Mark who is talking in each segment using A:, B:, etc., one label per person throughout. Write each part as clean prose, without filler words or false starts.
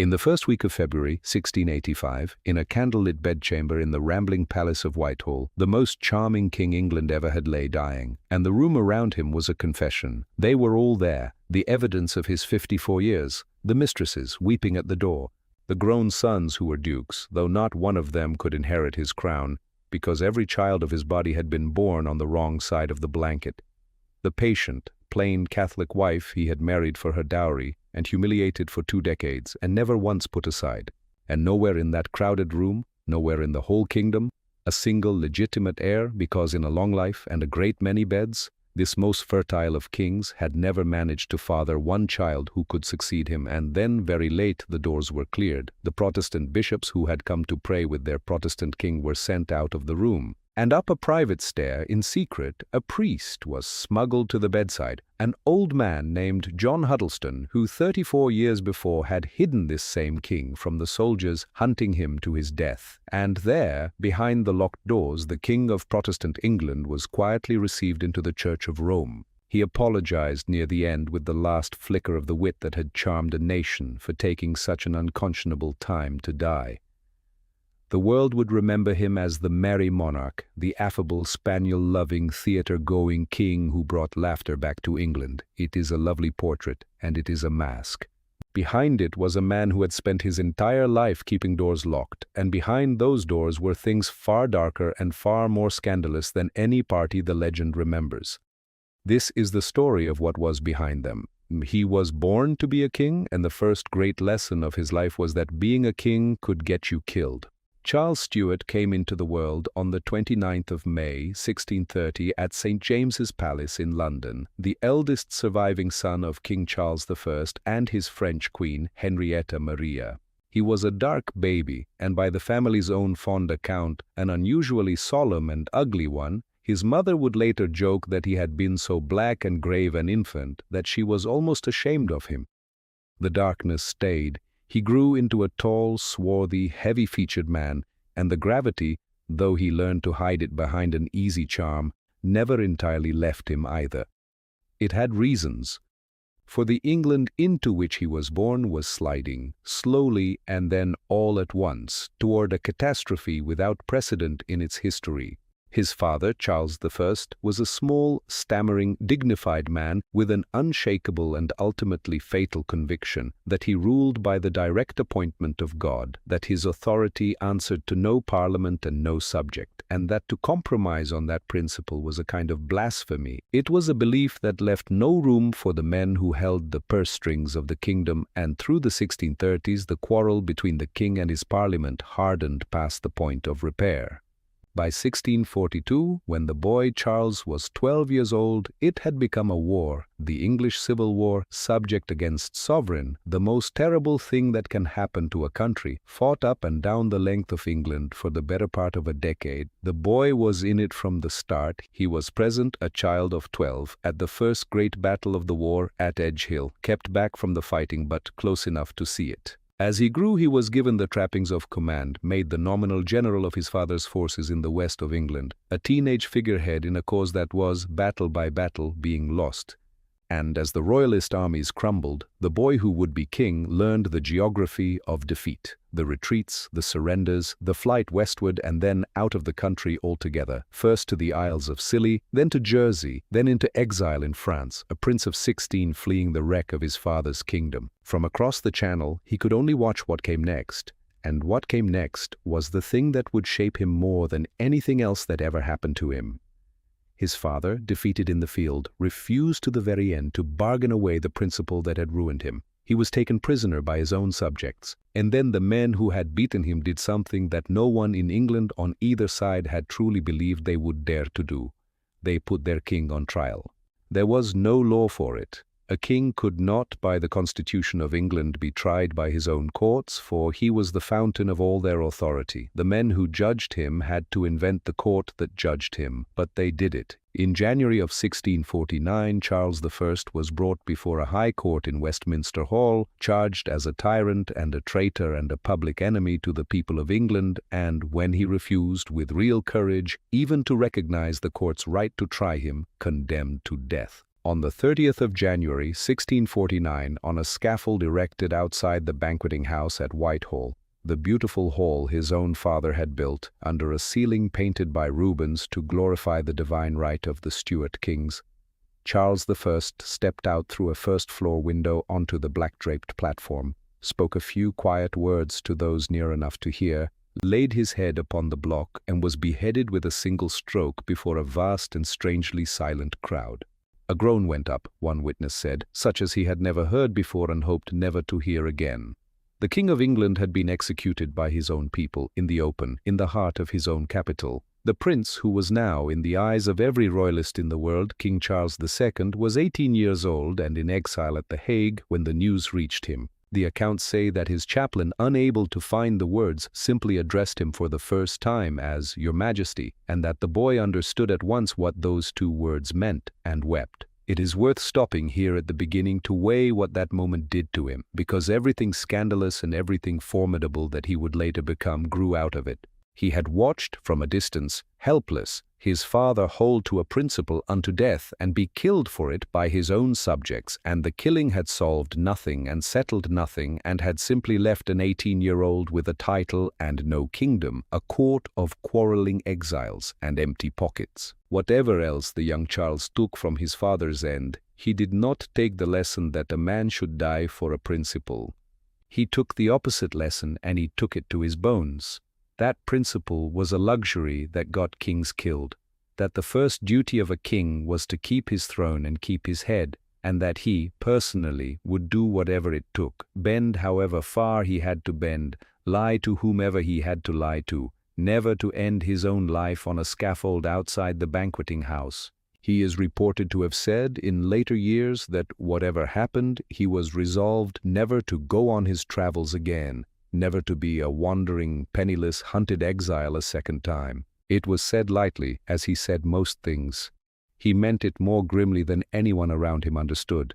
A: In the first week of February 1685, in a candlelit bedchamber in the rambling palace of Whitehall, the most charming king England ever had lay dying, and the room around him was a confession. They were all there, the evidence of his 54 years, the mistresses weeping at the door, the grown sons who were dukes, though not one of them could inherit his crown, because every child of his body had been born on the wrong side of the blanket, the patient, plain Catholic wife he had married for her dowry and humiliated for 2 decades and never once put aside, and nowhere in that crowded room, nowhere in the whole kingdom, a single legitimate heir, because in a long life and a great many beds, this most fertile of kings had never managed to father one child who could succeed him. And then very late the doors were cleared. The Protestant bishops who had come to pray with their Protestant king were sent out of the room. And up a private stair, in secret, a priest was smuggled to the bedside, an old man named John Huddleston, who 34 years before had hidden this same king from the soldiers hunting him to his death. And there, behind the locked doors, the King of Protestant England was quietly received into the Church of Rome. He apologized near the end with the last flicker of the wit that had charmed a nation for taking such an unconscionable time to die. The world would remember him as the Merry Monarch, the affable, spaniel-loving, theatre-going king who brought laughter back to England. It is a lovely portrait, and it is a mask. Behind it was a man who had spent his entire life keeping doors locked, and behind those doors were things far darker and far more scandalous than any party the legend remembers. This is the story of what was behind them. He was born to be a king, and the first great lesson of his life was that being a king could get you killed. Charles Stuart came into the world on the 29th of May, 1630 at St. James's Palace in London, the eldest surviving son of King Charles I and his French queen, Henrietta Maria. He was a dark baby, and by the family's own fond account, an unusually solemn and ugly one. His mother would later joke that he had been so black and grave an infant that she was almost ashamed of him. The darkness stayed. He grew into a tall, swarthy, heavy-featured man, and the gravity, though he learned to hide it behind an easy charm, never entirely left him either. It had reasons. For the England into which he was born was sliding, slowly and then all at once, toward a catastrophe without precedent in its history. His father, Charles I, was a small, stammering, dignified man with an unshakable and ultimately fatal conviction that he ruled by the direct appointment of God, that his authority answered to no parliament and no subject, and that to compromise on that principle was a kind of blasphemy. It was a belief that left no room for the men who held the purse strings of the kingdom, and through the 1630s the quarrel between the king and his parliament hardened past the point of repair. By 1642, when the boy Charles was 12 years old, it had become a war, the English Civil War, subject against sovereign, the most terrible thing that can happen to a country, fought up and down the length of England for the better part of a decade. The boy was in it from the start. He was present, a child of 12, at the first great battle of the war at Edge Hill, kept back from the fighting but close enough to see it. As he grew, he was given the trappings of command, made the nominal general of his father's forces in the west of England, a teenage figurehead in a cause that was, battle by battle, being lost. And as the royalist armies crumbled, the boy who would be king learned the geography of defeat, the retreats, the surrenders, the flight westward and then out of the country altogether, first to the Isles of Scilly, then to Jersey, then into exile in France, a prince of 16 fleeing the wreck of his father's kingdom. From across the channel, he could only watch what came next, and what came next was the thing that would shape him more than anything else that ever happened to him. His father, defeated in the field, refused to the very end to bargain away the principle that had ruined him. He was taken prisoner by his own subjects, and then the men who had beaten him did something that no one in England on either side had truly believed they would dare to do. They put their king on trial. There was no law for it. A king could not, by the Constitution of England, be tried by his own courts, for he was the fountain of all their authority. The men who judged him had to invent the court that judged him, but they did it. In January of 1649, Charles I was brought before a high court in Westminster Hall, charged as a tyrant and a traitor and a public enemy to the people of England, and when he refused, with real courage, even to recognize the court's right to try him, condemned to death. On the 30th of January 1649, on a scaffold erected outside the banqueting house at Whitehall, the beautiful hall his own father had built, under a ceiling painted by Rubens to glorify the divine right of the Stuart kings, Charles I stepped out through a first-floor window onto the black-draped platform, spoke a few quiet words to those near enough to hear, laid his head upon the block, and was beheaded with a single stroke before a vast and strangely silent crowd. A groan went up, one witness said, such as he had never heard before and hoped never to hear again. The King of England had been executed by his own people, in the open, in the heart of his own capital. The prince, who was now, in the eyes of every royalist in the world, King Charles II, was 18 years old and in exile at The Hague when the news reached him. The accounts say that his chaplain, unable to find the words, simply addressed him for the first time as Your Majesty, and that the boy understood at once what those two words meant, and wept. It is worth stopping here at the beginning to weigh what that moment did to him, because everything scandalous and everything formidable that he would later become grew out of it. He had watched, from a distance, helpless, his father hold to a principle unto death and be killed for it by his own subjects, and the killing had solved nothing and settled nothing and had simply left an 18-year-old with a title and no kingdom, a court of quarreling exiles and empty pockets. Whatever else the young Charles took from his father's end, he did not take the lesson that a man should die for a principle. He took the opposite lesson, and he took it to his bones. That principle was a luxury that got kings killed, that the first duty of a king was to keep his throne and keep his head, and that he, personally, would do whatever it took, bend however far he had to bend, lie to whomever he had to lie to, never to end his own life on a scaffold outside the banqueting house. He is reported to have said in later years that whatever happened, he was resolved never to go on his travels again, never to be a wandering, penniless, hunted exile a second time. It was said lightly, as he said most things. He meant it more grimly than anyone around him understood.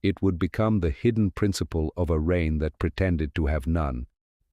A: It would become the hidden principle of a reign that pretended to have none.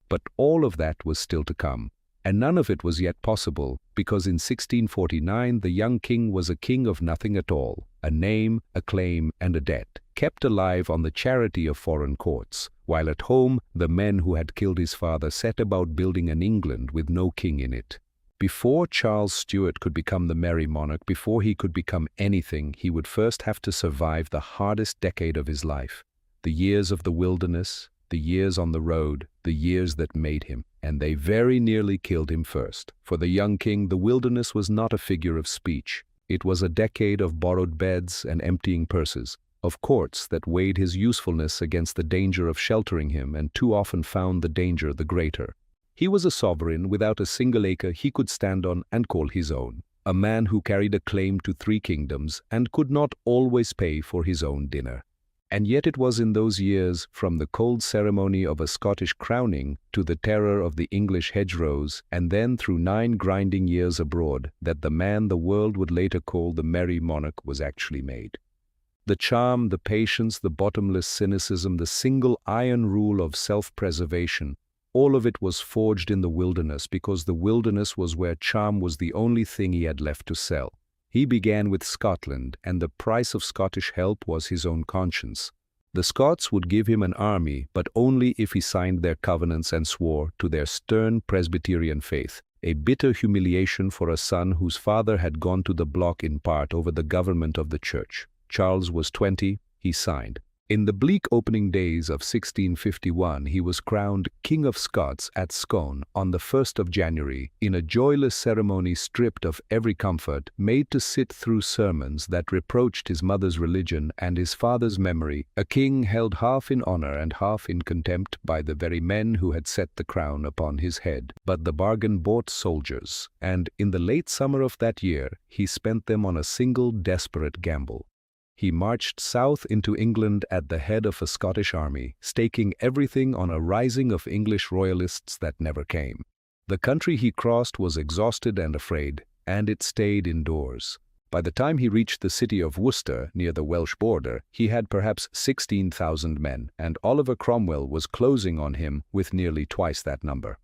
A: But all of that was still to come. And none of it was yet possible, because in 1649 the young king was a king of nothing at all, a name, a claim, and a debt, kept alive on the charity of foreign courts, while at home the men who had killed his father set about building an England with no king in it. Before Charles Stuart could become the Merry Monarch, before he could become anything, he would first have to survive the hardest decade of his life, the years of the wilderness, the years on the road, the years that made him. And they very nearly killed him first. For the young king, the wilderness was not a figure of speech. It was a decade of borrowed beds and emptying purses, of courts that weighed his usefulness against the danger of sheltering him, and too often found the danger the greater. He was a sovereign without a single acre he could stand on and call his own, a man who carried a claim to 3 kingdoms and could not always pay for his own dinner. And yet it was in those years, from the cold ceremony of a Scottish crowning to the terror of the English hedgerows, and then through 9 grinding years abroad, that the man the world would later call the Merry Monarch was actually made. The charm, the patience, the bottomless cynicism, the single iron rule of self-preservation, all of it was forged in the wilderness, because the wilderness was where charm was the only thing he had left to sell. He began with Scotland, and the price of Scottish help was his own conscience. The Scots would give him an army, but only if he signed their covenants and swore to their stern Presbyterian faith, a bitter humiliation for a son whose father had gone to the block in part over the government of the church. Charles was 20, he signed. In the bleak opening days of 1651, he was crowned King of Scots at Scone on the 1st of January, in a joyless ceremony stripped of every comfort, made to sit through sermons that reproached his mother's religion and his father's memory, a king held half in honor and half in contempt by the very men who had set the crown upon his head. But the bargain bought soldiers, and in the late summer of that year, he spent them on a single desperate gamble. He marched south into England at the head of a Scottish army, staking everything on a rising of English royalists that never came. The country he crossed was exhausted and afraid, and it stayed indoors. By the time he reached the city of Worcester, near the Welsh border, he had perhaps 16,000 men, and Oliver Cromwell was closing on him with nearly twice that number.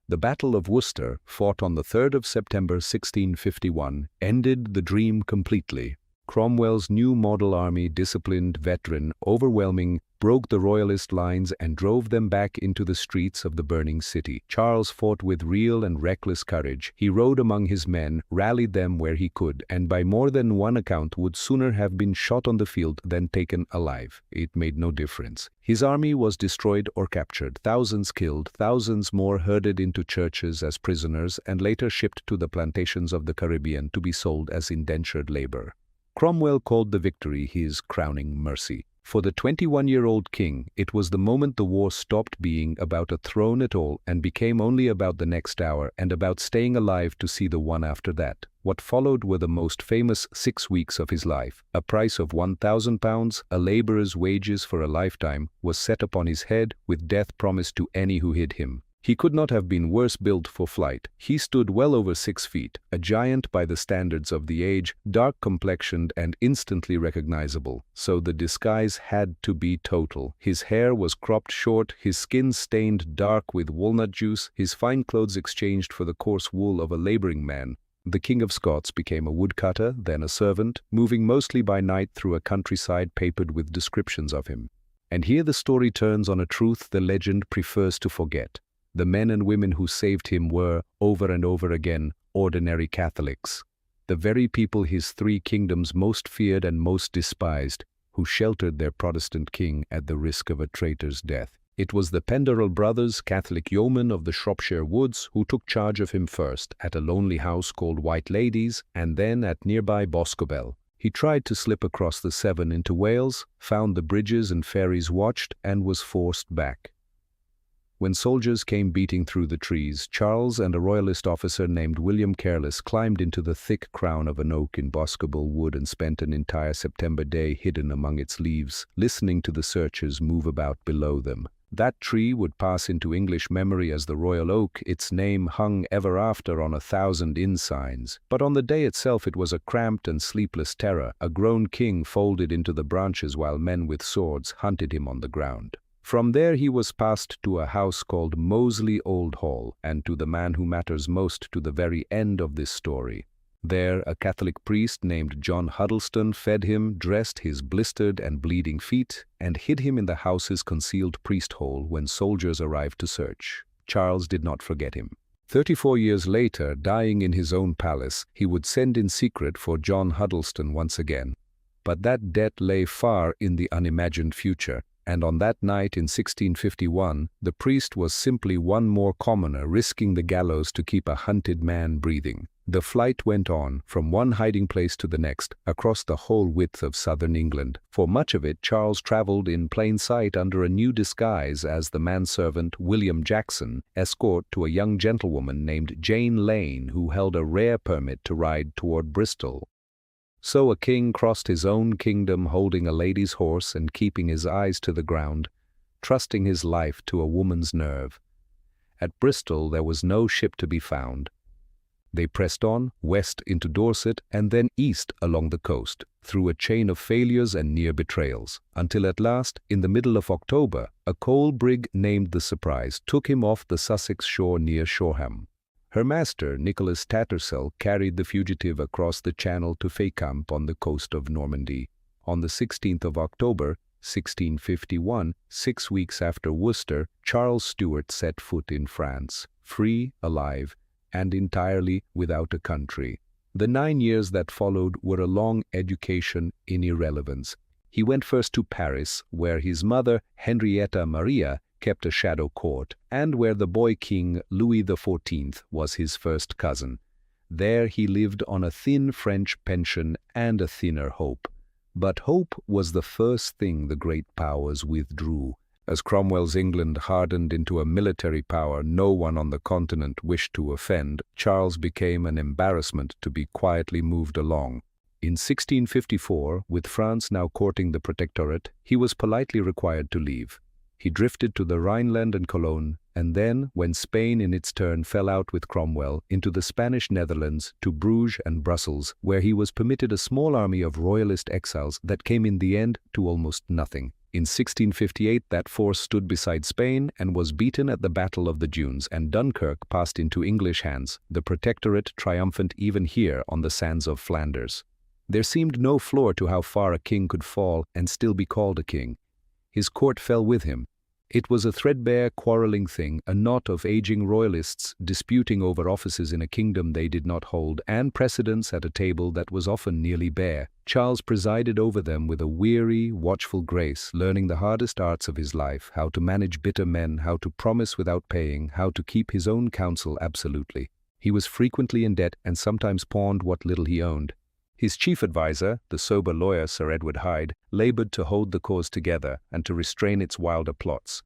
A: The Battle of Worcester, fought on the 3rd of September 1651, ended the dream completely. Cromwell's new model army, disciplined, veteran, overwhelming, broke the royalist lines and drove them back into the streets of the burning city. Charles fought with real and reckless courage. He rode among his men, rallied them where he could, and by more than one account would sooner have been shot on the field than taken alive. It made no difference. His army was destroyed or captured, thousands killed, thousands more herded into churches as prisoners and later shipped to the plantations of the Caribbean to be sold as indentured labor. Cromwell called the victory his crowning mercy. For the 21-year-old king, it was the moment the war stopped being about a throne at all and became only about the next hour and about staying alive to see the one after that. What followed were the most famous 6 weeks of his life. A price of £1,000, a laborer's wages for a lifetime, was set upon his head, with death promised to any who hid him. He could not have been worse built for flight. He stood well over 6 feet, a giant by the standards of the age, dark-complexioned and instantly recognizable. So the disguise had to be total. His hair was cropped short, his skin stained dark with walnut juice, his fine clothes exchanged for the coarse wool of a laboring man. The King of Scots became a woodcutter, then a servant, moving mostly by night through a countryside papered with descriptions of him. And here the story turns on a truth the legend prefers to forget. The men and women who saved him were, over and over again, ordinary Catholics. The very people his 3 kingdoms most feared and most despised, who sheltered their Protestant king at the risk of a traitor's death. It was the Penderel brothers, Catholic yeomen of the Shropshire woods, who took charge of him first at a lonely house called White Ladies, and then at nearby Boscobel. He tried to slip across the Severn into Wales, found the bridges and ferries watched, and was forced back. When soldiers came beating through the trees, Charles and a royalist officer named William Careless climbed into the thick crown of an oak in Boscobel Wood and spent an entire September day hidden among its leaves, listening to the searchers move about below them. That tree would pass into English memory as the Royal Oak, its name hung ever after on 1,000 inn signs. But on the day itself it was a cramped and sleepless terror, a grown king folded into the branches while men with swords hunted him on the ground. From there he was passed to a house called Moseley Old Hall, and to the man who matters most to the very end of this story. There a Catholic priest named John Huddleston fed him, dressed his blistered and bleeding feet, and hid him in the house's concealed priest hole when soldiers arrived to search. Charles did not forget him. 34 years later, dying in his own palace, he would send in secret for John Huddleston once again. But that debt lay far in the unimagined future. And on that night in 1651, the priest was simply one more commoner risking the gallows to keep a hunted man breathing. The flight went on, from one hiding place to the next, across the whole width of southern England. For much of it, Charles travelled in plain sight under a new disguise as the manservant William Jackson, escort to a young gentlewoman named Jane Lane who held a rare permit to ride toward Bristol. So a king crossed his own kingdom holding a lady's horse and keeping his eyes to the ground, trusting his life to a woman's nerve. At Bristol there was no ship to be found. They pressed on, west into Dorset, and then east along the coast, through a chain of failures and near betrayals, until at last, in the middle of October, a coal brig named the Surprise took him off the Sussex shore near Shoreham. Her master, Nicholas Tattersall, carried the fugitive across the channel to Fécamp on the coast of Normandy. On the 16th of October, 1651, 6 weeks after Worcester, Charles Stuart set foot in France, free, alive, and entirely without a country. The 9 years that followed were a long education in irrelevance. He went first to Paris, where his mother, Henrietta Maria, kept a shadow court, and where the boy king Louis XIV was his first cousin. There he lived on a thin French pension and a thinner hope. But hope was the first thing the great powers withdrew. As Cromwell's England hardened into a military power no one on the continent wished to offend, Charles became an embarrassment to be quietly moved along. In 1654, with France now courting the Protectorate, he was politely required to leave. He drifted to the Rhineland and Cologne, and then, when Spain in its turn fell out with Cromwell, into the Spanish Netherlands, to Bruges and Brussels, where he was permitted a small army of royalist exiles that came in the end to almost nothing. In 1658 that force stood beside Spain and was beaten at the Battle of the Dunes, and Dunkirk passed into English hands, the Protectorate triumphant even here on the sands of Flanders. There seemed no floor to how far a king could fall and still be called a king. His court fell with him. It was a threadbare, quarreling thing, a knot of aging royalists disputing over offices in a kingdom they did not hold, and precedence at a table that was often nearly bare. Charles presided over them with a weary, watchful grace, learning the hardest arts of his life, how to manage bitter men, how to promise without paying, how to keep his own counsel absolutely. He was frequently in debt and sometimes pawned what little he owned. His chief adviser, the sober lawyer Sir Edward Hyde, labored to hold the cause together and to restrain its wilder plots.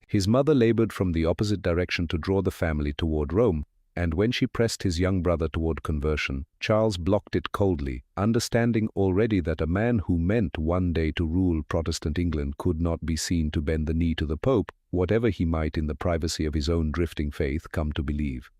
A: His mother labored from the opposite direction to draw the family toward Rome, and when she pressed his young brother toward conversion, Charles blocked it coldly, understanding already that a man who meant one day to rule Protestant England could not be seen to bend the knee to the Pope, whatever he might in the privacy of his own drifting faith come to believe.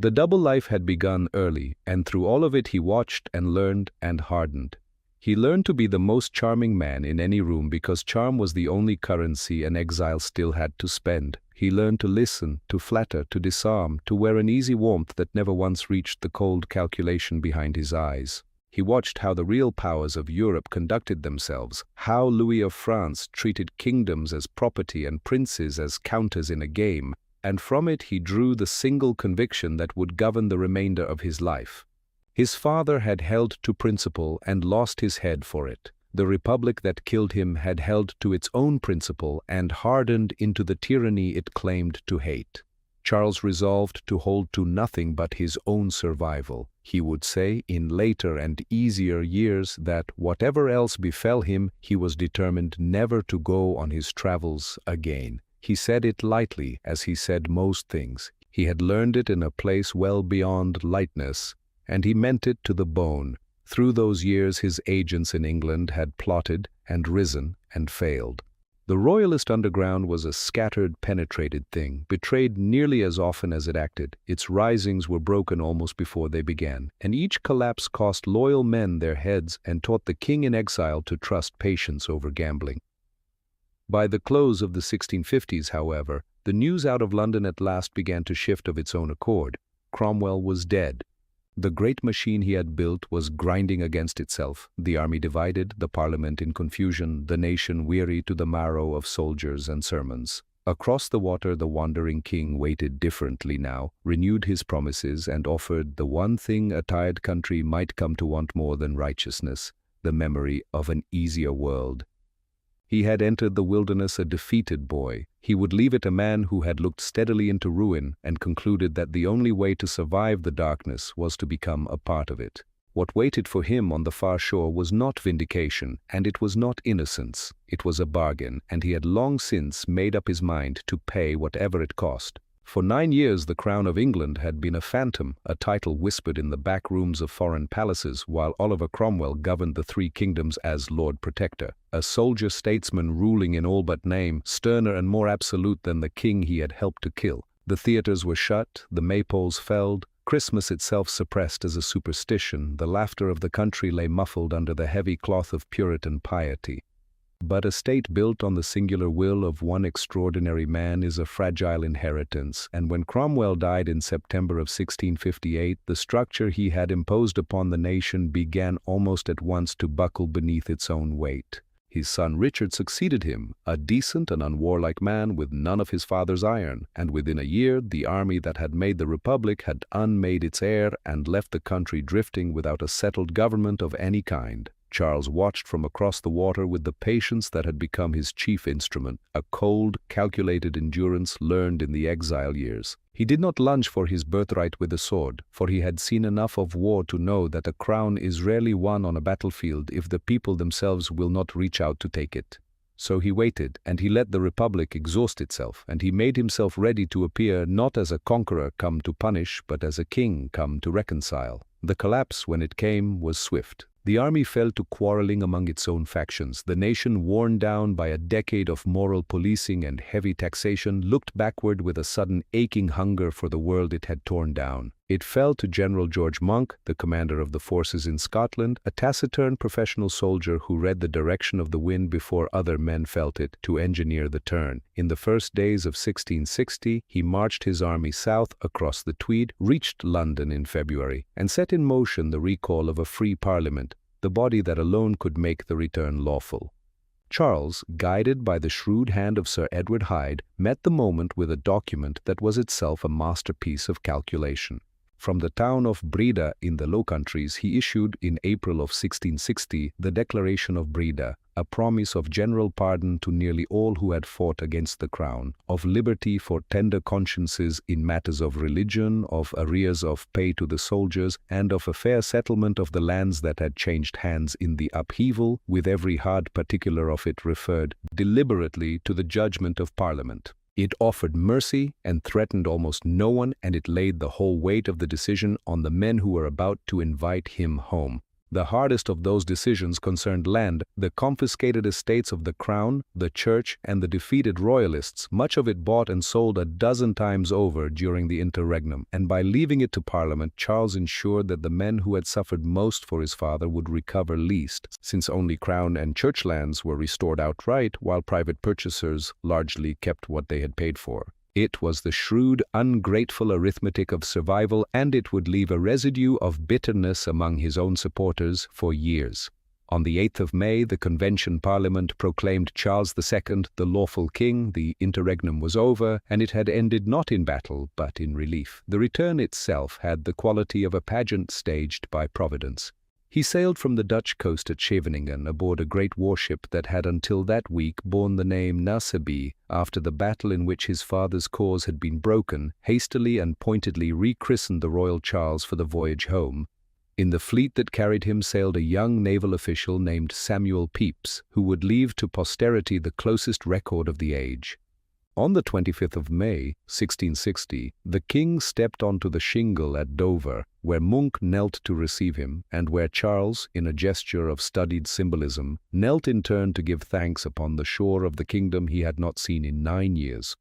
A: The double life had begun early, and through all of it he watched and learned and hardened. He learned to be the most charming man in any room because charm was the only currency an exile still had to spend. He learned to listen, to flatter, to disarm, to wear an easy warmth that never once reached the cold calculation behind his eyes. He watched how the real powers of Europe conducted themselves, how Louis of France treated kingdoms as property and princes as counters in a game, and from it he drew the single conviction that would govern the remainder of his life. His father had held to principle and lost his head for it. The republic that killed him had held to its own principle and hardened into the tyranny it claimed to hate. Charles resolved to hold to nothing but his own survival. He would say in later and easier years that whatever else befell him, he was determined never to go on his travels again. He said it lightly, as he said most things. He had learned it in a place well beyond lightness, and he meant it to the bone. Through those years his agents in England had plotted and risen and failed. The royalist underground was a scattered, penetrated thing, betrayed nearly as often as it acted. Its risings were broken almost before they began, and each collapse cost loyal men their heads and taught the king in exile to trust patience over gambling. By the close of the 1650s, however, the news out of London at last began to shift of its own accord. Cromwell was dead. The great machine he had built was grinding against itself, the army divided, the parliament in confusion, the nation weary to the marrow of soldiers and sermons. Across the water the wandering king waited differently now, renewed his promises, and offered the one thing a tired country might come to want more than righteousness, the memory of an easier world. He had entered the wilderness a defeated boy. He would leave it a man who had looked steadily into ruin and concluded that the only way to survive the darkness was to become a part of it. What waited for him on the far shore was not vindication, and it was not innocence. It was a bargain, and he had long since made up his mind to pay whatever it cost. For 9 years the crown of England had been a phantom, a title whispered in the back rooms of foreign palaces, while Oliver Cromwell governed the 3 kingdoms as Lord Protector, a soldier-statesman ruling in all but name, sterner and more absolute than the king he had helped to kill. The theaters were shut, the maypoles felled, Christmas itself suppressed as a superstition, the laughter of the country lay muffled under the heavy cloth of Puritan piety. But a state built on the singular will of one extraordinary man is a fragile inheritance, and when Cromwell died in September of 1658, the structure he had imposed upon the nation began almost at once to buckle beneath its own weight. His son Richard succeeded him, a decent and unwarlike man with none of his father's iron, and within a year the army that had made the Republic had unmade its heir and left the country drifting without a settled government of any kind. Charles watched from across the water with the patience that had become his chief instrument, a cold, calculated endurance learned in the exile years. He did not lunge for his birthright with a sword, for he had seen enough of war to know that a crown is rarely won on a battlefield if the people themselves will not reach out to take it. So he waited, and he let the Republic exhaust itself, and he made himself ready to appear not as a conqueror come to punish, but as a king come to reconcile. The collapse, when it came, was swift. The army fell to quarreling among its own factions. The nation, worn down by a decade of moral policing and heavy taxation, looked backward with a sudden aching hunger for the world it had torn down. It fell to General George Monk, the commander of the forces in Scotland, a taciturn professional soldier who read the direction of the wind before other men felt it, to engineer the turn. In the first days of 1660, he marched his army south across the Tweed, reached London in February, and set in motion the recall of a free parliament. the body that alone could make the return lawful. Charles, guided by the shrewd hand of Sir Edward Hyde, met the moment with a document that was itself a masterpiece of calculation. From the town of Breda in the Low Countries, he issued in April of 1660 the Declaration of Breda, a promise of general pardon to nearly all who had fought against the crown, of liberty for tender consciences in matters of religion, of arrears of pay to the soldiers, and of a fair settlement of the lands that had changed hands in the upheaval, with every hard particular of it referred deliberately to the judgment of Parliament. It offered mercy and threatened almost no one, and it laid the whole weight of the decision on the men who were about to invite him home. The hardest of those decisions concerned land, the confiscated estates of the crown, the church, and the defeated royalists, much of it bought and sold a dozen times over during the interregnum, and by leaving it to Parliament, Charles ensured that the men who had suffered most for his father would recover least, since only crown and church lands were restored outright, while private purchasers largely kept what they had paid for. It was the shrewd, ungrateful arithmetic of survival, and it would leave a residue of bitterness among his own supporters for years. On the 8th of May, the Convention Parliament proclaimed Charles II the lawful king. The interregnum was over, and it had ended not in battle, but in relief. The return itself had the quality of a pageant staged by Providence. He sailed from the Dutch coast at Scheveningen aboard a great warship that had until that week borne the name Naseby, after the battle in which his father's cause had been broken, hastily and pointedly rechristened the Royal Charles for the voyage home. In the fleet that carried him sailed a young naval official named Samuel Pepys, who would leave to posterity the closest record of the age. On the 25th of May, 1660, the king stepped onto the shingle at Dover, where Monk knelt to receive him, and where Charles, in a gesture of studied symbolism, knelt in turn to give thanks upon the shore of the kingdom he had not seen in 9 years.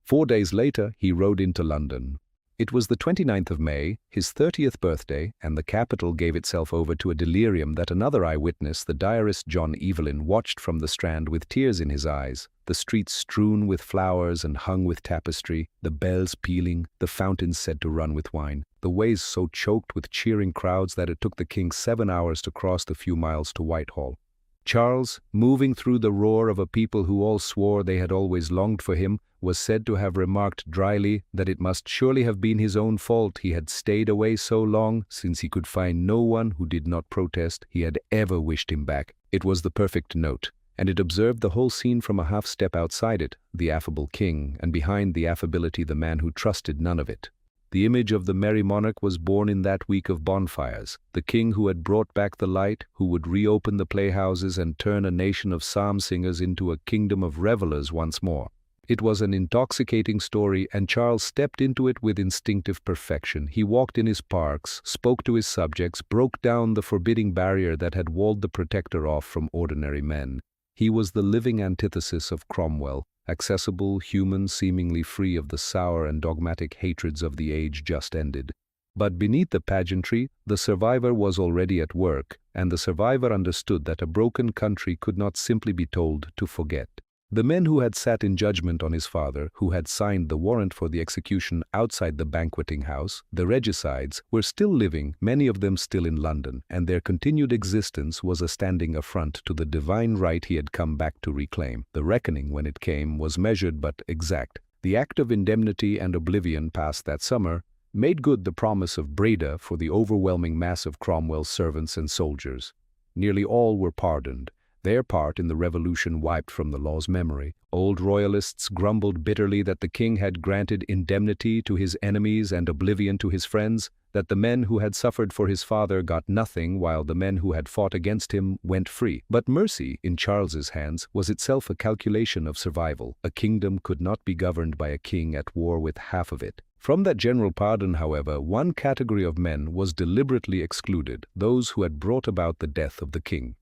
A: 4 days later, he rode into London. It was the 29th of May, his 30th birthday, and the capital gave itself over to a delirium that another eyewitness, the diarist John Evelyn, watched from the Strand with tears in his eyes, the streets strewn with flowers and hung with tapestry, the bells pealing, the fountains said to run with wine, the ways so choked with cheering crowds that it took the king 7 hours to cross the few miles to Whitehall. Charles, moving through the roar of a people who all swore they had always longed for him, was said to have remarked dryly that it must surely have been his own fault he had stayed away so long, since he could find no one who did not protest he had ever wished him back. It was the perfect note, and it observed the whole scene from a half-step outside it, the affable king, and behind the affability the man who trusted none of it. The image of the Merry Monarch was born in that week of bonfires, the king who had brought back the light, who would reopen the playhouses and turn a nation of psalm singers into a kingdom of revelers once more. It was an intoxicating story, and Charles stepped into it with instinctive perfection. He walked in his parks, spoke to his subjects, broke down the forbidding barrier that had walled the protector off from ordinary men. He was the living antithesis of Cromwell, accessible, human, seemingly free of the sour and dogmatic hatreds of the age just ended. But beneath the pageantry, the survivor was already at work, and the survivor understood that a broken country could not simply be told to forget. The men who had sat in judgment on his father, who had signed the warrant for the execution outside the banqueting house, the regicides, were still living, many of them still in London, and their continued existence was a standing affront to the divine right he had come back to reclaim. The reckoning, when it came, was measured but exact. The Act of Indemnity and Oblivion passed that summer made good the promise of Breda for the overwhelming mass of Cromwell's servants and soldiers. Nearly all were pardoned, their part in the revolution wiped from the law's memory. Old royalists grumbled bitterly that the king had granted indemnity to his enemies and oblivion to his friends, that the men who had suffered for his father got nothing while the men who had fought against him went free. But mercy, in Charles's hands, was itself a calculation of survival. A kingdom could not be governed by a king at war with half of it. From that general pardon, however, one category of men was deliberately excluded, those who had brought about the death of the king.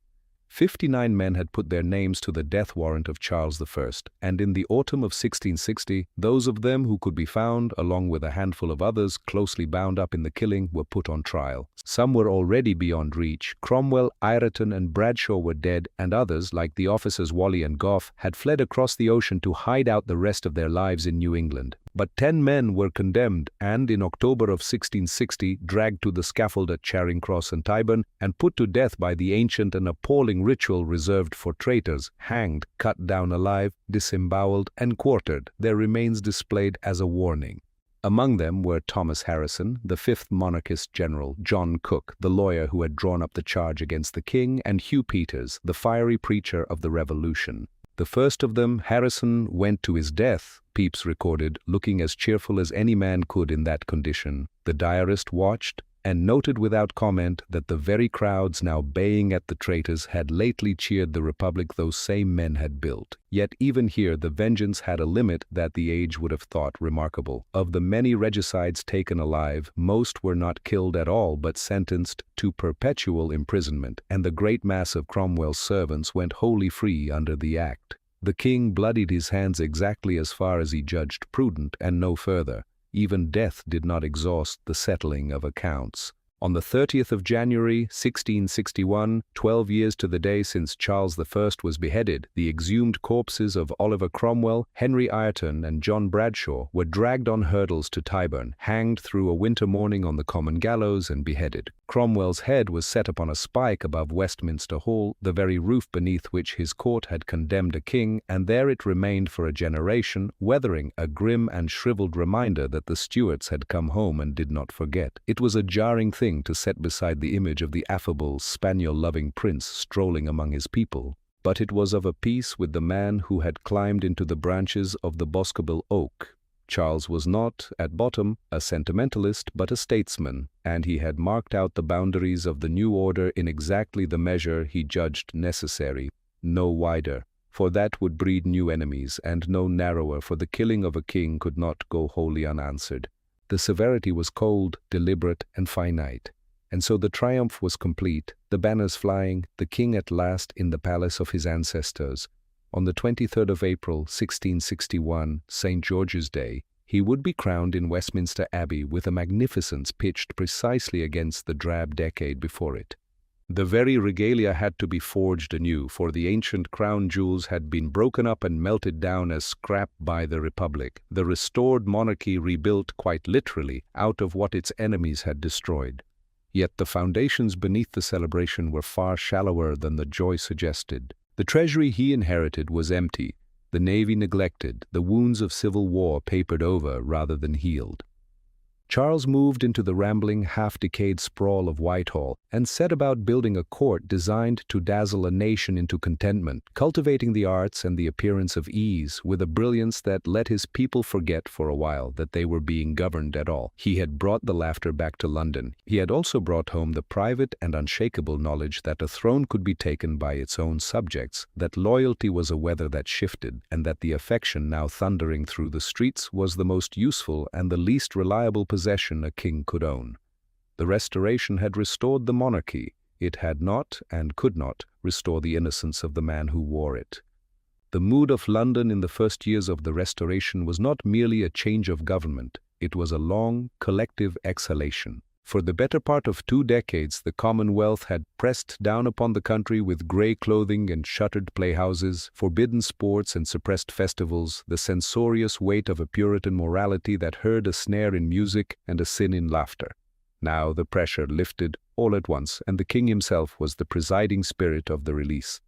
A: 59 men had put their names to the death warrant of Charles I, and in the autumn of 1660, those of them who could be found, along with a handful of others closely bound up in the killing, were put on trial. Some were already beyond reach. Cromwell, Ireton, and Bradshaw were dead, and others, like the officers Whalley and Gough, had fled across the ocean to hide out the rest of their lives in New England. But 10 men were condemned and, in October of 1660, dragged to the scaffold at Charing Cross and Tyburn and put to death by the ancient and appalling ritual reserved for traitors, hanged, cut down alive, disemboweled, and quartered, their remains displayed as a warning. Among them were Thomas Harrison, the 5th monarchist general, John Cook, the lawyer who had drawn up the charge against the king, and Hugh Peters, the fiery preacher of the Revolution. The first of them, Harrison, went to his death, Pepys recorded, looking as cheerful as any man could in that condition. The diarist watched and noted without comment that the very crowds now baying at the traitors had lately cheered the republic those same men had built. Yet even here the vengeance had a limit that the age would have thought remarkable. Of the many regicides taken alive, most were not killed at all but sentenced to perpetual imprisonment, and the great mass of Cromwell's servants went wholly free under the act. The king bloodied his hands exactly as far as he judged prudent, and no further. Even death did not exhaust the settling of accounts. On the 30th of January, 1661, 12 years to the day since Charles I was beheaded, the exhumed corpses of Oliver Cromwell, Henry Ireton, and John Bradshaw were dragged on hurdles to Tyburn, hanged through a winter morning on the common gallows, and beheaded. Cromwell's head was set upon a spike above Westminster Hall, the very roof beneath which his court had condemned a king, and there it remained for a generation, weathering, a grim and shriveled reminder that the Stuarts had come home and did not forget. It was a jarring thing to set beside the image of the affable, spaniel-loving prince strolling among his people, but it was of a piece with the man who had climbed into the branches of the Boscobel oak. Charles was not, at bottom, a sentimentalist but a statesman, and he had marked out the boundaries of the new order in exactly the measure he judged necessary, no wider, for that would breed new enemies, and no narrower, for the killing of a king could not go wholly unanswered. The severity was cold, deliberate, and finite. And so the triumph was complete, the banners flying, the king at last in the palace of his ancestors. On the 23rd of April, 1661, St. George's Day, he would be crowned in Westminster Abbey with a magnificence pitched precisely against the drab decade before it. The very regalia had to be forged anew, for the ancient crown jewels had been broken up and melted down as scrap by the Republic, the restored monarchy rebuilt quite literally out of what its enemies had destroyed. Yet the foundations beneath the celebration were far shallower than the joy suggested. The treasury he inherited was empty, the navy neglected, the wounds of civil war papered over rather than healed. Charles moved into the rambling, half-decayed sprawl of Whitehall and set about building a court designed to dazzle a nation into contentment, cultivating the arts and the appearance of ease with a brilliance that let his people forget for a while that they were being governed at all. He had brought the laughter back to London. He had also brought home the private and unshakable knowledge that a throne could be taken by its own subjects, that loyalty was a weather that shifted, and that the affection now thundering through the streets was the most useful and the least reliable possession a king could own. The Restoration had restored the monarchy. It had not, and could not, restore the innocence of the man who wore it. The mood of London in the first years of the Restoration was not merely a change of government. It was a long, collective exhalation. For the better part of 2 decades, the Commonwealth had pressed down upon the country with grey clothing and shuttered playhouses, forbidden sports and suppressed festivals, the censorious weight of a Puritan morality that heard a snare in music and a sin in laughter. Now the pressure lifted all at once, and the king himself was the presiding spirit of the release.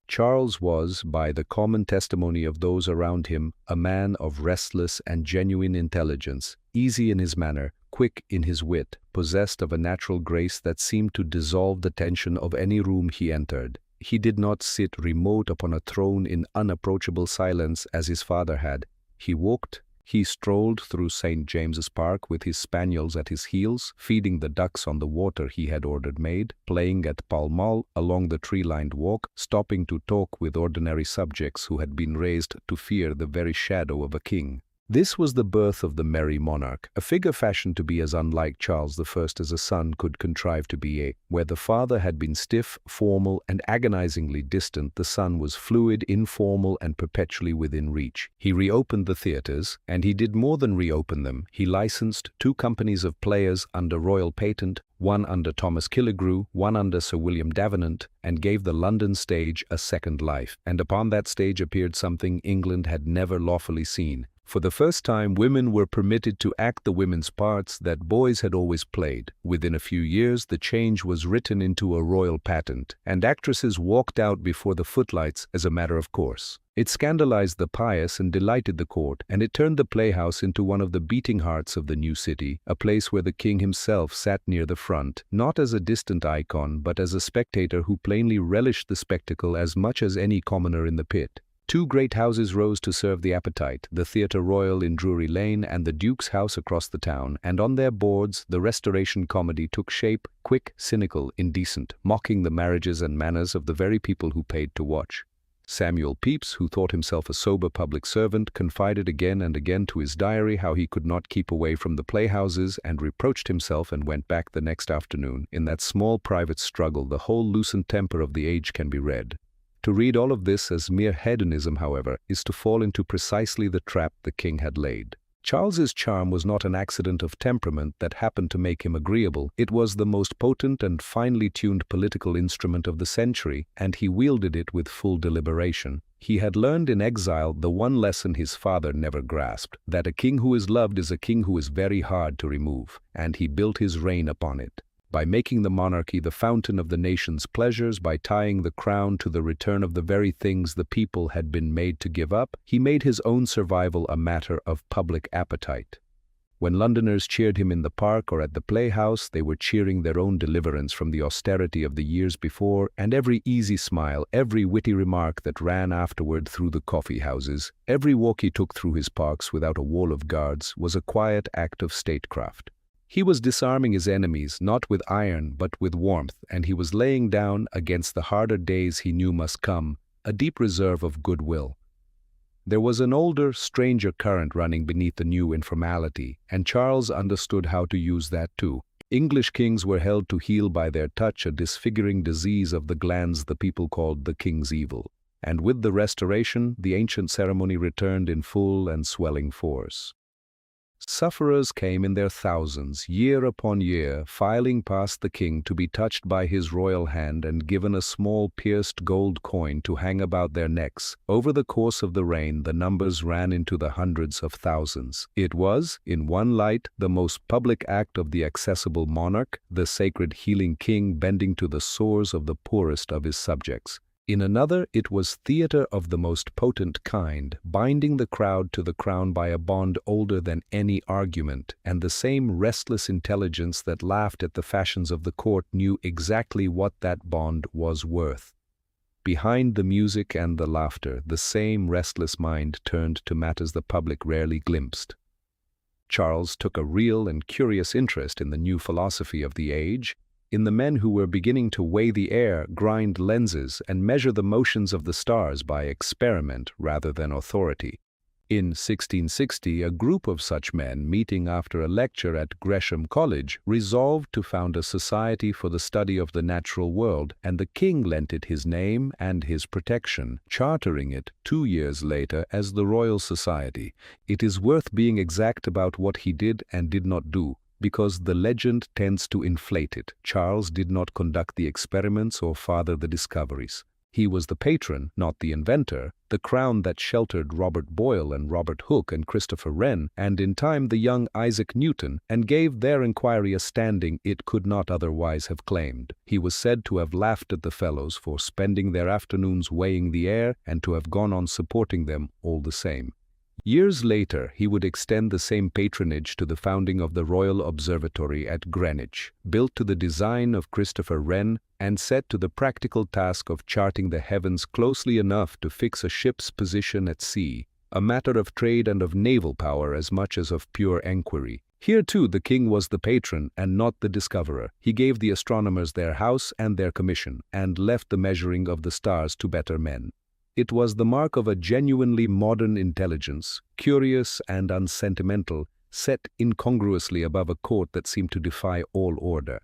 A: Charles was, by the common testimony of those around him, a man of restless and genuine intelligence, easy in his manner, quick in his wit, possessed of a natural grace that seemed to dissolve the tension of any room he entered. He did not sit remote upon a throne in unapproachable silence as his father had. He walked, he strolled through St. James's Park with his spaniels at his heels, feeding the ducks on the water he had ordered made, playing at Pall Mall along the tree-lined walk, stopping to talk with ordinary subjects who had been raised to fear the very shadow of a king. This was the birth of the Merry Monarch, a figure fashioned to be as unlike Charles I as a son could contrive to be. Where the father had been stiff, formal, and agonizingly distant, the son was fluid, informal, and perpetually within reach. He reopened the theatres, and he did more than reopen them. He licensed 2 companies of players under royal patent, one under Thomas Killigrew, one under Sir William Davenant, and gave the London stage a second life. And upon that stage appeared something England had never lawfully seen. For the first time, women were permitted to act the women's parts that boys had always played. Within a few years, the change was written into a royal patent, and actresses walked out before the footlights as a matter of course. It scandalized the pious and delighted the court, and it turned the playhouse into one of the beating hearts of the new city, a place where the king himself sat near the front, not as a distant icon, but as a spectator who plainly relished the spectacle as much as any commoner in the pit. Two great houses rose to serve the appetite, the Theatre Royal in Drury Lane and the Duke's house across the town, and on their boards the Restoration comedy took shape, quick, cynical, indecent, mocking the marriages and manners of the very people who paid to watch. Samuel Pepys, who thought himself a sober public servant, confided again and again to his diary how he could not keep away from the playhouses and reproached himself and went back the next afternoon. In that small private struggle, the whole loosened temper of the age can be read. To read all of this as mere hedonism, however, is to fall into precisely the trap the king had laid. Charles's charm was not an accident of temperament that happened to make him agreeable. It was the most potent and finely tuned political instrument of the century, and he wielded it with full deliberation. He had learned in exile the one lesson his father never grasped, that a king who is loved is a king who is very hard to remove, and he built his reign upon it. By making the monarchy the fountain of the nation's pleasures, by tying the crown to the return of the very things the people had been made to give up, he made his own survival a matter of public appetite. When Londoners cheered him in the park or at the playhouse, they were cheering their own deliverance from the austerity of the years before, and every easy smile, every witty remark that ran afterward through the coffee houses, every walk he took through his parks without a wall of guards, was a quiet act of statecraft. He was disarming his enemies, not with iron, but with warmth, and he was laying down, against the harder days he knew must come, a deep reserve of goodwill. There was an older, stranger current running beneath the new informality, and Charles understood how to use that too. English kings were held to heal by their touch a disfiguring disease of the glands the people called the king's evil. And with the Restoration, the ancient ceremony returned in full and swelling force. Sufferers came in their thousands, year upon year, filing past the king to be touched by his royal hand and given a small pierced gold coin to hang about their necks. Over the course of the reign, the numbers ran into the hundreds of thousands. It was, in one light, the most public act of the accessible monarch, the sacred healing king bending to the sores of the poorest of his subjects. In another, it was theatre of the most potent kind, binding the crowd to the crown by a bond older than any argument, and the same restless intelligence that laughed at the fashions of the court knew exactly what that bond was worth. Behind the music and the laughter, the same restless mind turned to matters the public rarely glimpsed. Charles took a real and curious interest in the new philosophy of the age, in the men who were beginning to weigh the air, grind lenses, and measure the motions of the stars by experiment rather than authority. In 1660, a group of such men, meeting after a lecture at Gresham College, resolved to found a society for the study of the natural world, and the king lent it his name and his protection, chartering it 2 years later as the Royal Society. It is worth being exact about what he did and did not do, because the legend tends to inflate it. Charles did not conduct the experiments or father the discoveries. He was the patron, not the inventor, the crown that sheltered Robert Boyle and Robert Hooke and Christopher Wren, and in time the young Isaac Newton, and gave their inquiry a standing it could not otherwise have claimed. He was said to have laughed at the fellows for spending their afternoons weighing the air, and to have gone on supporting them all the same. Years later, he would extend the same patronage to the founding of the Royal Observatory at Greenwich, built to the design of Christopher Wren and set to the practical task of charting the heavens closely enough to fix a ship's position at sea, a matter of trade and of naval power as much as of pure enquiry. Here, too, the king was the patron and not the discoverer. He gave the astronomers their house and their commission, and left the measuring of the stars to better men. It was the mark of a genuinely modern intelligence, curious and unsentimental, set incongruously above a court that seemed to defy all order.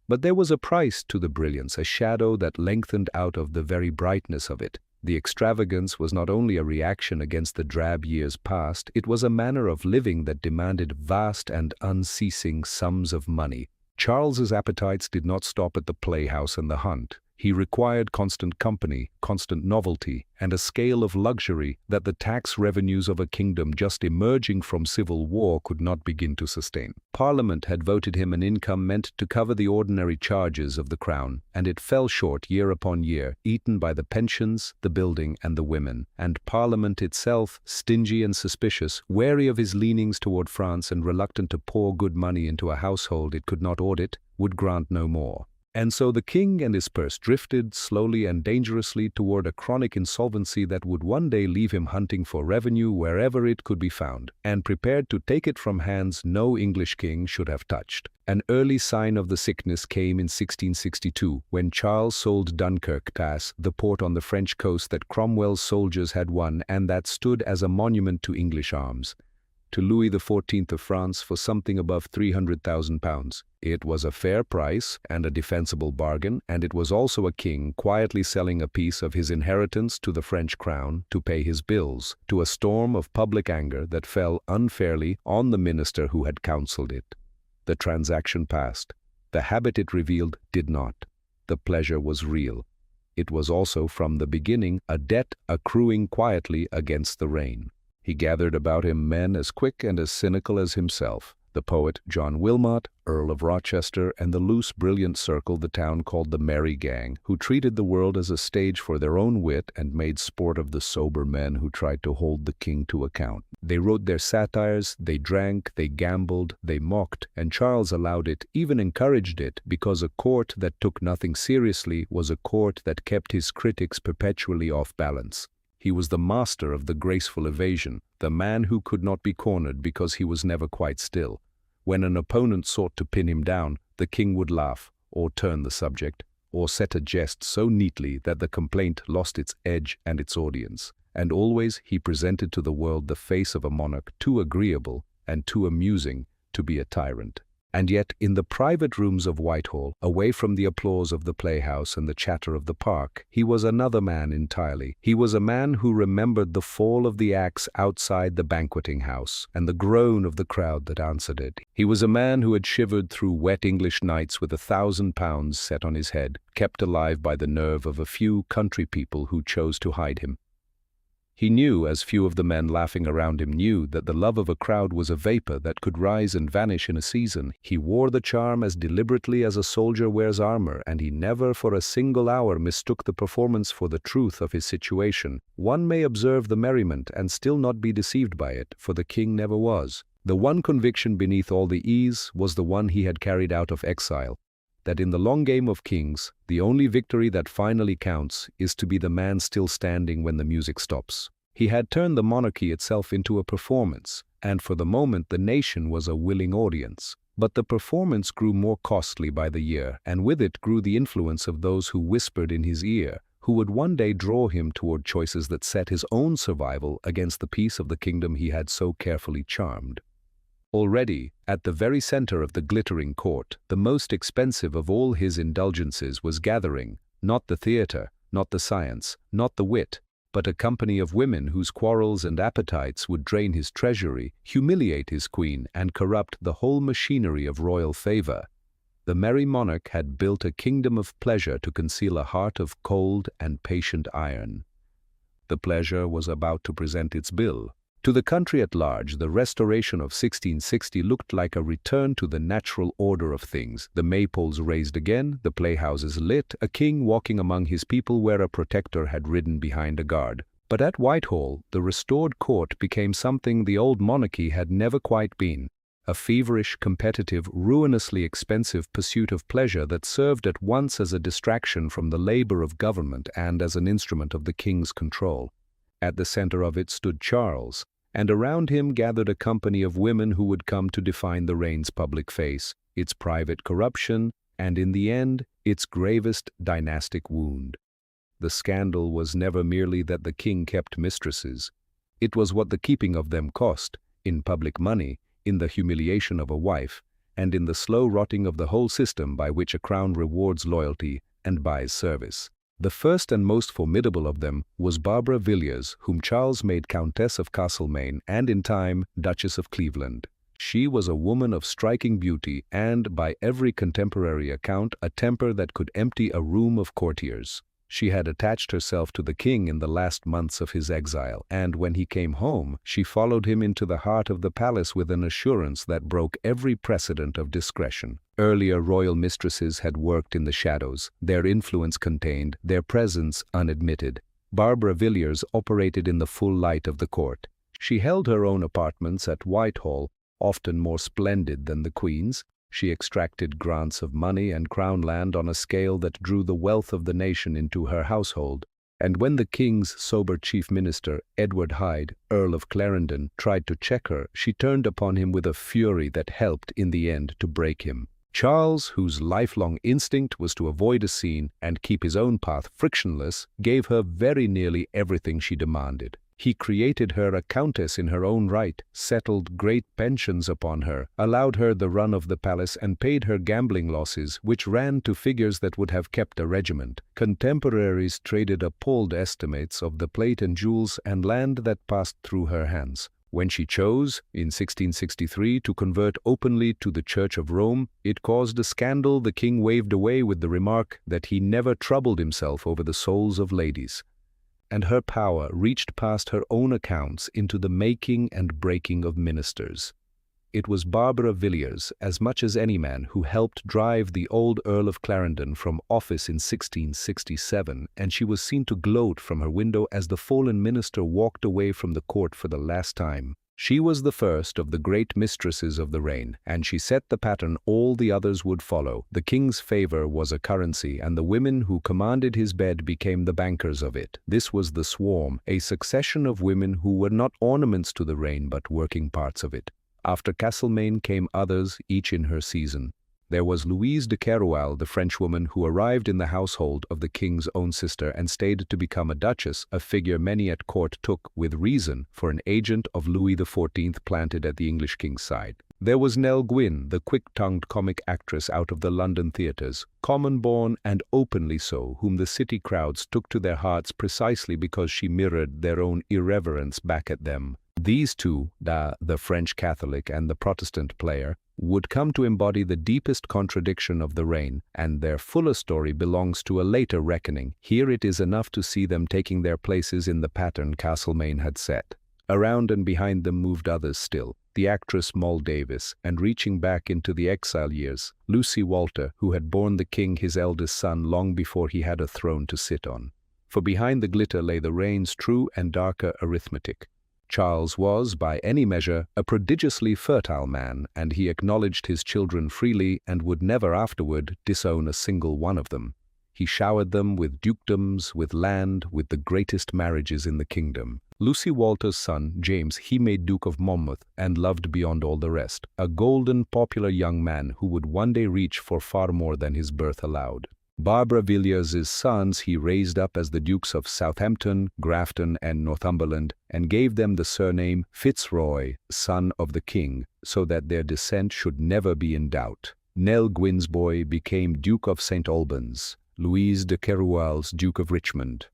A: But there was a price to the brilliance, a shadow that lengthened out of the very brightness of it. The extravagance was not only a reaction against the drab years past, it was a manner of living that demanded vast and unceasing sums of money. Charles's appetites did not stop at the playhouse and the hunt. He required constant company, constant novelty, and a scale of luxury that the tax revenues of a kingdom just emerging from civil war could not begin to sustain. Parliament had voted him an income meant to cover the ordinary charges of the crown, and it fell short year upon year, eaten by the pensions, the building, and the women. And Parliament itself, stingy and suspicious, wary of his leanings toward France and reluctant to pour good money into a household it could not audit, would grant no more. And so the king and his purse drifted slowly and dangerously toward a chronic insolvency that would one day leave him hunting for revenue wherever it could be found, and prepared to take it from hands no English king should have touched. An early sign of the sickness came in 1662, when Charles sold Dunkirk, the port on the French coast that Cromwell's soldiers had won and that stood as a monument to English arms, to Louis XIV of France for something above £300,000. It was a fair price and a defensible bargain, and it was also a king quietly selling a piece of his inheritance to the French crown to pay his bills, to a storm of public anger that fell unfairly on the minister who had counseled it. The transaction passed. The habit it revealed did not. The pleasure was real. It was also from the beginning a debt accruing quietly against the reign. He gathered about him men as quick and as cynical as himself, the poet John Wilmot, Earl of Rochester, and the loose, brilliant circle the town called the Merry Gang, who treated the world as a stage for their own wit and made sport of the sober men who tried to hold the king to account. They wrote their satires, they drank, they gambled, they mocked, and Charles allowed it, even encouraged it, because a court that took nothing seriously was a court that kept his critics perpetually off balance. He was the master of the graceful evasion, the man who could not be cornered because he was never quite still. When an opponent sought to pin him down, the king would laugh, or turn the subject, or set a jest so neatly that the complaint lost its edge and its audience. And always he presented to the world the face of a monarch too agreeable and too amusing to be a tyrant. And yet, in the private rooms of Whitehall, away from the applause of the playhouse and the chatter of the park, he was another man entirely. He was a man who remembered the fall of the axe outside the banqueting house, and the groan of the crowd that answered it. He was a man who had shivered through wet English nights with £1,000 set on his head, kept alive by the nerve of a few country people who chose to hide him. He knew, as few of the men laughing around him knew, that the love of a crowd was a vapor that could rise and vanish in a season. He wore the charm as deliberately as a soldier wears armor, and he never for a single hour mistook the performance for the truth of his situation. One may observe the merriment and still not be deceived by it, for the king never was. The one conviction beneath all the ease was the one he had carried out of exile, that in the long game of kings, the only victory that finally counts is to be the man still standing when the music stops. He had turned the monarchy itself into a performance, and for the moment the nation was a willing audience. But the performance grew more costly by the year, and with it grew the influence of those who whispered in his ear, who would one day draw him toward choices that set his own survival against the peace of the kingdom he had so carefully charmed. Already, at the very center of the glittering court, the most expensive of all his indulgences was gathering, not the theater, not the science, not the wit, but a company of women whose quarrels and appetites would drain his treasury, humiliate his queen, and corrupt the whole machinery of royal favor. The Merry Monarch had built a kingdom of pleasure to conceal a heart of cold and patient iron. The pleasure was about to present its bill. To the country at large, the restoration of 1660 looked like a return to the natural order of things. The maypoles raised again, the playhouses lit, a king walking among his people where a protector had ridden behind a guard. But at Whitehall, the restored court became something the old monarchy had never quite been. A feverish, competitive, ruinously expensive pursuit of pleasure that served at once as a distraction from the labor of government and as an instrument of the king's control. At the center of it stood Charles, and around him gathered a company of women who would come to define the reign's public face, its private corruption, and in the end, its gravest dynastic wound. The scandal was never merely that the king kept mistresses. It was what the keeping of them cost, in public money, in the humiliation of a wife, and in the slow rotting of the whole system by which a crown rewards loyalty and buys service. The first and most formidable of them was Barbara Villiers, whom Charles made Countess of Castlemaine and in time Duchess of Cleveland. She was a woman of striking beauty and, by every contemporary account, a temper that could empty a room of courtiers. She had attached herself to the king in the last months of his exile, and when he came home, she followed him into the heart of the palace with an assurance that broke every precedent of discretion. Earlier royal mistresses had worked in the shadows, their influence contained, their presence unadmitted. Barbara Villiers operated in the full light of the court. She held her own apartments at Whitehall, often more splendid than the Queen's. She extracted grants of money and crown land on a scale that drew the wealth of the nation into her household. And when the King's sober chief minister, Edward Hyde, Earl of Clarendon, tried to check her, she turned upon him with a fury that helped, in the end, to break him. Charles, whose lifelong instinct was to avoid a scene and keep his own path frictionless, gave her very nearly everything she demanded. He created her a countess in her own right, settled great pensions upon her, allowed her the run of the palace, and paid her gambling losses, which ran to figures that would have kept a regiment. Contemporaries traded appalled estimates of the plate and jewels and land that passed through her hands. When she chose, in 1663, to convert openly to the Church of Rome, it caused a scandal the king waved away with the remark that he never troubled himself over the souls of ladies. And her power reached past her own accounts into the making and breaking of ministers. It was Barbara Villiers, as much as any man, who helped drive the old Earl of Clarendon from office in 1667, and she was seen to gloat from her window as the fallen minister walked away from the court for the last time. She was the first of the great mistresses of the reign, and she set the pattern all the others would follow. The king's favor was a currency, and the women who commanded his bed became the bankers of it. This was the swarm, a succession of women who were not ornaments to the reign but working parts of it. After Castlemaine came others, each in her season. There was Louise de Kéroualle, the Frenchwoman who arrived in the household of the king's own sister and stayed to become a duchess, a figure many at court took, with reason, for an agent of Louis XIV planted at the English king's side. There was Nell Gwyn, the quick-tongued comic actress out of the London theatres, common-born and openly so, whom the city crowds took to their hearts precisely because she mirrored their own irreverence back at them. These two, the French Catholic and the Protestant player, would come to embody the deepest contradiction of the reign, and their fuller story belongs to a later reckoning. Here it is enough to see them taking their places in the pattern Castlemaine had set. Around and behind them moved others still, the actress Moll Davis, and reaching back into the exile years, Lucy Walter, who had borne the king his eldest son long before he had a throne to sit on. For behind the glitter lay the reign's true and darker arithmetic. Charles was, by any measure, a prodigiously fertile man, and he acknowledged his children freely and would never afterward disown a single one of them. He showered them with dukedoms, with land, with the greatest marriages in the kingdom. Lucy Walter's son, James, he made Duke of Monmouth, and loved beyond all the rest, a golden, popular young man who would one day reach for far more than his birth allowed. Barbara Villiers' sons he raised up as the Dukes of Southampton, Grafton, and Northumberland, and gave them the surname Fitzroy, son of the king, so that their descent should never be in doubt. Nell Gwyn's boy became Duke of St. Albans, Louise de Kéroualle's Duke of Richmond.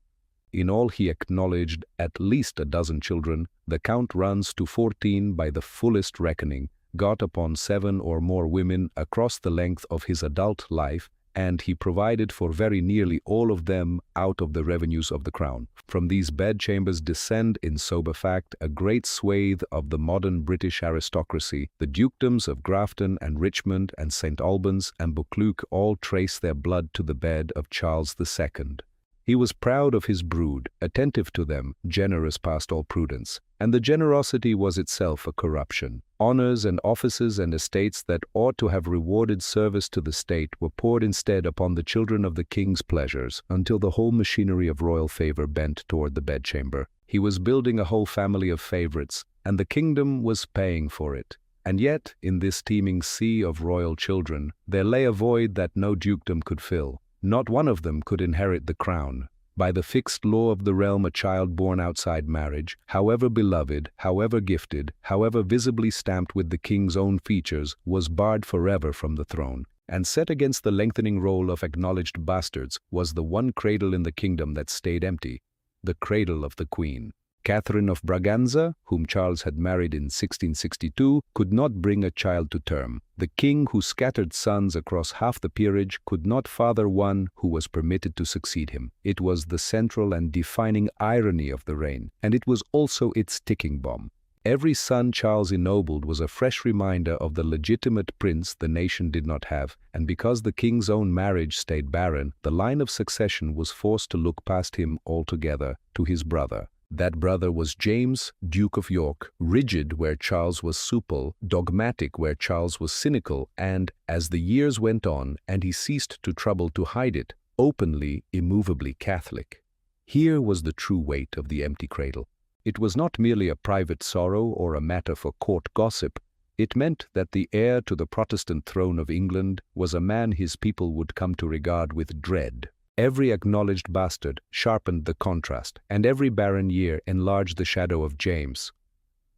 A: In all he acknowledged at least a dozen children. The count runs to 14 by the fullest reckoning, got upon 7 or more women across the length of his adult life, and he provided for very nearly all of them out of the revenues of the crown. From these bedchambers descend, in sober fact, a great swathe of the modern British aristocracy. The dukedoms of Grafton and Richmond and St. Albans and Buccleuch all trace their blood to the bed of Charles II. He was proud of his brood, attentive to them, generous past all prudence, and the generosity was itself a corruption. Honors and offices and estates that ought to have rewarded service to the state were poured instead upon the children of the king's pleasures, until the whole machinery of royal favor bent toward the bedchamber. He was building a whole family of favorites, and the kingdom was paying for it. And yet, in this teeming sea of royal children, there lay a void that no dukedom could fill. Not one of them could inherit the crown. By the fixed law of the realm, a child born outside marriage, however beloved, however gifted, however visibly stamped with the king's own features, was barred forever from the throne. And set against the lengthening roll of acknowledged bastards was the one cradle in the kingdom that stayed empty, the cradle of the queen. Catherine of Braganza, whom Charles had married in 1662, could not bring a child to term. The king who scattered sons across half the peerage could not father one who was permitted to succeed him. It was the central and defining irony of the reign, and it was also its ticking bomb. Every son Charles ennobled was a fresh reminder of the legitimate prince the nation did not have, and because the king's own marriage stayed barren, the line of succession was forced to look past him altogether to his brother. That brother was James, Duke of York, rigid where Charles was supple, dogmatic where Charles was cynical, and, as the years went on and he ceased to trouble to hide it, openly, immovably Catholic. Here was the true weight of the empty cradle. It was not merely a private sorrow or a matter for court gossip. It meant that the heir to the Protestant throne of England was a man his people would come to regard with dread. Every acknowledged bastard sharpened the contrast, and every barren year enlarged the shadow of James.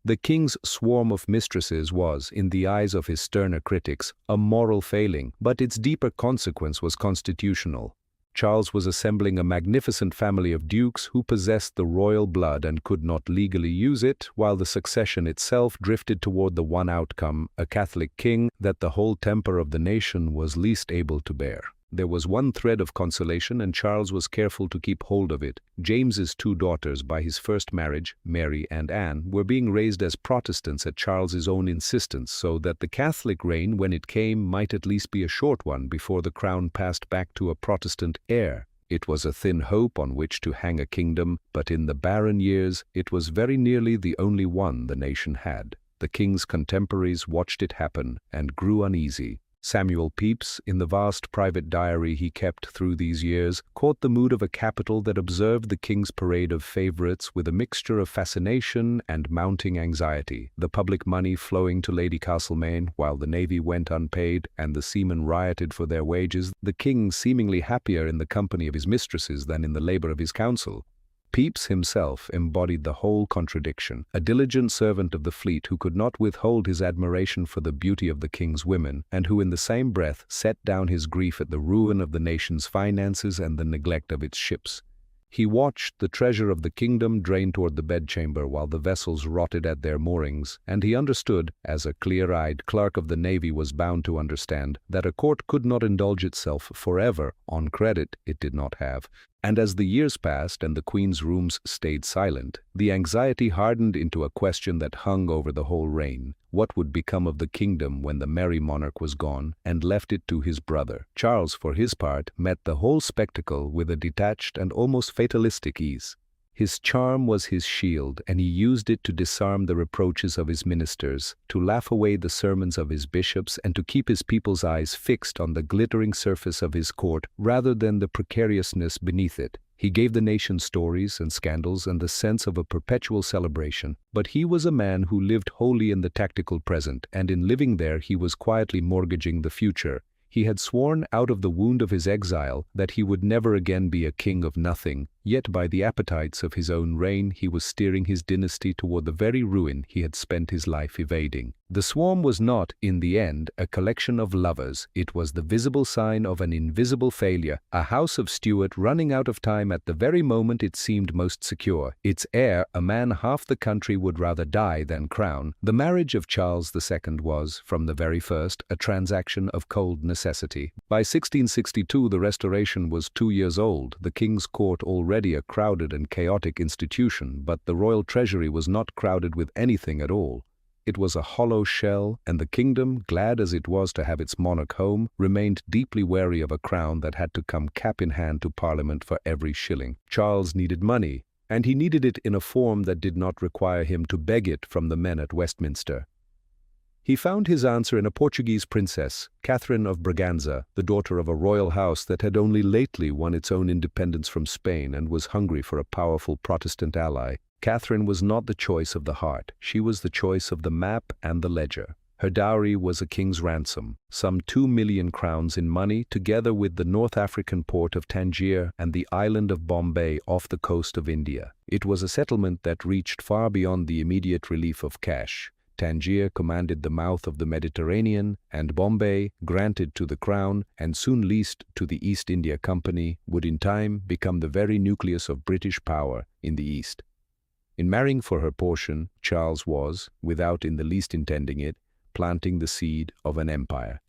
A: The king's swarm of mistresses was, in the eyes of his sterner critics, a moral failing, but its deeper consequence was constitutional. Charles was assembling a magnificent family of dukes who possessed the royal blood and could not legally use it, while the succession itself drifted toward the one outcome, a Catholic king that the whole temper of the nation was least able to bear. There was one thread of consolation, and Charles was careful to keep hold of it. James's two daughters by his first marriage, Mary and Anne, were being raised as Protestants at Charles's own insistence, so that the Catholic reign, when it came, might at least be a short one before the crown passed back to a Protestant heir. It was a thin hope on which to hang a kingdom, but in the barren years it was very nearly the only one the nation had. The king's contemporaries watched it happen and grew uneasy. Samuel Pepys, in the vast private diary he kept through these years, caught the mood of a capital that observed the king's parade of favorites with a mixture of fascination and mounting anxiety, the public money flowing to Lady Castlemaine while the navy went unpaid and the seamen rioted for their wages, the king seemingly happier in the company of his mistresses than in the labor of his council. Pepys himself embodied the whole contradiction, a diligent servant of the fleet who could not withhold his admiration for the beauty of the king's women, and who in the same breath set down his grief at the ruin of the nation's finances and the neglect of its ships. He watched the treasure of the kingdom drain toward the bedchamber while the vessels rotted at their moorings, and he understood, as a clear-eyed clerk of the navy was bound to understand, that a court could not indulge itself forever on credit it did not have. And as the years passed and the Queen's rooms stayed silent, the anxiety hardened into a question that hung over the whole reign. What would become of the kingdom when the Merry Monarch was gone and left it to his brother? Charles, for his part, met the whole spectacle with a detached and almost fatalistic ease. His charm was his shield, and he used it to disarm the reproaches of his ministers, to laugh away the sermons of his bishops, and to keep his people's eyes fixed on the glittering surface of his court rather than the precariousness beneath it. He gave the nation stories and scandals and the sense of a perpetual celebration, but he was a man who lived wholly in the tactical present, and in living there he was quietly mortgaging the future. He had sworn out of the wound of his exile that he would never again be a king of nothing, yet by the appetites of his own reign he was steering his dynasty toward the very ruin he had spent his life evading. The swarm was not, in the end, a collection of lovers. It was the visible sign of an invisible failure, a house of Stuart running out of time at the very moment it seemed most secure. Its heir, a man half the country would rather die than crown. The marriage of Charles II was, from the very first, a transaction of cold necessity. By 1662 the Restoration was 2 years old, the king's court already a crowded and chaotic institution, but the royal treasury was not crowded with anything at all. It was a hollow shell, and the kingdom, glad as it was to have its monarch home, remained deeply wary of a crown that had to come cap in hand to Parliament for every shilling. Charles needed money, and he needed it in a form that did not require him to beg it from the men at Westminster. He found his answer in a Portuguese princess, Catherine of Braganza, the daughter of a royal house that had only lately won its own independence from Spain and was hungry for a powerful Protestant ally. Catherine was not the choice of the heart, she was the choice of the map and the ledger. Her dowry was a king's ransom, some 2 million crowns in money, together with the North African port of Tangier and the island of Bombay off the coast of India. It was a settlement that reached far beyond the immediate relief of cash. Tangier commanded the mouth of the Mediterranean, and Bombay, granted to the crown and soon leased to the East India Company, would in time become the very nucleus of British power in the East. In marrying for her portion, Charles was, without in the least intending it, planting the seed of an empire.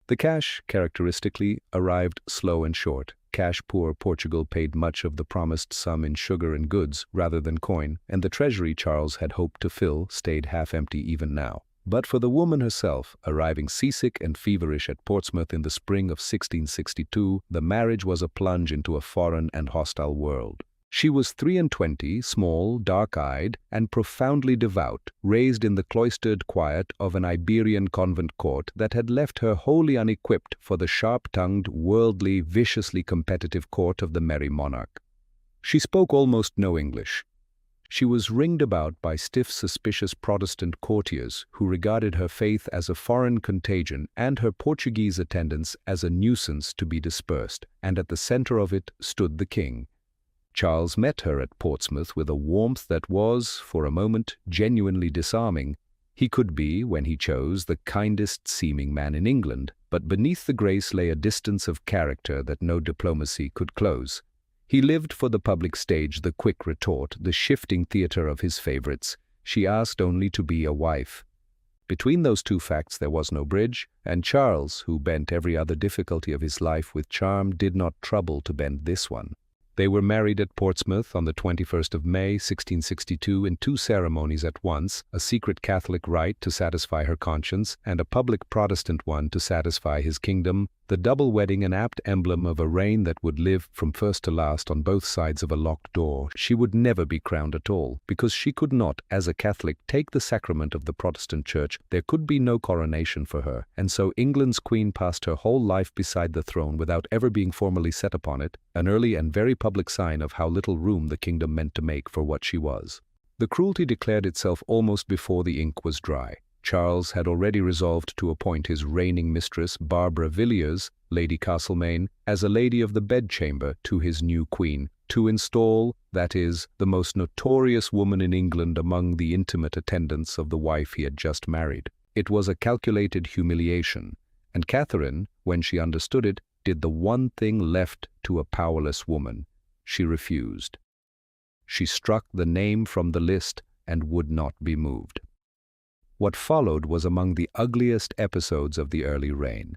A: The cash, characteristically, arrived slow and short. Cash-poor Portugal paid much of the promised sum in sugar and goods rather than coin, and the treasury Charles had hoped to fill stayed half empty even now. But for the woman herself, arriving seasick and feverish at Portsmouth in the spring of 1662, the marriage was a plunge into a foreign and hostile world. She was 23, small, dark-eyed, and profoundly devout, raised in the cloistered quiet of an Iberian convent court that had left her wholly unequipped for the sharp-tongued, worldly, viciously competitive court of the Merry Monarch. She spoke almost no English. She was ringed about by stiff, suspicious Protestant courtiers who regarded her faith as a foreign contagion and her Portuguese attendants as a nuisance to be dispersed, and at the center of it stood the king. Charles met her at Portsmouth with a warmth that was, for a moment, genuinely disarming. He could be, when he chose, the kindest-seeming man in England, but beneath the grace lay a distance of character that no diplomacy could close. He lived for the public stage, the quick retort, the shifting theatre of his favorites. She asked only to be a wife. Between those two facts there was no bridge, and Charles, who bent every other difficulty of his life with charm, did not trouble to bend this one. They were married at Portsmouth on the 21st of May, 1662, in two ceremonies at once, a secret Catholic rite to satisfy her conscience, and a public Protestant one to satisfy his kingdom, the double wedding an apt emblem of a reign that would live from first to last on both sides of a locked door. She would never be crowned at all, because she could not, as a Catholic, take the sacrament of the Protestant Church. There could be no coronation for her, and so England's queen passed her whole life beside the throne without ever being formally set upon it, an early and very public sign of how little room the kingdom meant to make for what she was. The cruelty declared itself almost before the ink was dry. Charles had already resolved to appoint his reigning mistress, Barbara Villiers, Lady Castlemaine, as a lady of the bedchamber to his new queen, to install, that is, the most notorious woman in England among the intimate attendants of the wife he had just married. It was a calculated humiliation, and Catherine, when she understood it, did the one thing left to a powerless woman. She refused. She struck the name from the list and would not be moved. What followed was among the ugliest episodes of the early reign.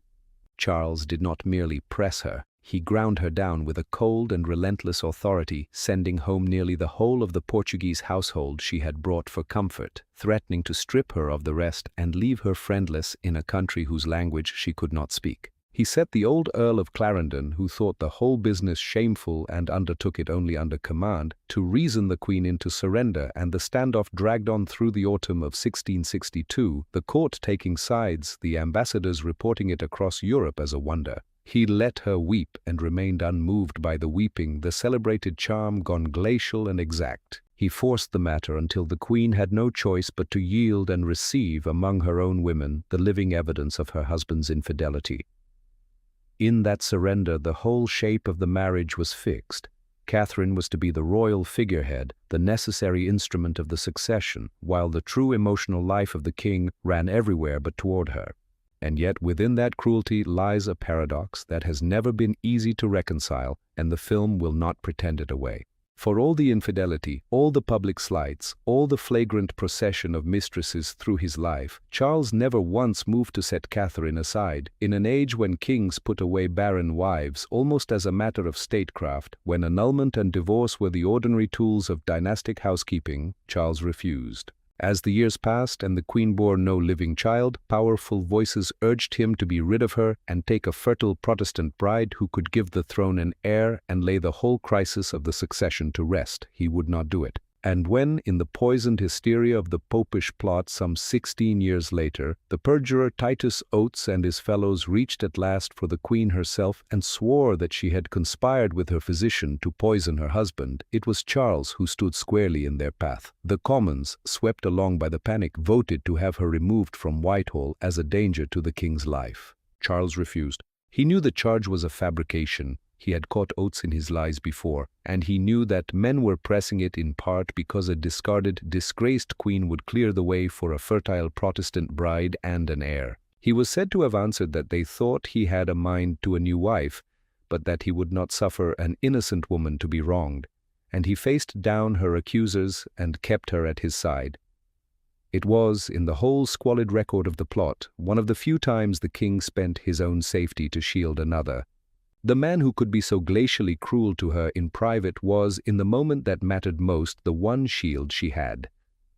A: Charles did not merely press her, he ground her down with a cold and relentless authority, sending home nearly the whole of the Portuguese household she had brought for comfort, threatening to strip her of the rest and leave her friendless in a country whose language she could not speak. He set the old Earl of Clarendon, who thought the whole business shameful and undertook it only under command, to reason the Queen into surrender, and the standoff dragged on through the autumn of 1662, the court taking sides, the ambassadors reporting it across Europe as a wonder. He let her weep and remained unmoved by the weeping, the celebrated charm gone glacial and exact. He forced the matter until the Queen had no choice but to yield and receive among her own women the living evidence of her husband's infidelity. In that surrender, the whole shape of the marriage was fixed. Catherine was to be the royal figurehead, the necessary instrument of the succession, while the true emotional life of the king ran everywhere but toward her. And yet within that cruelty lies a paradox that has never been easy to reconcile, and the film will not pretend it away. For all the infidelity, all the public slights, all the flagrant procession of mistresses through his life, Charles never once moved to set Catherine aside. In an age when kings put away barren wives almost as a matter of statecraft, when annulment and divorce were the ordinary tools of dynastic housekeeping, Charles refused. As the years passed and the Queen bore no living child, powerful voices urged him to be rid of her and take a fertile Protestant bride who could give the throne an heir and lay the whole crisis of the succession to rest. He would not do it. And when, in the poisoned hysteria of the Popish plot some 16 years later, the perjurer Titus Oates and his fellows reached at last for the Queen herself and swore that she had conspired with her physician to poison her husband, it was Charles who stood squarely in their path. The Commons, swept along by the panic, voted to have her removed from Whitehall as a danger to the king's life. Charles refused. He knew the charge was a fabrication. He had caught Oates in his lies before, and he knew that men were pressing it in part because a discarded, disgraced queen would clear the way for a fertile Protestant bride and an heir. He was said to have answered that they thought he had a mind to a new wife, but that he would not suffer an innocent woman to be wronged. and he faced down her accusers and kept her at his side. It was, in the whole squalid record of the plot, one of the few times the king spent his own safety to shield another. The man who could be so glacially cruel to her in private was, in the moment that mattered most, the one shield she had.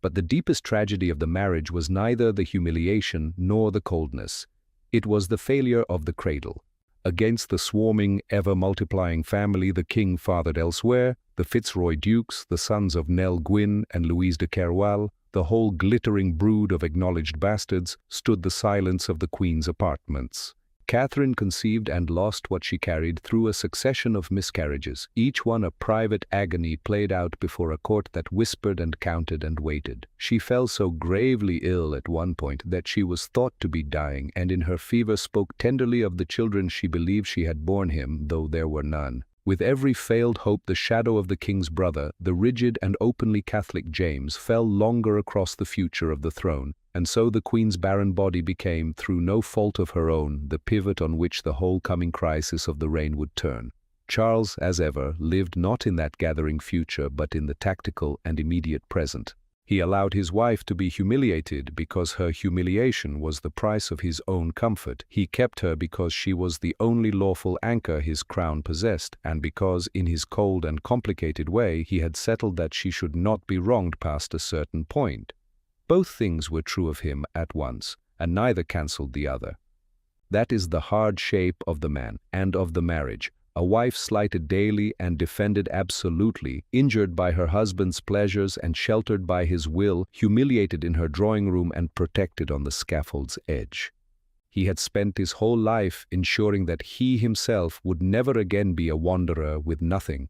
A: But the deepest tragedy of the marriage was neither the humiliation nor the coldness. It was the failure of the cradle. Against the swarming, ever-multiplying family the king fathered elsewhere, the Fitzroy dukes, the sons of Nell Gwyn and Louise de Kéroualle, the whole glittering brood of acknowledged bastards, stood the silence of the queen's apartments. Catherine conceived and lost what she carried through a succession of miscarriages, each one a private agony played out before a court that whispered and counted and waited. She fell so gravely ill at one point that she was thought to be dying, and in her fever spoke tenderly of the children she believed she had borne him, though there were none. With every failed hope, the shadow of the king's brother, the rigid and openly Catholic James, fell longer across the future of the throne, and so the queen's barren body became, through no fault of her own, the pivot on which the whole coming crisis of the reign would turn. Charles, as ever, lived not in that gathering future but in the tactical and immediate present. He allowed his wife to be humiliated because her humiliation was the price of his own comfort. He kept her because she was the only lawful anchor his crown possessed, and because, in his cold and complicated way, he had settled that she should not be wronged past a certain point. Both things were true of him at once, and neither cancelled the other. That is the hard shape of the man and of the marriage. A wife slighted daily and defended absolutely, injured by her husband's pleasures and sheltered by his will, humiliated in her drawing-room and protected on the scaffold's edge. He had spent his whole life ensuring that he himself would never again be a wanderer with nothing.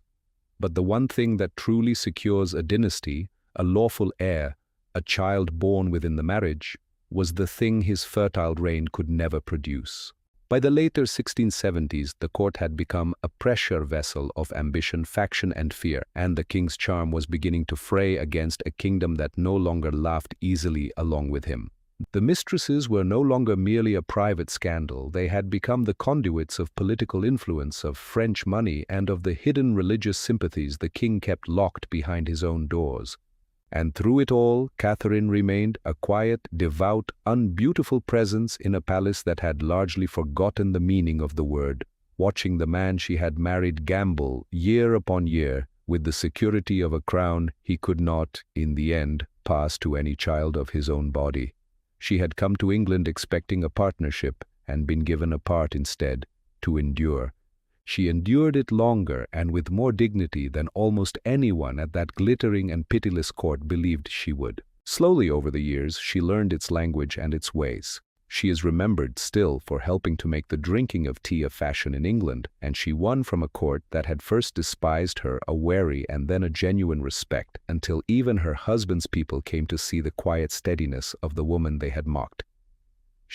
A: But the one thing that truly secures a dynasty, a lawful heir, a child born within the marriage, was the thing his fertile reign could never produce. By the later 1670s, the court had become a pressure vessel of ambition, faction, and fear, and the king's charm was beginning to fray against a kingdom that no longer laughed easily along with him. The mistresses were no longer merely a private scandal. They had become the conduits of political influence, of French money, and of the hidden religious sympathies the king kept locked behind his own doors. And through it all, Catherine remained a quiet, devout, unbeautiful presence in a palace that had largely forgotten the meaning of the word, watching the man she had married gamble year upon year with the security of a crown he could not, in the end, pass to any child of his own body. She had come to England expecting a partnership and been given a part instead, to endure. She endured it longer and with more dignity than almost anyone at that glittering and pitiless court believed she would. Slowly over the years, she learned its language and its ways. She is remembered still for helping to make the drinking of tea a fashion in England, and she won from a court that had first despised her a wary and then a genuine respect, until even her husband's people came to see the quiet steadiness of the woman they had mocked.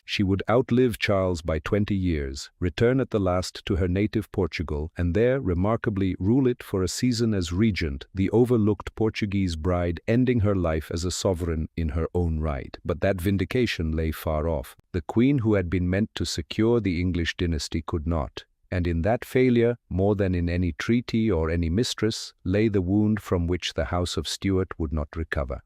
A: She would outlive Charles by 20 years, return at the last to her native Portugal, and there, remarkably, rule it for a season as regent, the overlooked Portuguese bride ending her life as a sovereign in her own right. But that vindication lay far off. The queen who had been meant to secure the English dynasty could not. And in that failure, more than in any treaty or any mistress, lay the wound from which the House of Stuart would not recover.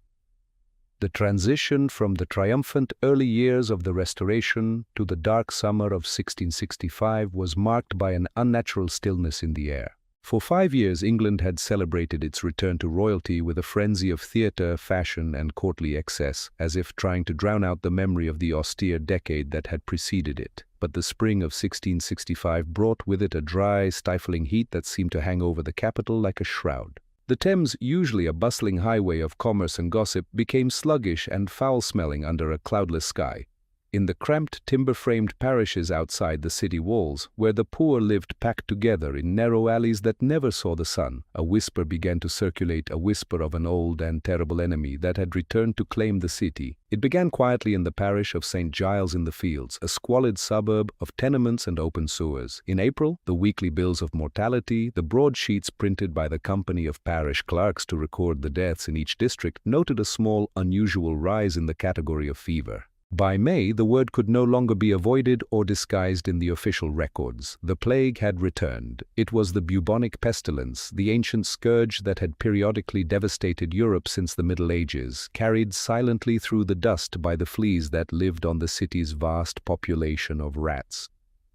A: The transition from the triumphant early years of the Restoration to the dark summer of 1665 was marked by an unnatural stillness in the air. For 5 years, England had celebrated its return to royalty with a frenzy of theatre, fashion, and courtly excess, as if trying to drown out the memory of the austere decade that had preceded it. But the spring of 1665 brought with it a dry, stifling heat that seemed to hang over the capital like a shroud. The Thames, usually a bustling highway of commerce and gossip, became sluggish and foul-smelling under a cloudless sky. In the cramped, timber-framed parishes outside the city walls, where the poor lived packed together in narrow alleys that never saw the sun, a whisper began to circulate, a whisper of an old and terrible enemy that had returned to claim the city. It began quietly in the parish of St. Giles in the Fields, a squalid suburb of tenements and open sewers. In April, the weekly bills of mortality, the broadsheets printed by the company of parish clerks to record the deaths in each district, noted a small, unusual rise in the category of fever. By May, the word could no longer be avoided or disguised in the official records. The plague had returned. It was the bubonic pestilence, the ancient scourge that had periodically devastated Europe since the Middle Ages, carried silently through the dust by the fleas that lived on the city's vast population of rats.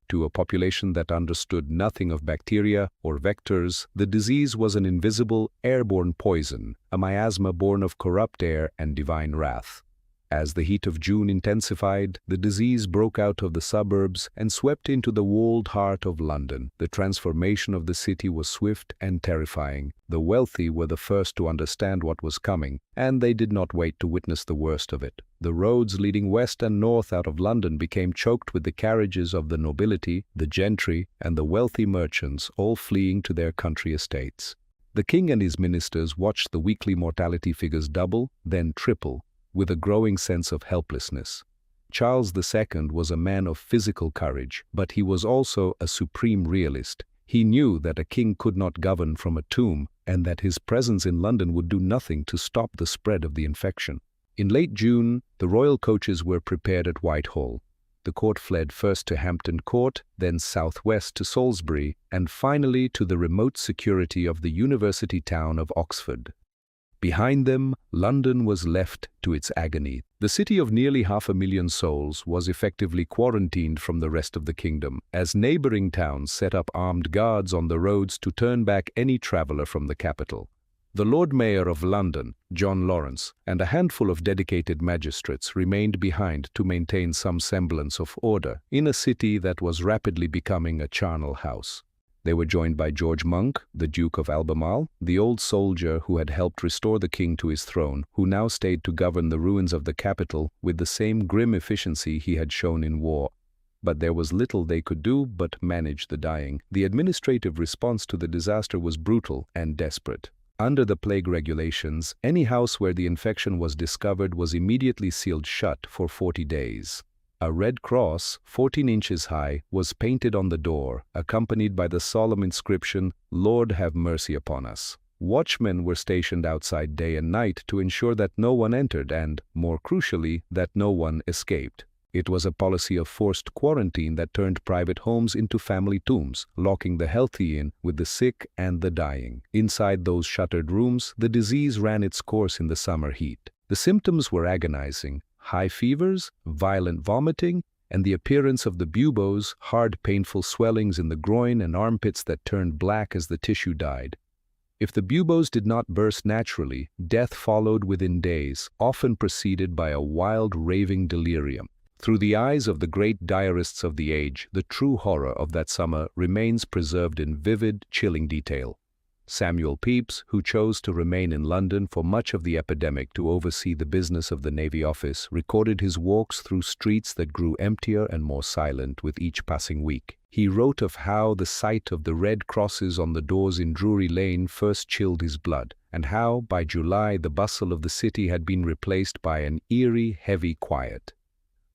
A: To a population that understood nothing of bacteria or vectors, the disease was an invisible, airborne poison, a miasma born of corrupt air and divine wrath. As the heat of June intensified, the disease broke out of the suburbs and swept into the walled heart of London. The transformation of the city was swift and terrifying. The wealthy were the first to understand what was coming, and they did not wait to witness the worst of it. The roads leading west and north out of London became choked with the carriages of the nobility, the gentry, and the wealthy merchants, all fleeing to their country estates. The king and his ministers watched the weekly mortality figures double, then triple, with a growing sense of helplessness. Charles II was a man of physical courage, but he was also a supreme realist. He knew that a king could not govern from a tomb, and that his presence in London would do nothing to stop the spread of the infection. In late June, the royal coaches were prepared at Whitehall. The court fled first to Hampton Court, then southwest to Salisbury, and finally to the remote security of the university town of Oxford. Behind them, London was left to its agony. The city of nearly 500,000 souls was effectively quarantined from the rest of the kingdom, as neighboring towns set up armed guards on the roads to turn back any traveler from the capital. The Lord Mayor of London, John Lawrence, and a handful of dedicated magistrates remained behind to maintain some semblance of order in a city that was rapidly becoming a charnel house. They were joined by George Monk, the Duke of Albemarle, the old soldier who had helped restore the king to his throne, who now stayed to govern the ruins of the capital with the same grim efficiency he had shown in war. But there was little they could do but manage the dying. The administrative response to the disaster was brutal and desperate. Under the plague regulations, any house where the infection was discovered was immediately sealed shut for 40 days. A red cross, 14 inches high, was painted on the door, accompanied by the solemn inscription, "Lord have mercy upon us." Watchmen were stationed outside day and night to ensure that no one entered and, more crucially, that no one escaped. It was a policy of forced quarantine that turned private homes into family tombs, locking the healthy in with the sick and the dying. Inside those shuttered rooms, the disease ran its course in the summer heat. The symptoms were agonizing. High fevers, violent vomiting, and the appearance of the buboes, hard painful swellings in the groin and armpits that turned black as the tissue died. If the buboes did not burst naturally, death followed within days, often preceded by a wild raving delirium. Through the eyes of the great diarists of the age, the true horror of that summer remains preserved in vivid, chilling detail. Samuel Pepys, who chose to remain in London for much of the epidemic to oversee the business of the Navy Office, recorded his walks through streets that grew emptier and more silent with each passing week. He wrote of how the sight of the red crosses on the doors in Drury Lane first chilled his blood, and how, by July, the bustle of the city had been replaced by an eerie, heavy quiet.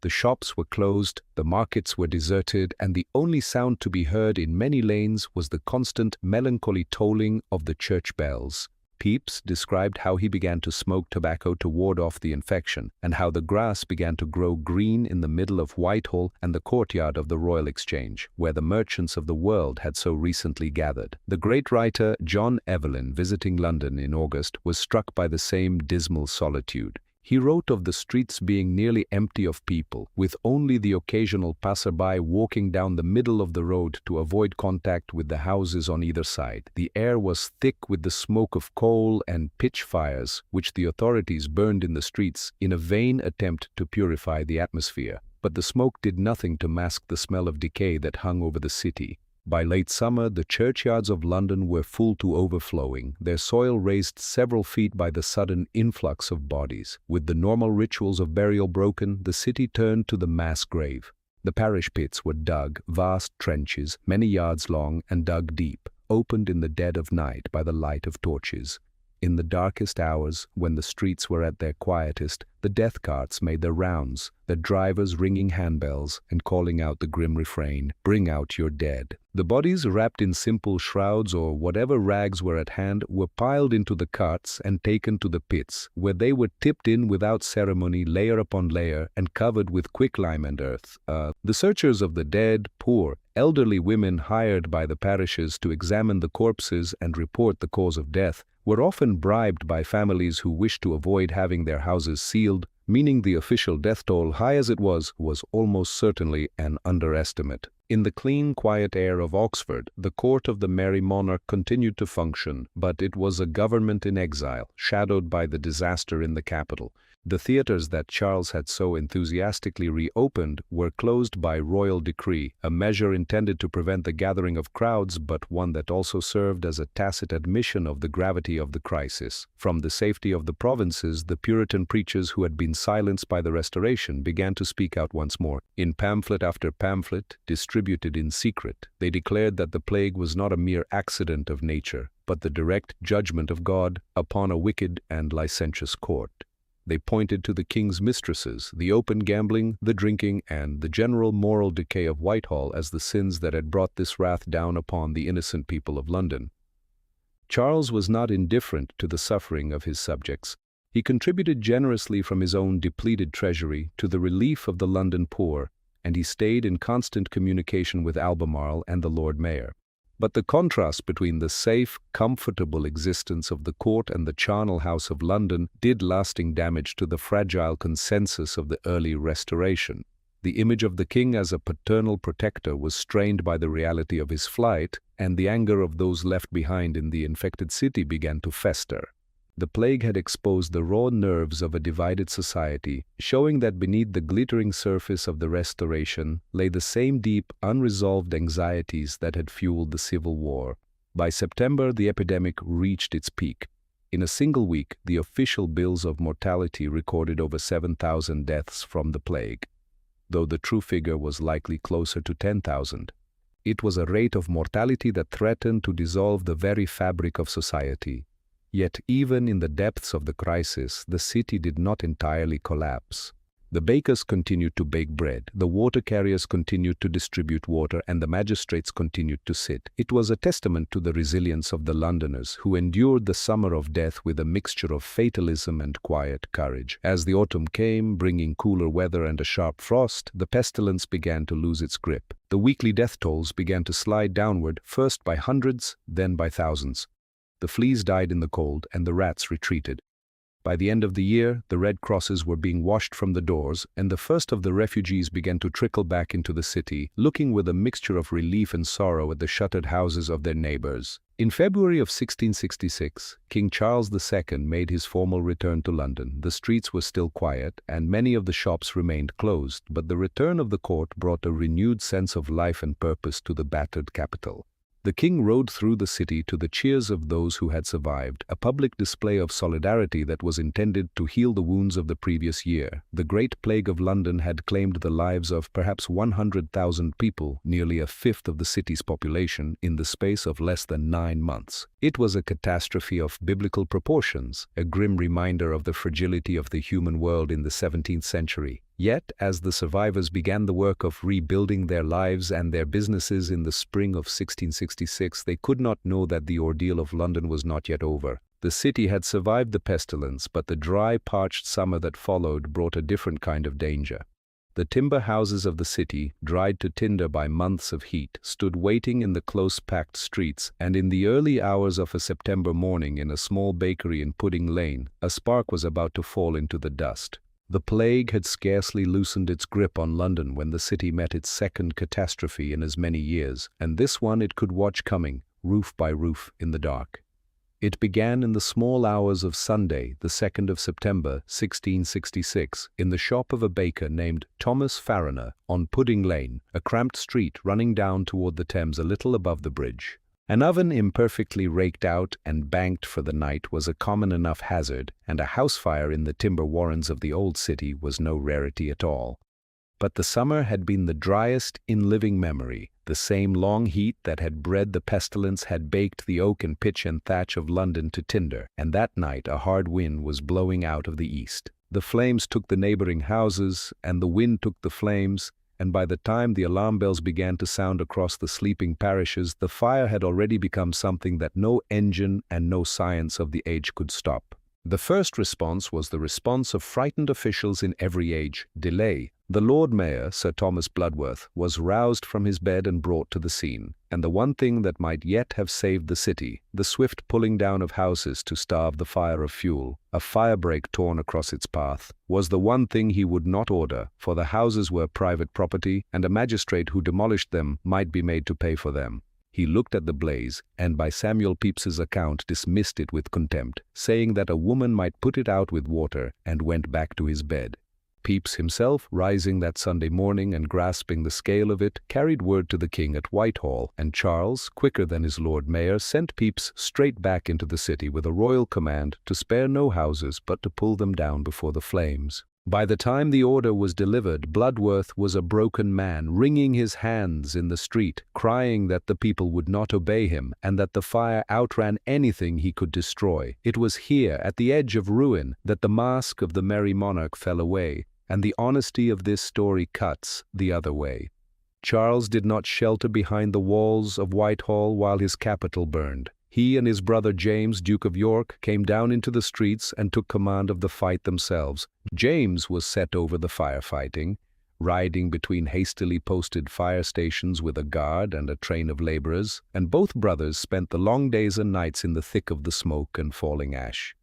A: The shops were closed, the markets were deserted, and the only sound to be heard in many lanes was the constant, melancholy tolling of the church bells. Pepys described how he began to smoke tobacco to ward off the infection, and how the grass began to grow green in the middle of Whitehall and the courtyard of the Royal Exchange, where the merchants of the world had so recently gathered. The great writer John Evelyn, visiting London in August, was struck by the same dismal solitude. He wrote of the streets being nearly empty of people, with only the occasional passerby walking down the middle of the road to avoid contact with the houses on either side. The air was thick with the smoke of coal and pitch fires, which the authorities burned in the streets in a vain attempt to purify the atmosphere. But the smoke did nothing to mask the smell of decay that hung over the city. By late summer, the churchyards of London were full to overflowing, their soil raised several feet by the sudden influx of bodies. With the normal rituals of burial broken, the city turned to the mass grave. The parish pits were dug, vast trenches, many yards long and dug deep, opened in the dead of night by the light of torches. In the darkest hours, when the streets were at their quietest, the death carts made their rounds, their drivers ringing handbells and calling out the grim refrain, "Bring out your dead." The bodies, wrapped in simple shrouds or whatever rags were at hand, were piled into the carts and taken to the pits, where they were tipped in without ceremony, layer upon layer, and covered with quicklime and earth. The searchers of the dead, poor, elderly women hired by the parishes to examine the corpses and report the cause of death were often bribed by families who wished to avoid having their houses sealed, meaning the official death toll, high as it was almost certainly an underestimate. In the clean, quiet air of Oxford, the court of the Merry Monarch continued to function, but it was a government in exile, shadowed by the disaster in the capital. The theatres that Charles had so enthusiastically reopened were closed by royal decree, a measure intended to prevent the gathering of crowds, but one that also served as a tacit admission of the gravity of the crisis. From the safety of the provinces, the Puritan preachers who had been silenced by the Restoration began to speak out once more. In pamphlet after pamphlet, distributed in secret, they declared that the plague was not a mere accident of nature, but the direct judgment of God upon a wicked and licentious court. They pointed to the king's mistresses, the open gambling, the drinking, and the general moral decay of Whitehall as the sins that had brought this wrath down upon the innocent people of London. Charles was not indifferent to the suffering of his subjects. He contributed generously from his own depleted treasury to the relief of the London poor, and he stayed in constant communication with Albemarle and the Lord Mayor. But the contrast between the safe, comfortable existence of the court and the charnel house of London did lasting damage to the fragile consensus of the early Restoration. The image of the king as a paternal protector was strained by the reality of his flight, and the anger of those left behind in the infected city began to fester. The plague had exposed the raw nerves of a divided society, showing that beneath the glittering surface of the Restoration lay the same deep, unresolved anxieties that had fueled the Civil War. By September, the epidemic reached its peak. In a single week, the official bills of mortality recorded over 7,000 deaths from the plague, though the true figure was likely closer to 10,000. It was a rate of mortality that threatened to dissolve the very fabric of society. Yet even in the depths of the crisis, the city did not entirely collapse. The bakers continued to bake bread, the water carriers continued to distribute water, and the magistrates continued to sit. It was a testament to the resilience of the Londoners, who endured the summer of death with a mixture of fatalism and quiet courage. As the autumn came, bringing cooler weather and a sharp frost, the pestilence began to lose its grip. The weekly death tolls began to slide downward, first by hundreds, then by thousands. The fleas died in the cold, and the rats retreated. By the end of the year, the Red Crosses were being washed from the doors, and the first of the refugees began to trickle back into the city, looking with a mixture of relief and sorrow at the shuttered houses of their neighbors. In February of 1666, King Charles II made his formal return to London. The streets were still quiet, and many of the shops remained closed, but the return of the court brought a renewed sense of life and purpose to the battered capital. The king rode through the city to the cheers of those who had survived, a public display of solidarity that was intended to heal the wounds of the previous year. The Great Plague of London had claimed the lives of perhaps 100,000 people, nearly a fifth of the city's population, in the space of less than 9 months. It was a catastrophe of biblical proportions, a grim reminder of the fragility of the human world in the 17th century. Yet, as the survivors began the work of rebuilding their lives and their businesses in the spring of 1666, they could not know that the ordeal of London was not yet over. The city had survived the pestilence, but the dry, parched summer that followed brought a different kind of danger. The timber houses of the city, dried to tinder by months of heat, stood waiting in the close-packed streets, and in the early hours of a September morning in a small bakery in Pudding Lane, a spark was about to fall into the dust. The plague had scarcely loosened its grip on London when the city met its second catastrophe in as many years, and this one it could watch coming, roof by roof, in the dark. It began in the small hours of Sunday, the 2nd of September, 1666, in the shop of a baker named Thomas Farriner on Pudding Lane, a cramped street running down toward the Thames a little above the bridge. An oven imperfectly raked out and banked for the night was a common enough hazard, and a house fire in the timber warrens of the old city was no rarity at all. But the summer had been the driest in living memory. The same long heat that had bred the pestilence had baked the oak and pitch and thatch of London to tinder, and that night a hard wind was blowing out of the east. The flames took the neighboring houses, and the wind took the flames, and by the time the alarm bells began to sound across the sleeping parishes, the fire had already become something that no engine and no science of the age could stop. The first response was the response of frightened officials in every age: delay. The Lord Mayor, Sir Thomas Bloodworth, was roused from his bed and brought to the scene, and the one thing that might yet have saved the city, the swift pulling down of houses to starve the fire of fuel, a firebreak torn across its path, was the one thing he would not order, for the houses were private property, and a magistrate who demolished them might be made to pay for them. He looked at the blaze, and by Samuel Pepys's account dismissed it with contempt, saying that a woman might put it out with water, and went back to his bed. Pepys himself, rising that Sunday morning and grasping the scale of it, carried word to the king at Whitehall, and Charles, quicker than his Lord Mayor, sent Pepys straight back into the city with a royal command to spare no houses but to pull them down before the flames. By the time the order was delivered, Bloodworth was a broken man, wringing his hands in the street, crying that the people would not obey him, and that the fire outran anything he could destroy. It was here, at the edge of ruin, that the mask of the Merry Monarch fell away, and the honesty of this story cuts the other way. Charles did not shelter behind the walls of Whitehall while his capital burned. He and his brother James, Duke of York, came down into the streets and took command of the fight themselves. James was set over the firefighting, riding between hastily posted fire stations with a guard and a train of laborers, and both brothers spent the long days and nights in the thick of the smoke and falling ash.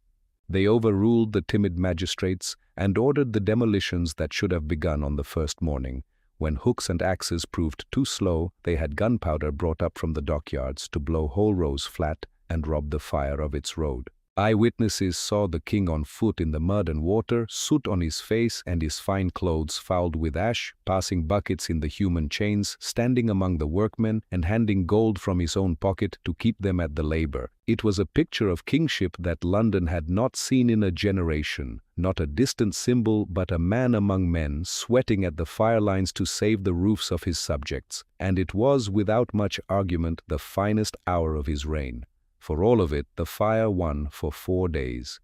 A: They overruled the timid magistrates and ordered the demolitions that should have begun on the first morning. When hooks and axes proved too slow, they had gunpowder brought up from the dockyards to blow whole rows flat and rob the fire of its road. Eyewitnesses saw the king on foot in the mud and water, soot on his face and his fine clothes fouled with ash, passing buckets in the human chains, standing among the workmen, and handing gold from his own pocket to keep them at the labor. It was a picture of kingship that London had not seen in a generation, not a distant symbol, but a man among men, sweating at the fire lines to save the roofs of his subjects, and it was, without much argument, the finest hour of his reign. For all of it, the fire won for 4 days.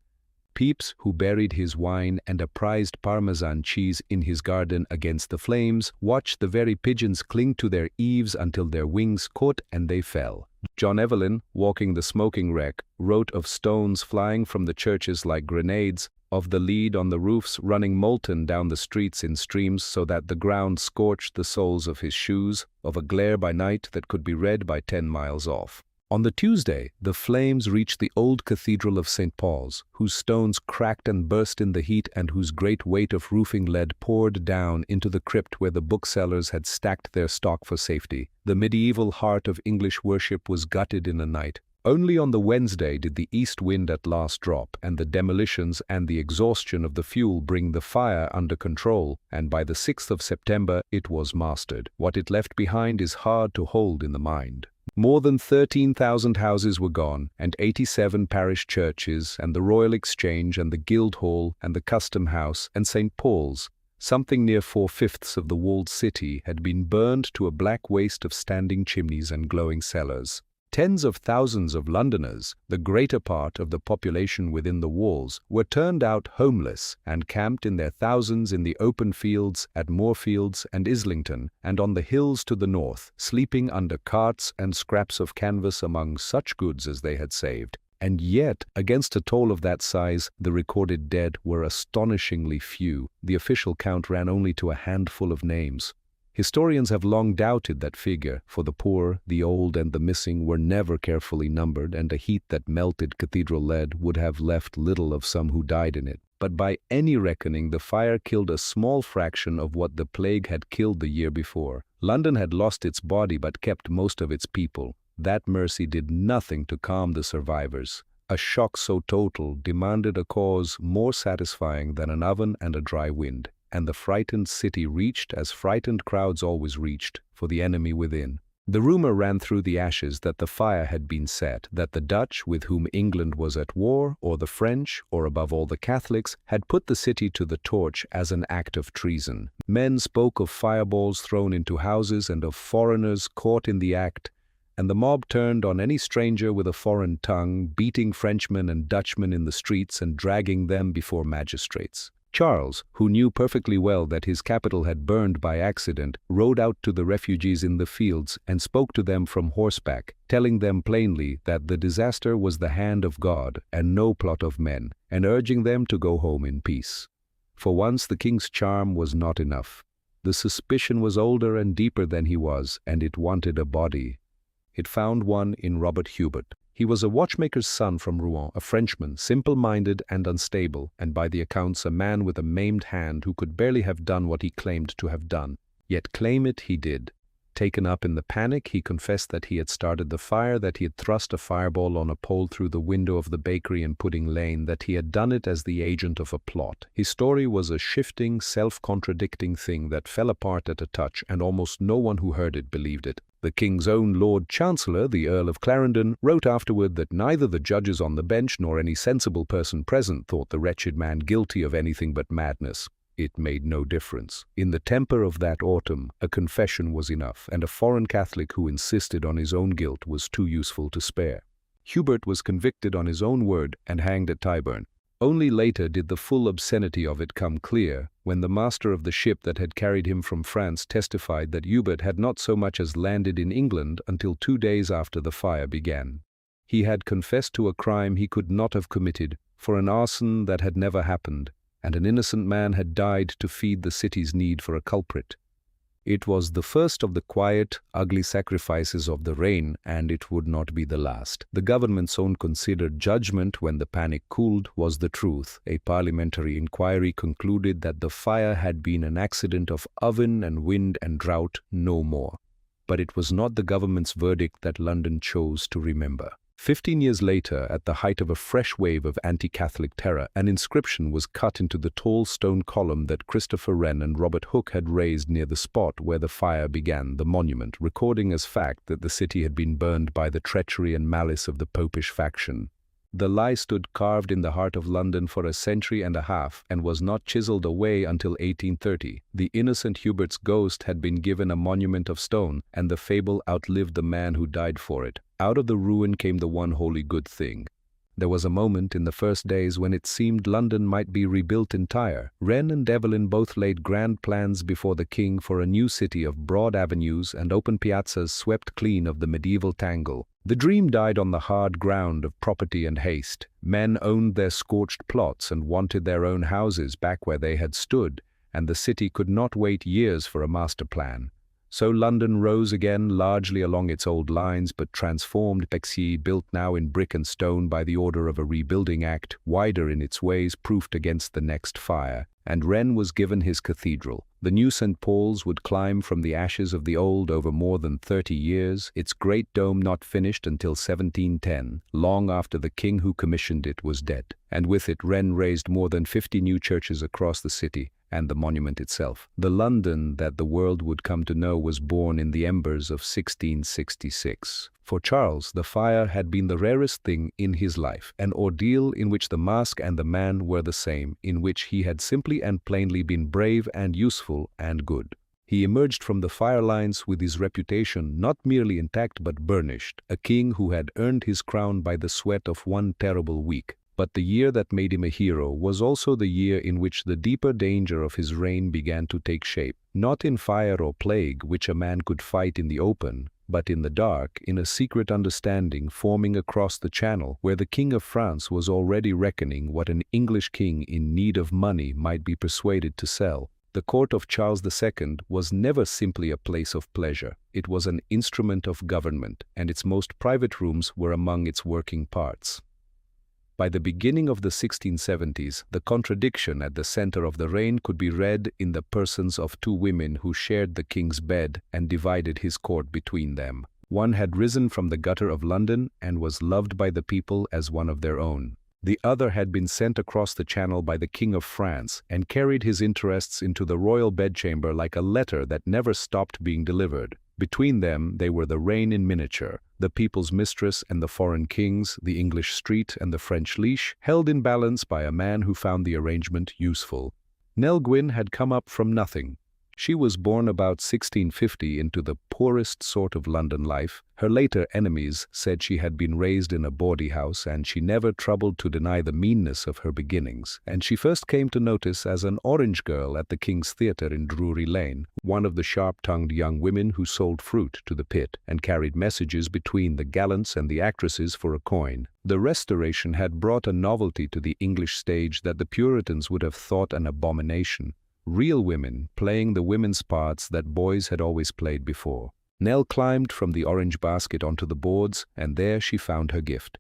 A: Pepys, who buried his wine and a prized Parmesan cheese in his garden against the flames, watched the very pigeons cling to their eaves until their wings caught and they fell. John Evelyn, walking the smoking wreck, wrote of stones flying from the churches like grenades, of the lead on the roofs running molten down the streets in streams so that the ground scorched the soles of his shoes, of a glare by night that could be read by 10 miles off. On the Tuesday, the flames reached the old cathedral of St. Paul's, whose stones cracked and burst in the heat and whose great weight of roofing lead poured down into the crypt where the booksellers had stacked their stock for safety. The medieval heart of English worship was gutted in a night. Only on the Wednesday did the east wind at last drop, and the demolitions and the exhaustion of the fuel bring the fire under control, and by the 6th of September it was mastered. What it left behind is hard to hold in the mind. More than 13,000 houses were gone, and 87 parish churches, and the Royal Exchange, and the Guildhall, and the Custom House, and St. Paul's. Something near 4/5 of the walled city had been burned to a black waste of standing chimneys and glowing cellars. Tens of thousands of Londoners, the greater part of the population within the walls, were turned out homeless and camped in their thousands in the open fields at Moorfields and Islington and on the hills to the north, sleeping under carts and scraps of canvas among such goods as they had saved. And yet, against a toll of that size, the recorded dead were astonishingly few. The official count ran only to a handful of names. Historians have long doubted that figure, for the poor, the old, and the missing were never carefully numbered, and a heat that melted cathedral lead would have left little of some who died in it. But by any reckoning, the fire killed a small fraction of what the plague had killed the year before. London had lost its body but kept most of its people. That mercy did nothing to calm the survivors. A shock so total demanded a cause more satisfying than an oven and a dry wind. And the frightened city reached, as frightened crowds always reached, for the enemy within. The rumor ran through the ashes that the fire had been set, that the Dutch, with whom England was at war, or the French, or above all the Catholics, had put the city to the torch as an act of treason. Men spoke of fireballs thrown into houses and of foreigners caught in the act, and the mob turned on any stranger with a foreign tongue, beating Frenchmen and Dutchmen in the streets and dragging them before magistrates. Charles, who knew perfectly well that his capital had burned by accident, rode out to the refugees in the fields and spoke to them from horseback, telling them plainly that the disaster was the hand of God and no plot of men, and urging them to go home in peace. For once the king's charm was not enough. The suspicion was older and deeper than he was, and it wanted a body. It found one in Robert Hubert. He was a watchmaker's son from Rouen, a Frenchman, simple-minded and unstable, and by the accounts a man with a maimed hand who could barely have done what he claimed to have done. Yet claim it he did. Taken up in the panic, he confessed that he had started the fire, that he had thrust a fireball on a pole through the window of the bakery in Pudding Lane, that he had done it as the agent of a plot. His story was a shifting, self-contradicting thing that fell apart at a touch, and almost no one who heard it believed it. The king's own Lord Chancellor, the Earl of Clarendon, wrote afterward that neither the judges on the bench nor any sensible person present thought the wretched man guilty of anything but madness. It made no difference. In the temper of that autumn, a confession was enough, and a foreign Catholic who insisted on his own guilt was too useful to spare. Hubert was convicted on his own word and hanged at Tyburn. Only later did the full obscenity of it come clear, when the master of the ship that had carried him from France testified that Hubert had not so much as landed in England until 2 days after the fire began. He had confessed to a crime he could not have committed, for an arson that had never happened, and an innocent man had died to feed the city's need for a culprit. It was the first of the quiet, ugly sacrifices of the reign, and it would not be the last. The government's own considered judgment, when the panic cooled, was the truth. A parliamentary inquiry concluded that the fire had been an accident of oven and wind and drought, no more. But it was not the government's verdict that London chose to remember. 15 years later, at the height of a fresh wave of anti-Catholic terror, an inscription was cut into the tall stone column that Christopher Wren and Robert Hooke had raised near the spot where the fire began, the monument, recording as fact that the city had been burned by the treachery and malice of the Popish faction. The lie stood carved in the heart of London for a century and a half, and was not chiseled away until 1830. The innocent Hubert's ghost had been given a monument of stone, and the fable outlived the man who died for it. Out of the ruin came the one wholly good thing. There was a moment in the first days when it seemed London might be rebuilt entire. Wren and Evelyn both laid grand plans before the king for a new city of broad avenues and open piazzas swept clean of the medieval tangle. The dream died on the hard ground of property and haste. Men owned their scorched plots and wanted their own houses back where they had stood, and the city could not wait years for a master plan. So London rose again, largely along its old lines, but transformed. Bexley, built now in brick and stone by the order of a rebuilding act, wider in its ways, proofed against the next fire. And Wren was given his cathedral. The new St. Paul's would climb from the ashes of the old over more than 30 years, its great dome not finished until 1710, long after the king who commissioned it was dead. And with it Wren raised more than 50 new churches across the city, and the monument itself. The London that the world would come to know was born in the embers of 1666. For Charles, the fire had been the rarest thing in his life, an ordeal in which the mask and the man were the same, in which he had simply and plainly been brave and useful and good. He emerged from the fire lines with his reputation not merely intact but burnished, a king who had earned his crown by the sweat of one terrible week. But the year that made him a hero was also the year in which the deeper danger of his reign began to take shape, not in fire or plague, which a man could fight in the open, but in the dark, in a secret understanding forming across the Channel, where the King of France was already reckoning what an English king in need of money might be persuaded to sell. The court of Charles II was never simply a place of pleasure. It was an instrument of government, and its most private rooms were among its working parts. By the beginning of the 1670s, the contradiction at the center of the reign could be read in the persons of two women who shared the king's bed and divided his court between them. One had risen from the gutter of London and was loved by the people as one of their own. The other had been sent across the Channel by the King of France and carried his interests into the royal bedchamber like a letter that never stopped being delivered. Between them, they were the reign in miniature, the people's mistress and the foreign kings, the English street and the French leash, held in balance by a man who found the arrangement useful. Nell Gwyn had come up from nothing. She was born about 1650 into the poorest sort of London life. Her later enemies said she had been raised in a bawdy house, and she never troubled to deny the meanness of her beginnings. And she first came to notice as an orange girl at the King's Theatre in Drury Lane, one of the sharp-tongued young women who sold fruit to the pit and carried messages between the gallants and the actresses for a coin. The Restoration had brought a novelty to the English stage that the Puritans would have thought an abomination. Real women playing the women's parts that boys had always played before. Nell climbed from the orange basket onto the boards, and there she found her gift.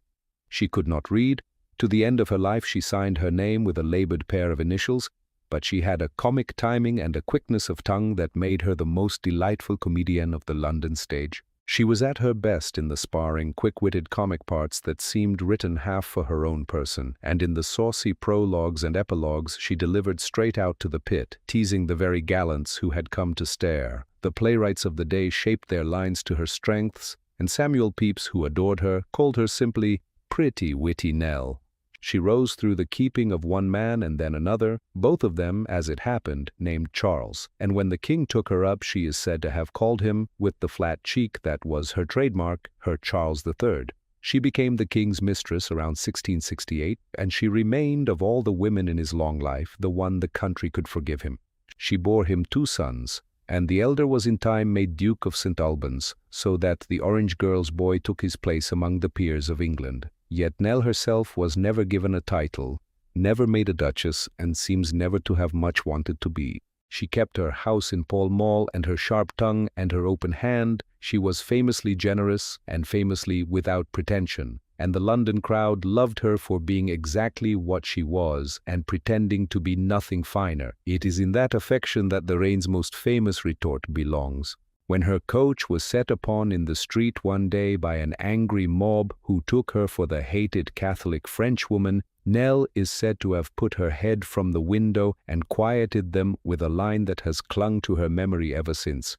A: She could not read. To the end of her life she signed her name with a labored pair of initials, but she had a comic timing and a quickness of tongue that made her the most delightful comedienne of the London stage. She was at her best in the sparring, quick-witted comic parts that seemed written half for her own person, and in the saucy prologues and epilogues she delivered straight out to the pit, teasing the very gallants who had come to stare. The playwrights of the day shaped their lines to her strengths, and Samuel Pepys, who adored her, called her simply "pretty witty Nell." She rose through the keeping of one man and then another, both of them, as it happened, named Charles, and when the king took her up she is said to have called him, with the flat cheek that was her trademark, her Charles III. She became the king's mistress around 1668, and she remained, of all the women in his long life, the one the country could forgive him. She bore him 2 sons, and the elder was in time made Duke of St. Albans, so that the orange girl's boy took his place among the peers of England. Yet Nell herself was never given a title, never made a duchess, and seems never to have much wanted to be. She kept her house in Pall Mall, and her sharp tongue and her open hand. She was famously generous and famously without pretension, and the London crowd loved her for being exactly what she was and pretending to be nothing finer. It is in that affection that the reign's most famous retort belongs. When her coach was set upon in the street one day by an angry mob who took her for the hated Catholic Frenchwoman, Nell is said to have put her head from the window and quieted them with a line that has clung to her memory ever since.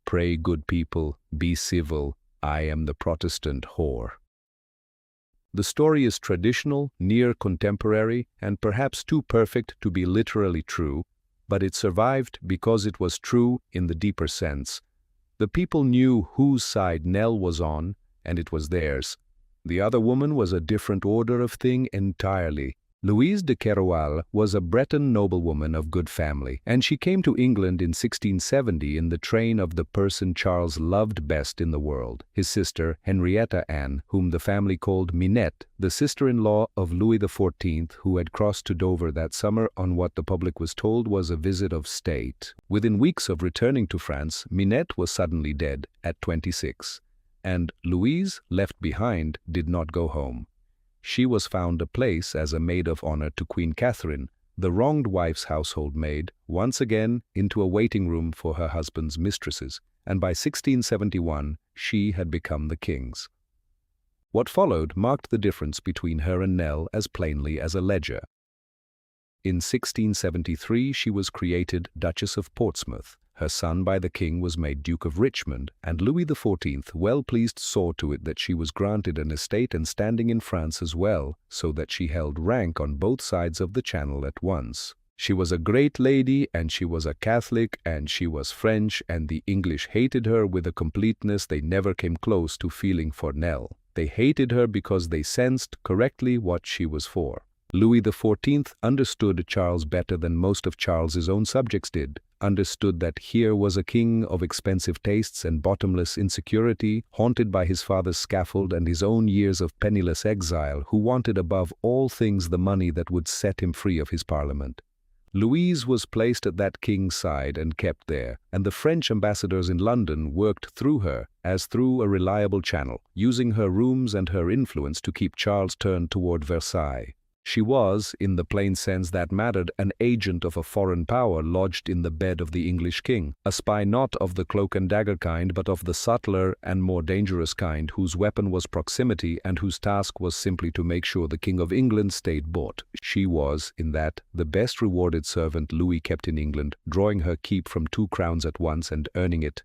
A: "Pray, good people, be civil. I am the Protestant whore." The story is traditional, near contemporary, and perhaps too perfect to be literally true, but it survived because it was true in the deeper sense. The people knew whose side Nell was on, and it was theirs. The other woman was a different order of thing entirely. Louise de Kéroualle was a Breton noblewoman of good family, and she came to England in 1670 in the train of the person Charles loved best in the world, his sister Henrietta Anne, whom the family called Minette, the sister-in-law of Louis XIV, who had crossed to Dover that summer on what the public was told was a visit of state. Within weeks of returning to France, Minette was suddenly dead at 26, and Louise, left behind, did not go home. She was found a place as a maid of honor to Queen Catherine, the wronged wife's household maid, once again into a waiting room for her husband's mistresses, and by 1671 she had become the king's. What followed marked the difference between her and Nell as plainly as a ledger. In 1673 she was created Duchess of Portsmouth. Her son by the king was made Duke of Richmond, and Louis XIV, well pleased, saw to it that she was granted an estate and standing in France as well, so that she held rank on both sides of the Channel at once. She was a great lady, and she was a Catholic, and she was French, and the English hated her with a completeness they never came close to feeling for Nell. They hated her because they sensed correctly what she was for. Louis XIV understood Charles better than most of Charles's own subjects did, understood that here was a king of expensive tastes and bottomless insecurity, haunted by his father's scaffold and his own years of penniless exile, who wanted above all things the money that would set him free of his parliament. Louise was placed at that king's side and kept there, and the French ambassadors in London worked through her, as through a reliable channel, using her rooms and her influence to keep Charles turned toward Versailles. She was, in the plain sense that mattered, an agent of a foreign power lodged in the bed of the English king, a spy not of the cloak and dagger kind, but of the subtler and more dangerous kind, whose weapon was proximity and whose task was simply to make sure the King of England stayed bought. She was, in that, the best rewarded servant Louis kept in England, drawing her keep from 2 crowns at once and earning it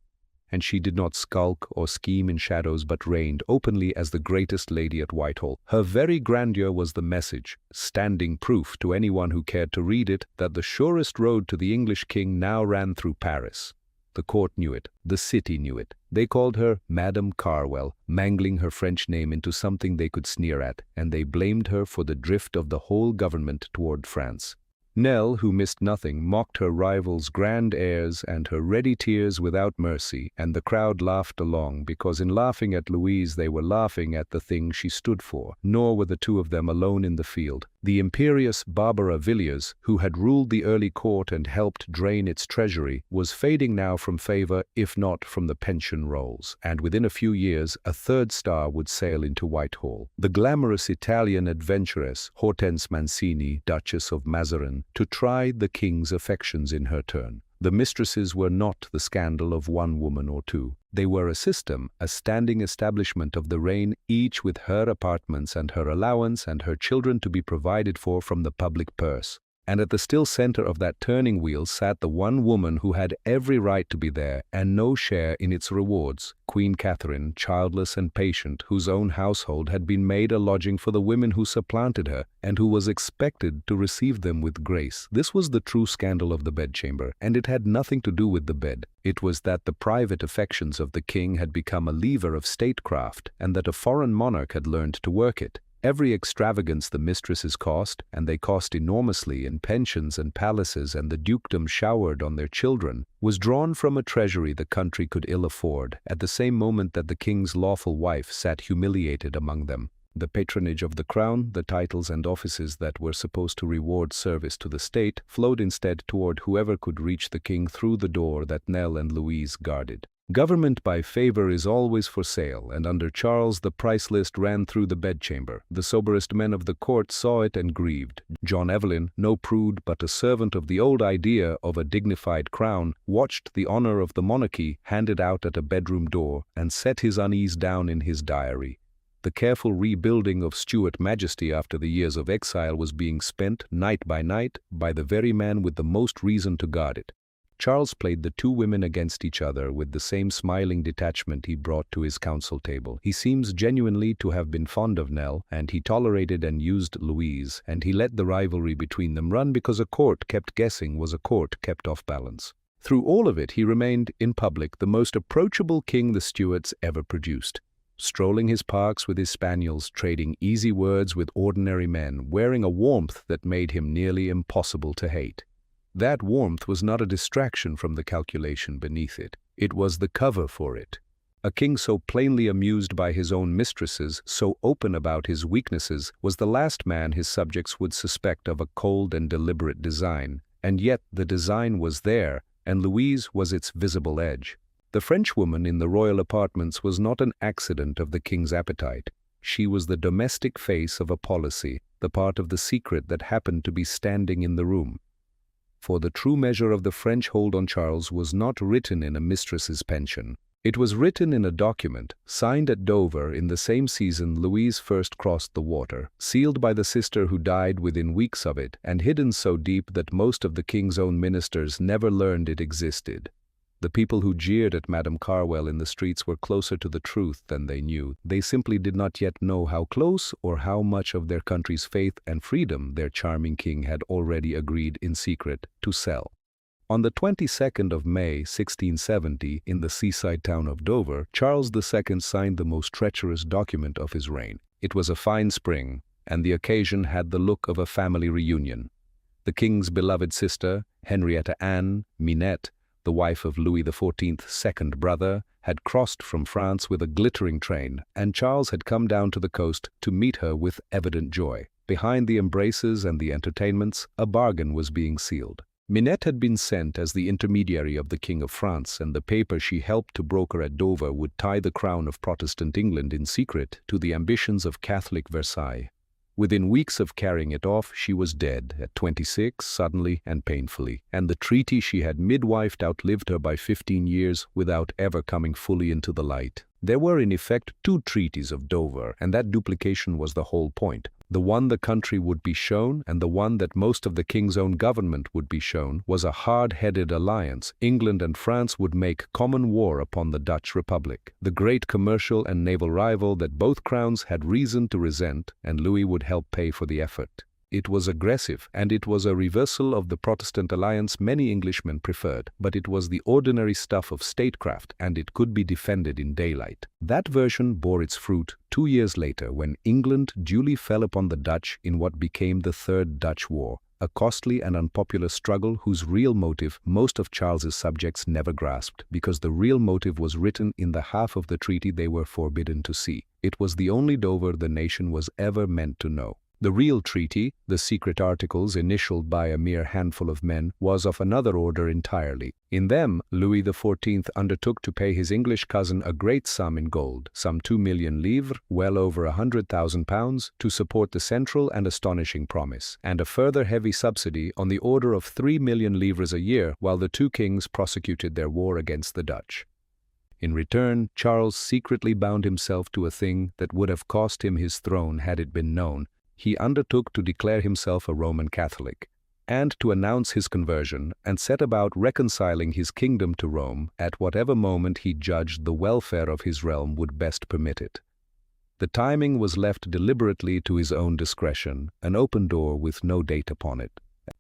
A: and she did not skulk or scheme in shadows but reigned openly as the greatest lady at Whitehall. Her very grandeur was the message, standing proof to anyone who cared to read it, that the surest road to the English king now ran through Paris. The court knew it. The city knew it. They called her Madame Carwell, mangling her French name into something they could sneer at, and they blamed her for the drift of the whole government toward France. Nell, who missed nothing, mocked her rival's grand airs and her ready tears without mercy, and the crowd laughed along, because in laughing at Louise they were laughing at the thing she stood for. Nor were the two of them alone in the field. The imperious Barbara Villiers, who had ruled the early court and helped drain its treasury, was fading now from favor, if not from the pension rolls, and within a few years a third star would sail into Whitehall. The glamorous Italian adventuress, Hortense Mancini, Duchess of Mazarin, to try the king's affections in her turn. The mistresses were not the scandal of one woman or two. They were a system, a standing establishment of the reign, each with her apartments and her allowance and her children to be provided for from the public purse. And at the still center of that turning wheel sat the one woman who had every right to be there and no share in its rewards, Queen Catherine, childless and patient, whose own household had been made a lodging for the women who supplanted her, and who was expected to receive them with grace. This was the true scandal of the bedchamber, and it had nothing to do with the bed. It was that the private affections of the king had become a lever of statecraft, and that a foreign monarch had learned to work it. Every extravagance the mistresses cost, and they cost enormously in pensions and palaces and the dukedoms showered on their children, was drawn from a treasury the country could ill afford, at the same moment that the king's lawful wife sat humiliated among them. The patronage of the crown, the titles and offices that were supposed to reward service to the state, flowed instead toward whoever could reach the king through the door that Nell and Louise guarded. Government by favor is always for sale, and under Charles the price list ran through the bedchamber. The soberest men of the court saw it and grieved. John Evelyn, no prude but a servant of the old idea of a dignified crown, watched the honor of the monarchy handed out at a bedroom door and set his unease down in his diary. The careful rebuilding of Stuart majesty after the years of exile was being spent, night by the very man with the most reason to guard it. Charles played the two women against each other with the same smiling detachment he brought to his council table. He seems genuinely to have been fond of Nell, and he tolerated and used Louise, and he let the rivalry between them run because a court kept guessing was a court kept off balance. Through all of it he remained, in public, the most approachable king the Stuarts ever produced. Strolling his parks with his spaniels, trading easy words with ordinary men, wearing a warmth that made him nearly impossible to hate. That warmth was not a distraction from the calculation beneath it. It was the cover for it. A king so plainly amused by his own mistresses, so open about his weaknesses, was the last man his subjects would suspect of a cold and deliberate design. And yet the design was there, and Louise was its visible edge. The Frenchwoman in the royal apartments was not an accident of the king's appetite. She was the domestic face of a policy, the part of the secret that happened to be standing in the room. For the true measure of the French hold on Charles was not written in a mistress's pension. It was written in a document, signed at Dover in the same season Louise first crossed the water, sealed by the sister who died within weeks of it, and hidden so deep that most of the king's own ministers never learned it existed. The people who jeered at Madame Carwell in the streets were closer to the truth than they knew. They simply did not yet know how close or how much of their country's faith and freedom their charming king had already agreed in secret to sell. On the 22nd of May, 1670, in the seaside town of Dover, Charles II signed the most treacherous document of his reign. It was a fine spring, and the occasion had the look of a family reunion. The king's beloved sister, Henrietta Anne Minette, the wife of Louis XIV's second brother, had crossed from France with a glittering train, and Charles had come down to the coast to meet her with evident joy. Behind the embraces and the entertainments, a bargain was being sealed. Minette had been sent as the intermediary of the King of France, and the paper she helped to broker at Dover would tie the crown of Protestant England in secret to the ambitions of Catholic Versailles. Within weeks of carrying it off, she was dead, at 26, suddenly and painfully, and the treaty she had midwifed outlived her by 15 years without ever coming fully into the light. There were in effect two treaties of Dover, and that duplication was the whole point. The one the country would be shown, and the one that most of the king's own government would be shown, was a hard-headed alliance. England and France would make common war upon the Dutch Republic, the great commercial and naval rival that both crowns had reason to resent, and Louis would help pay for the effort. It was aggressive, and it was a reversal of the Protestant alliance many Englishmen preferred, but it was the ordinary stuff of statecraft, and it could be defended in daylight. That version bore its fruit 2 years later when England duly fell upon the Dutch in what became the Third Dutch War, a costly and unpopular struggle whose real motive most of Charles's subjects never grasped, because the real motive was written in the half of the treaty they were forbidden to see. It was the only Dover the nation was ever meant to know. The real treaty, the secret articles initialed by a mere handful of men, was of another order entirely. In them, Louis XIV undertook to pay his English cousin a great sum in gold, some 2 million livres, well over £100,000, to support the central and astonishing promise, and a further heavy subsidy on the order of 3 million livres a year while the two kings prosecuted their war against the Dutch. In return, Charles secretly bound himself to a thing that would have cost him his throne had it been known. He undertook to declare himself a Roman Catholic, and to announce his conversion, and set about reconciling his kingdom to Rome at whatever moment he judged the welfare of his realm would best permit it. The timing was left deliberately to his own discretion, an open door with no date upon it.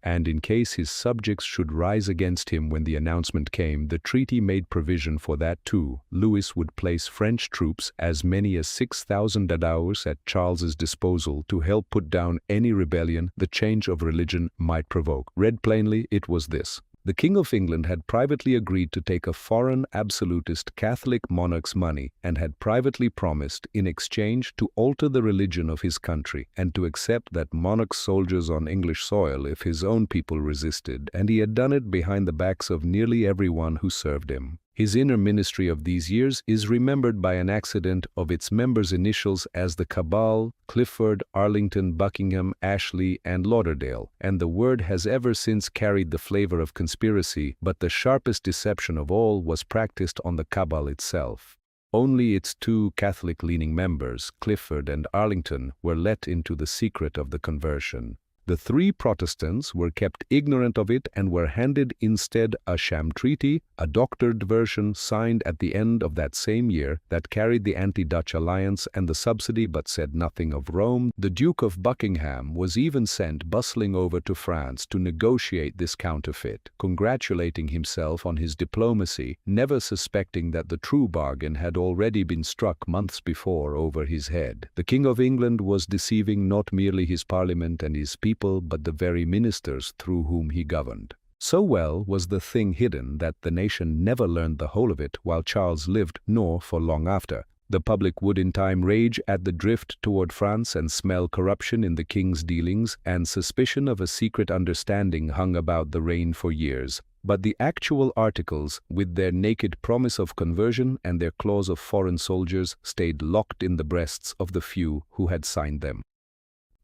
A: And in case his subjects should rise against him when the announcement came, the treaty made provision for that too. Louis would place French troops, as many as 6,000 dadours, at Charles's disposal to help put down any rebellion the change of religion might provoke. Read plainly, it was this. The King of England had privately agreed to take a foreign absolutist Catholic monarch's money, and had privately promised, in exchange, to alter the religion of his country, and to accept that monarch's soldiers on English soil if his own people resisted, and he had done it behind the backs of nearly everyone who served him. His inner ministry of these years is remembered by an accident of its members' initials as the Cabal, Clifford, Arlington, Buckingham, Ashley, and Lauderdale, and the word has ever since carried the flavor of conspiracy, but the sharpest deception of all was practiced on the Cabal itself. Only its two Catholic-leaning members, Clifford and Arlington, were let into the secret of the conversion. The three Protestants were kept ignorant of it and were handed instead a sham treaty, a doctored version signed at the end of that same year that carried the anti-Dutch alliance and the subsidy but said nothing of Rome. The Duke of Buckingham was even sent bustling over to France to negotiate this counterfeit, congratulating himself on his diplomacy, never suspecting that the true bargain had already been struck months before over his head. The King of England was deceiving not merely his parliament and his people, but the very ministers through whom he governed. So well was the thing hidden that the nation never learned the whole of it while Charles lived, nor for long after. The public would in time rage at the drift toward France and smell corruption in the king's dealings, and suspicion of a secret understanding hung about the reign for years. But the actual articles, with their naked promise of conversion and their clause of foreign soldiers, stayed locked in the breasts of the few who had signed them.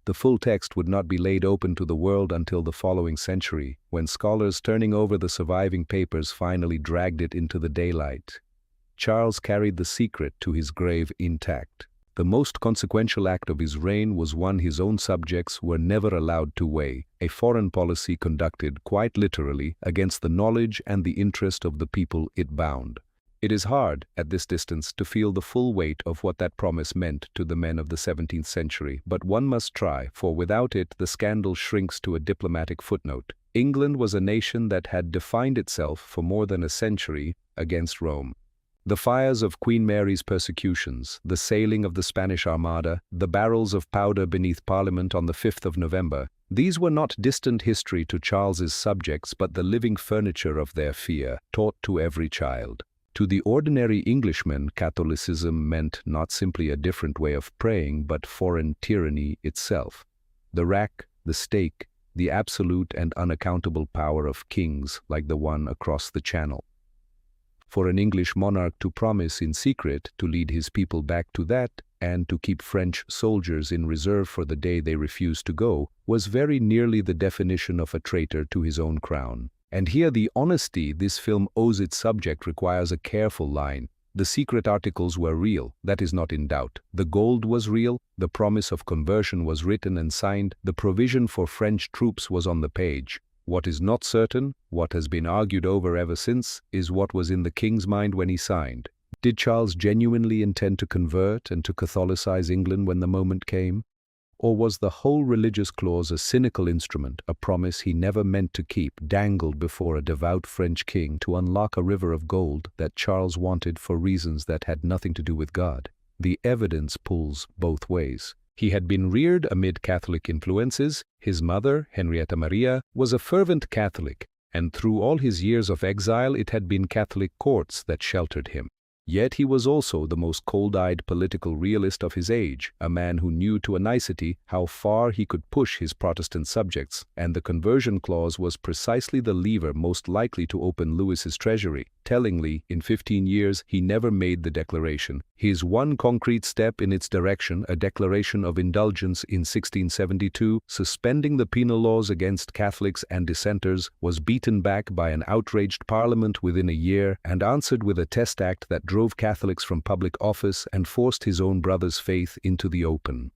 A: The full text would not be laid open to the world until the following century, when scholars turning over the surviving papers finally dragged it into the daylight. Charles carried the secret to his grave intact. The most consequential act of his reign was one his own subjects were never allowed to weigh, a foreign policy conducted, quite literally, against the knowledge and the interest of the people it bound. It is hard, at this distance, to feel the full weight of what that promise meant to the men of the 17th century, but one must try, for without it the scandal shrinks to a diplomatic footnote. England was a nation that had defined itself for more than a century against Rome. The fires of Queen Mary's persecutions, the sailing of the Spanish Armada, the barrels of powder beneath Parliament on the 5th of November, these were not distant history to Charles's subjects, but the living furniture of their fear, taught to every child. To the ordinary Englishman, Catholicism meant not simply a different way of praying, but foreign tyranny itself. The rack, the stake, the absolute and unaccountable power of kings like the one across the Channel. For an English monarch to promise in secret to lead his people back to that, and to keep French soldiers in reserve for the day they refused to go, was very nearly the definition of a traitor to his own crown. And here the honesty this film owes its subject requires a careful line. The secret articles were real, that is not in doubt. The gold was real, the promise of conversion was written and signed, the provision for French troops was on the page. What is not certain, what has been argued over ever since, is what was in the king's mind when he signed. Did Charles genuinely intend to convert and to Catholicize England when the moment came? Or was the whole religious clause a cynical instrument, a promise he never meant to keep, dangled before a devout French king to unlock a river of gold that Charles wanted for reasons that had nothing to do with God? The evidence pulls both ways. He had been reared amid Catholic influences. His mother, Henrietta Maria, was a fervent Catholic, and through all his years of exile it had been Catholic courts that sheltered him. Yet he was also the most cold-eyed political realist of his age, a man who knew to a nicety how far he could push his Protestant subjects, and the conversion clause was precisely the lever most likely to open Louis's treasury. Tellingly, in 15 years he never made the declaration. His one concrete step in its direction, a declaration of indulgence in 1672, suspending the penal laws against Catholics and dissenters, was beaten back by an outraged Parliament within a year and answered with a test act that drove Catholics from public office and forced his own brother's faith into the open.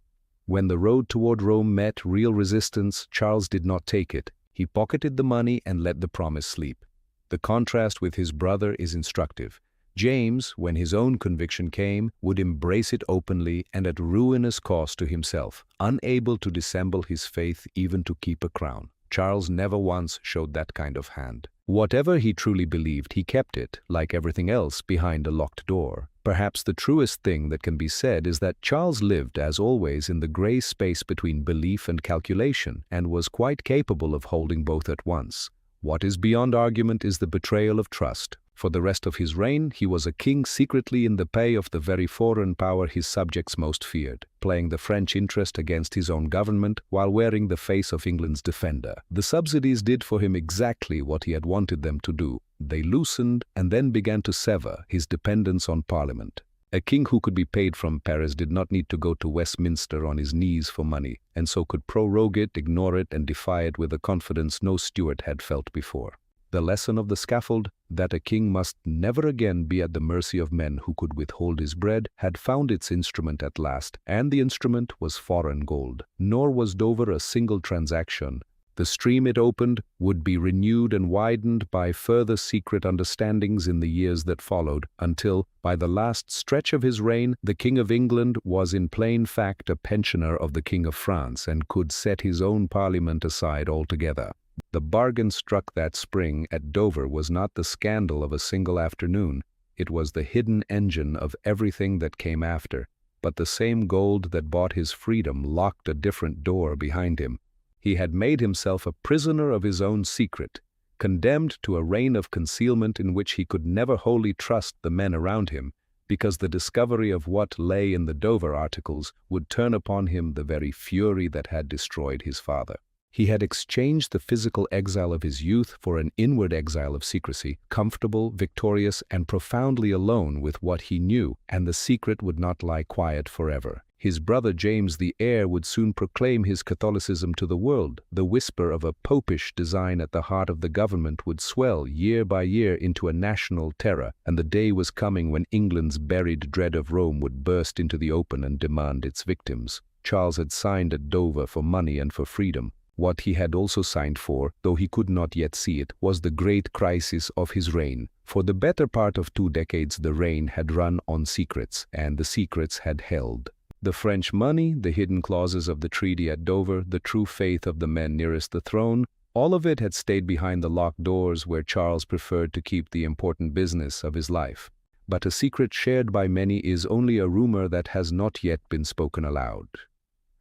A: When the road toward Rome met real resistance, Charles did not take it. He pocketed the money and let the promise sleep. The contrast with his brother is instructive. James, when his own conviction came, would embrace it openly and at ruinous cost to himself, unable to dissemble his faith even to keep a crown. Charles never once showed that kind of hand. Whatever he truly believed, he kept it, like everything else, behind a locked door. Perhaps the truest thing that can be said is that Charles lived, as always, in the gray space between belief and calculation, and was quite capable of holding both at once. What is beyond argument is the betrayal of trust. For the rest of his reign, he was a king secretly in the pay of the very foreign power his subjects most feared, playing the French interest against his own government while wearing the face of England's defender. The subsidies did for him exactly what he had wanted them to do. They loosened and then began to sever his dependence on Parliament. A king who could be paid from Paris did not need to go to Westminster on his knees for money, and so could prorogue it, ignore it, and defy it with a confidence no Stuart had felt before. The lesson of the scaffold, that a king must never again be at the mercy of men who could withhold his bread, had found its instrument at last, and the instrument was foreign gold. Nor was Dover a single transaction. The stream it opened would be renewed and widened by further secret understandings in the years that followed, until, by the last stretch of his reign, the King of England was in plain fact a pensioner of the King of France and could set his own Parliament aside altogether. The bargain struck that spring at Dover was not the scandal of a single afternoon. It was the hidden engine of everything that came after. But the same gold that bought his freedom locked a different door behind him. He had made himself a prisoner of his own secret, condemned to a reign of concealment in which he could never wholly trust the men around him, because the discovery of what lay in the Dover articles would turn upon him the very fury that had destroyed his father. He had exchanged the physical exile of his youth for an inward exile of secrecy, comfortable, victorious, and profoundly alone with what he knew, and the secret would not lie quiet forever. His brother James the heir would soon proclaim his Catholicism to the world. The whisper of a Popish design at the heart of the government would swell year by year into a national terror, and the day was coming when England's buried dread of Rome would burst into the open and demand its victims. Charles had signed at Dover for money and for freedom. What he had also signed for, though he could not yet see it, was the great crisis of his reign. For the better part of 2 decades the reign had run on secrets, and the secrets had held. The French money, the hidden clauses of the treaty at Dover, the true faith of the men nearest the throne, all of it had stayed behind the locked doors where Charles preferred to keep the important business of his life. But a secret shared by many is only a rumor that has not yet been spoken aloud.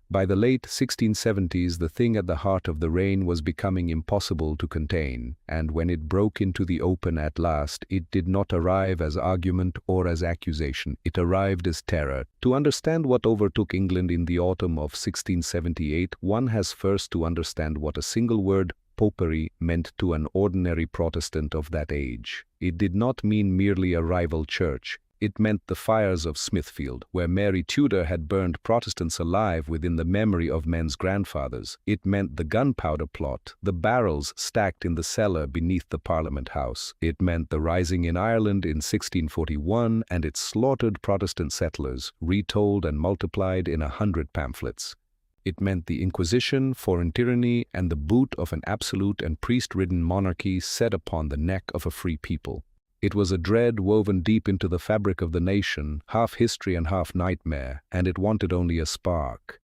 A: By the late 1670s, the thing at the heart of the reign was becoming impossible to contain, and when it broke into the open at last, it did not arrive as argument or as accusation. It arrived as terror. To understand what overtook England in the autumn of 1678, one has first to understand what a single word, popery, meant to an ordinary Protestant of that age. It did not mean merely a rival church. It meant the fires of Smithfield, where Mary Tudor had burned Protestants alive within the memory of men's grandfathers. It meant the gunpowder plot, the barrels stacked in the cellar beneath the Parliament House. It meant the rising in Ireland in 1641 and its slaughtered Protestant settlers, retold and multiplied in 100 pamphlets. It meant the Inquisition, foreign tyranny, and the boot of an absolute and priest-ridden monarchy set upon the neck of a free people. It was a dread woven deep into the fabric of the nation, half history and half nightmare, and it wanted only a spark.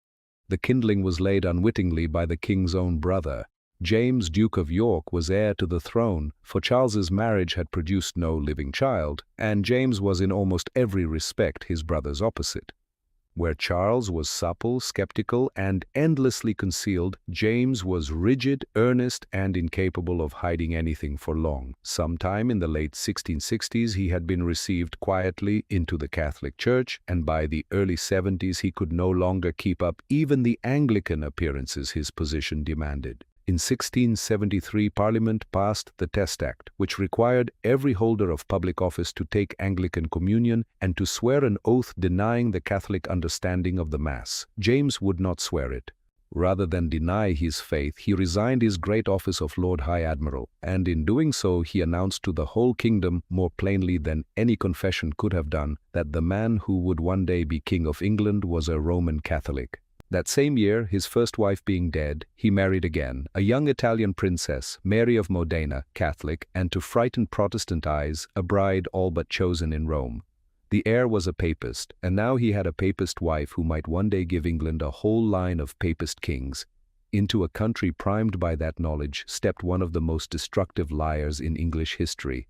A: The kindling was laid unwittingly by the king's own brother. James, Duke of York, was heir to the throne, for Charles's marriage had produced no living child, and James was in almost every respect his brother's opposite. Where Charles was supple, skeptical, and endlessly concealed, James was rigid, earnest, and incapable of hiding anything for long. Sometime in the late 1660s he had been received quietly into the Catholic Church, and by the early 70s he could no longer keep up even the Anglican appearances his position demanded. In 1673, Parliament passed the Test Act, which required every holder of public office to take Anglican communion and to swear an oath denying the Catholic understanding of the Mass. James would not swear it. Rather than deny his faith, he resigned his great office of Lord High Admiral, and in doing so he announced to the whole kingdom, more plainly than any confession could have done, that the man who would one day be King of England was a Roman Catholic. That same year, his first wife being dead, he married again, a young Italian princess, Mary of Modena, Catholic, and to frighten Protestant eyes, a bride all but chosen in Rome. The heir was a papist, and now he had a papist wife who might one day give England a whole line of papist kings. Into a country primed by that knowledge stepped one of the most destructive liars in English history.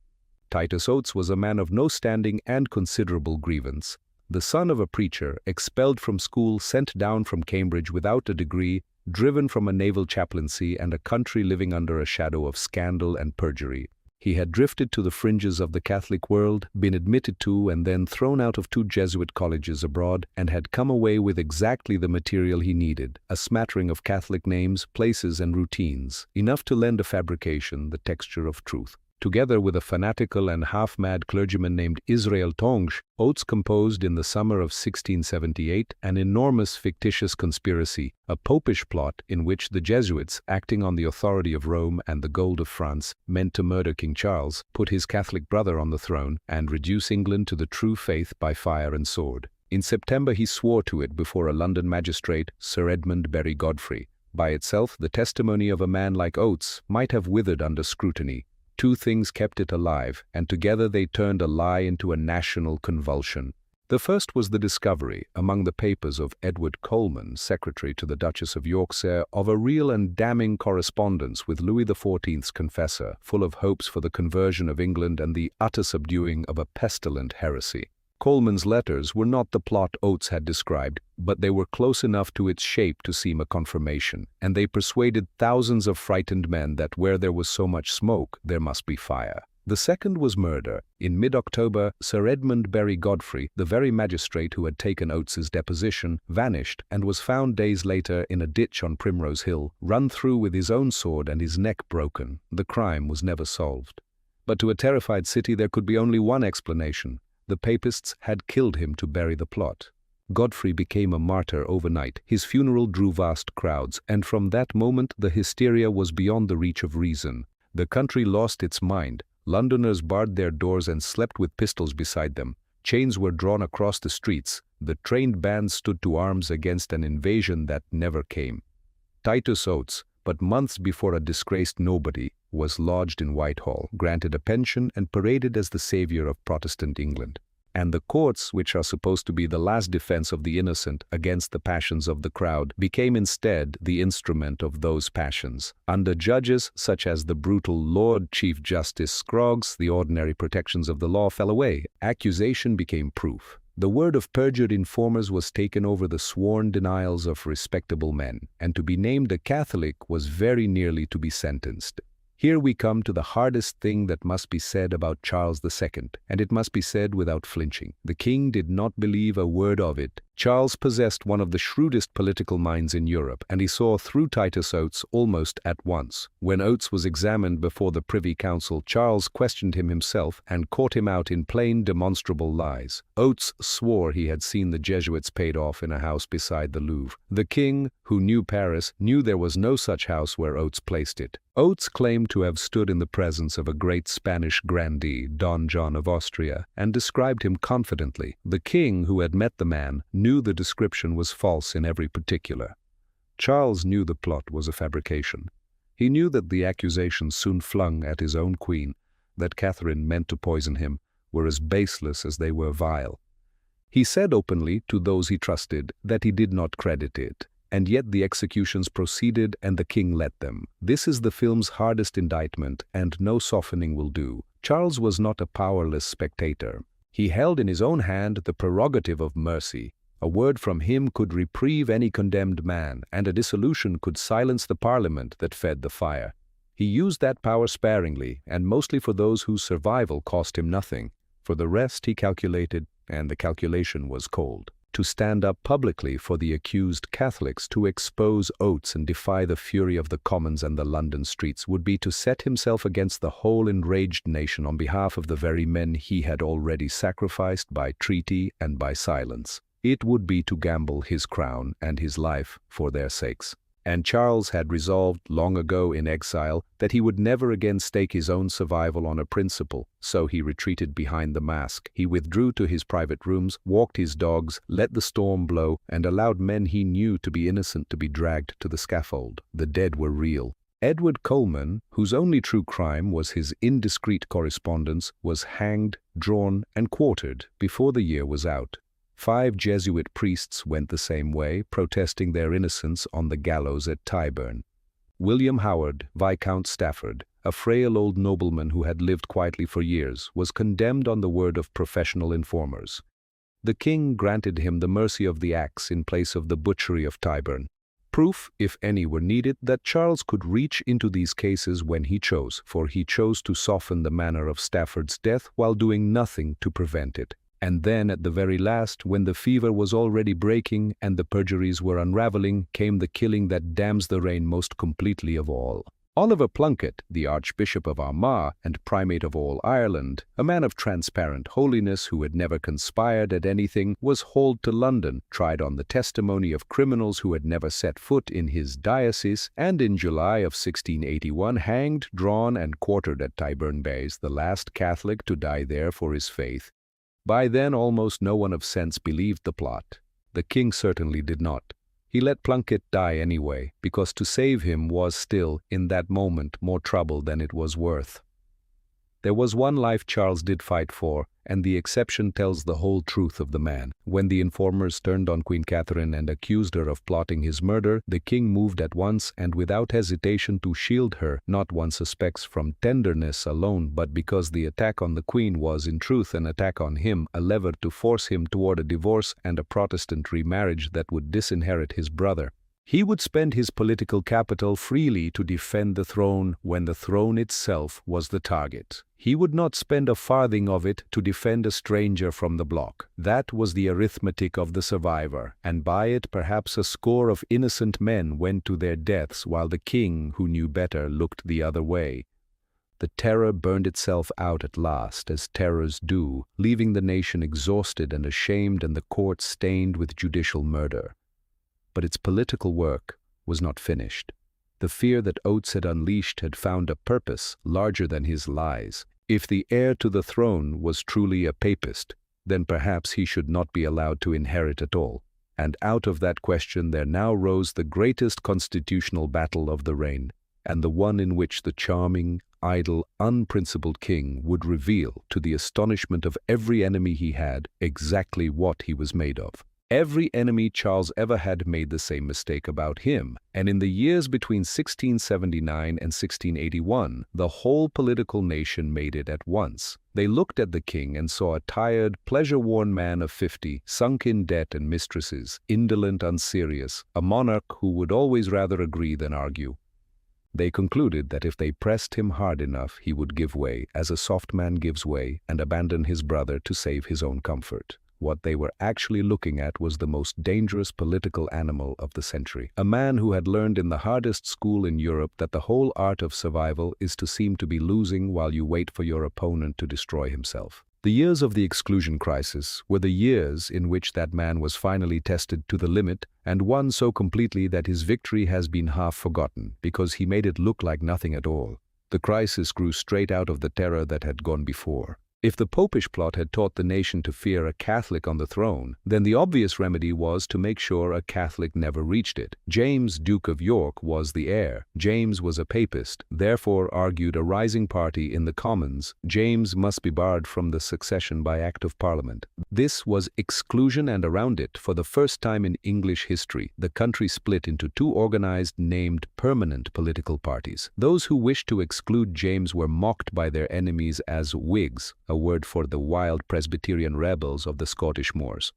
A: Titus Oates was a man of no standing and considerable grievance. The son of a preacher, expelled from school, sent down from Cambridge without a degree, driven from a naval chaplaincy and a country living under a shadow of scandal and perjury. He had drifted to the fringes of the Catholic world, been admitted to and then thrown out of 2 Jesuit colleges abroad, and had come away with exactly the material he needed, a smattering of Catholic names, places, and routines, enough to lend a fabrication the texture of truth. Together with a fanatical and half-mad clergyman named Israel Tonge, Oates composed in the summer of 1678 an enormous fictitious conspiracy, a popish plot in which the Jesuits, acting on the authority of Rome and the gold of France, meant to murder King Charles, put his Catholic brother on the throne, and reduce England to the true faith by fire and sword. In September he swore to it before a London magistrate, Sir Edmund Berry Godfrey. By itself, the testimony of a man like Oates might have withered under scrutiny. 2 things kept it alive, and together they turned a lie into a national convulsion. The first was the discovery, among the papers of Edward Coleman, secretary to the Duchess of Yorkshire, of a real and damning correspondence with Louis XIV's confessor, full of hopes for the conversion of England and the utter subduing of a pestilent heresy. Coleman's letters were not the plot Oates had described, but they were close enough to its shape to seem a confirmation, and they persuaded thousands of frightened men that where there was so much smoke, there must be fire. The second was murder. In mid-October, Sir Edmund Berry Godfrey, the very magistrate who had taken Oates's deposition, vanished and was found days later in a ditch on Primrose Hill, run through with his own sword and his neck broken. The crime was never solved. But to a terrified city there could be only one explanation. The papists had killed him to bury the plot. Godfrey became a martyr overnight. His funeral drew vast crowds, and from that moment the hysteria was beyond the reach of reason. The country lost its mind. Londoners barred their doors and slept with pistols beside them. Chains were drawn across the streets. The trained bands stood to arms against an invasion that never came. Titus Oates, but months before a disgraced nobody, was lodged in Whitehall, granted a pension, and paraded as the savior of Protestant England. And the courts, which are supposed to be the last defense of the innocent against the passions of the crowd, became instead the instrument of those passions. Under judges such as the brutal Lord Chief Justice Scroggs, the ordinary protections of the law fell away. Accusation became proof. The word of perjured informers was taken over the sworn denials of respectable men, and to be named a Catholic was very nearly to be sentenced. Here we come to the hardest thing that must be said about Charles II, and it must be said without flinching. The king did not believe a word of it. Charles possessed one of the shrewdest political minds in Europe, and he saw through Titus Oates almost at once. When Oates was examined before the Privy Council, Charles questioned him himself and caught him out in plain, demonstrable lies. Oates swore he had seen the Jesuits paid off in a house beside the Louvre. The king, who knew Paris, knew there was no such house where Oates placed it. Oates claimed to have stood in the presence of a great Spanish grandee, Don John of Austria, and described him confidently. The king, who had met the man, knew the description was false in every particular. Charles knew the plot was a fabrication. He knew that the accusations soon flung at his own queen, that Catherine meant to poison him, were as baseless as they were vile. He said openly to those he trusted that he did not credit it, and yet the executions proceeded and the king let them. This is the film's hardest indictment, and no softening will do. Charles was not a powerless spectator. He held in his own hand the prerogative of mercy. A word from him could reprieve any condemned man, and a dissolution could silence the parliament that fed the fire. He used that power sparingly, and mostly for those whose survival cost him nothing. For the rest he calculated, and the calculation was cold. To stand up publicly for the accused Catholics, to expose Oates and defy the fury of the Commons and the London streets, would be to set himself against the whole enraged nation on behalf of the very men he had already sacrificed by treaty and by silence. It would be to gamble his crown and his life for their sakes. And Charles had resolved long ago in exile that he would never again stake his own survival on a principle, so he retreated behind the mask. He withdrew to his private rooms, walked his dogs, let the storm blow, and allowed men he knew to be innocent to be dragged to the scaffold. The dead were real. Edward Coleman, whose only true crime was his indiscreet correspondence, was hanged, drawn, and quartered before the year was out. 5 Jesuit priests went the same way, protesting their innocence on the gallows at Tyburn. William Howard, Viscount Stafford, a frail old nobleman who had lived quietly for years, was condemned on the word of professional informers. The king granted him the mercy of the axe in place of the butchery of Tyburn. Proof, if any were needed, that Charles could reach into these cases when he chose, for he chose to soften the manner of Stafford's death while doing nothing to prevent it. And then, at the very last, when the fever was already breaking and the perjuries were unraveling, came the killing that damns the reign most completely of all. Oliver Plunkett, the Archbishop of Armagh and Primate of all Ireland, a man of transparent holiness who had never conspired at anything, was hauled to London, tried on the testimony of criminals who had never set foot in his diocese, and in July of 1681 hanged, drawn, and quartered at Tyburn Bays, the last Catholic to die there for his faith. By then almost no one of sense believed the plot. The king certainly did not. He let Plunkett die anyway, because to save him was still, in that moment, more trouble than it was worth. There was one life Charles did fight for, and the exception tells the whole truth of the man. When the informers turned on Queen Catherine and accused her of plotting his murder, the king moved at once and without hesitation to shield her, not one suspects from tenderness alone, but because the attack on the queen was in truth an attack on him, a lever to force him toward a divorce and a Protestant remarriage that would disinherit his brother. He would spend his political capital freely to defend the throne when the throne itself was the target. He would not spend a farthing of it to defend a stranger from the block. That was the arithmetic of the survivor, and by it perhaps a score of innocent men went to their deaths while the king, who knew better, looked the other way. The terror burned itself out at last, as terrors do, leaving the nation exhausted and ashamed and the courts stained with judicial murder. But its political work was not finished. The fear that Oates had unleashed had found a purpose larger than his lies. If the heir to the throne was truly a papist, then perhaps he should not be allowed to inherit at all. And out of that question there now rose the greatest constitutional battle of the reign, and the one in which the charming, idle, unprincipled king would reveal, to the astonishment of every enemy he had, exactly what he was made of. Every enemy Charles ever had made the same mistake about him, and in the years between 1679 and 1681, the whole political nation made it at once. They looked at the king and saw a tired, pleasure-worn man of 50, sunk in debt and mistresses, indolent, unserious, a monarch who would always rather agree than argue. They concluded that if they pressed him hard enough, he would give way, as a soft man gives way, and abandon his brother to save his own comfort. What they were actually looking at was the most dangerous political animal of the century. A man who had learned in the hardest school in Europe that the whole art of survival is to seem to be losing while you wait for your opponent to destroy himself. The years of the exclusion crisis were the years in which that man was finally tested to the limit and won so completely that his victory has been half forgotten because he made it look like nothing at all. The crisis grew straight out of the terror that had gone before. If the Popish plot had taught the nation to fear a Catholic on the throne, then the obvious remedy was to make sure a Catholic never reached it. James, Duke of York, was the heir. James was a papist, therefore, argued a rising party in the Commons, James must be barred from the succession by Act of Parliament. This was exclusion, and around it, for the first time in English history, the country split into two organized, named permanent political parties. Those who wished to exclude James were mocked by their enemies as Whigs, a word for the wild Presbyterian rebels of the Scottish moors.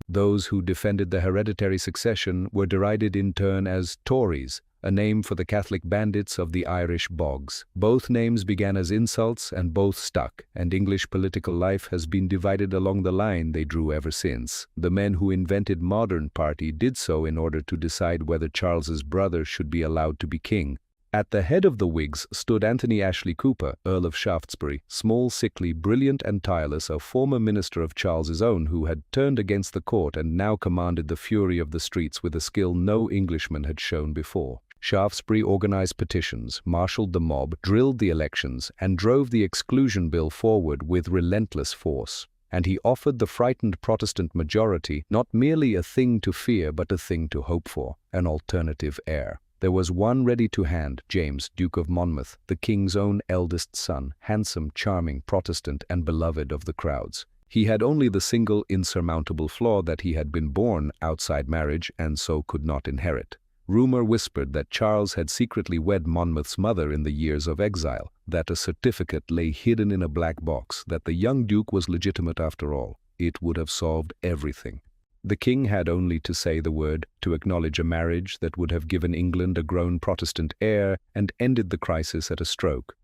A: Those who defended the hereditary succession were derided in turn as Tories, a name for the Catholic bandits of the Irish bogs. Both names began as insults and both stuck, and English political life has been divided along the line they drew ever since. The men who invented modern party did so in order to decide whether Charles's brother should be allowed to be king. At the head of the Whigs stood Anthony Ashley Cooper, Earl of Shaftesbury, small, sickly, brilliant and tireless, a former minister of Charles's own who had turned against the court and now commanded the fury of the streets with a skill no Englishman had shown before. Shaftesbury organized petitions, marshaled the mob, drilled the elections, and drove the exclusion bill forward with relentless force. And he offered the frightened Protestant majority not merely a thing to fear but a thing to hope for, an alternative heir. There was one ready to hand, James, Duke of Monmouth, the king's own eldest son, handsome, charming, Protestant, and beloved of the crowds. He had only the single insurmountable flaw that he had been born outside marriage and so could not inherit. Rumor whispered that Charles had secretly wed Monmouth's mother in the years of exile, that a certificate lay hidden in a black box, that the young duke was legitimate after all. It would have solved everything. The king had only to say the word, to acknowledge a marriage that would have given England a grown Protestant heir and ended the crisis at a stroke.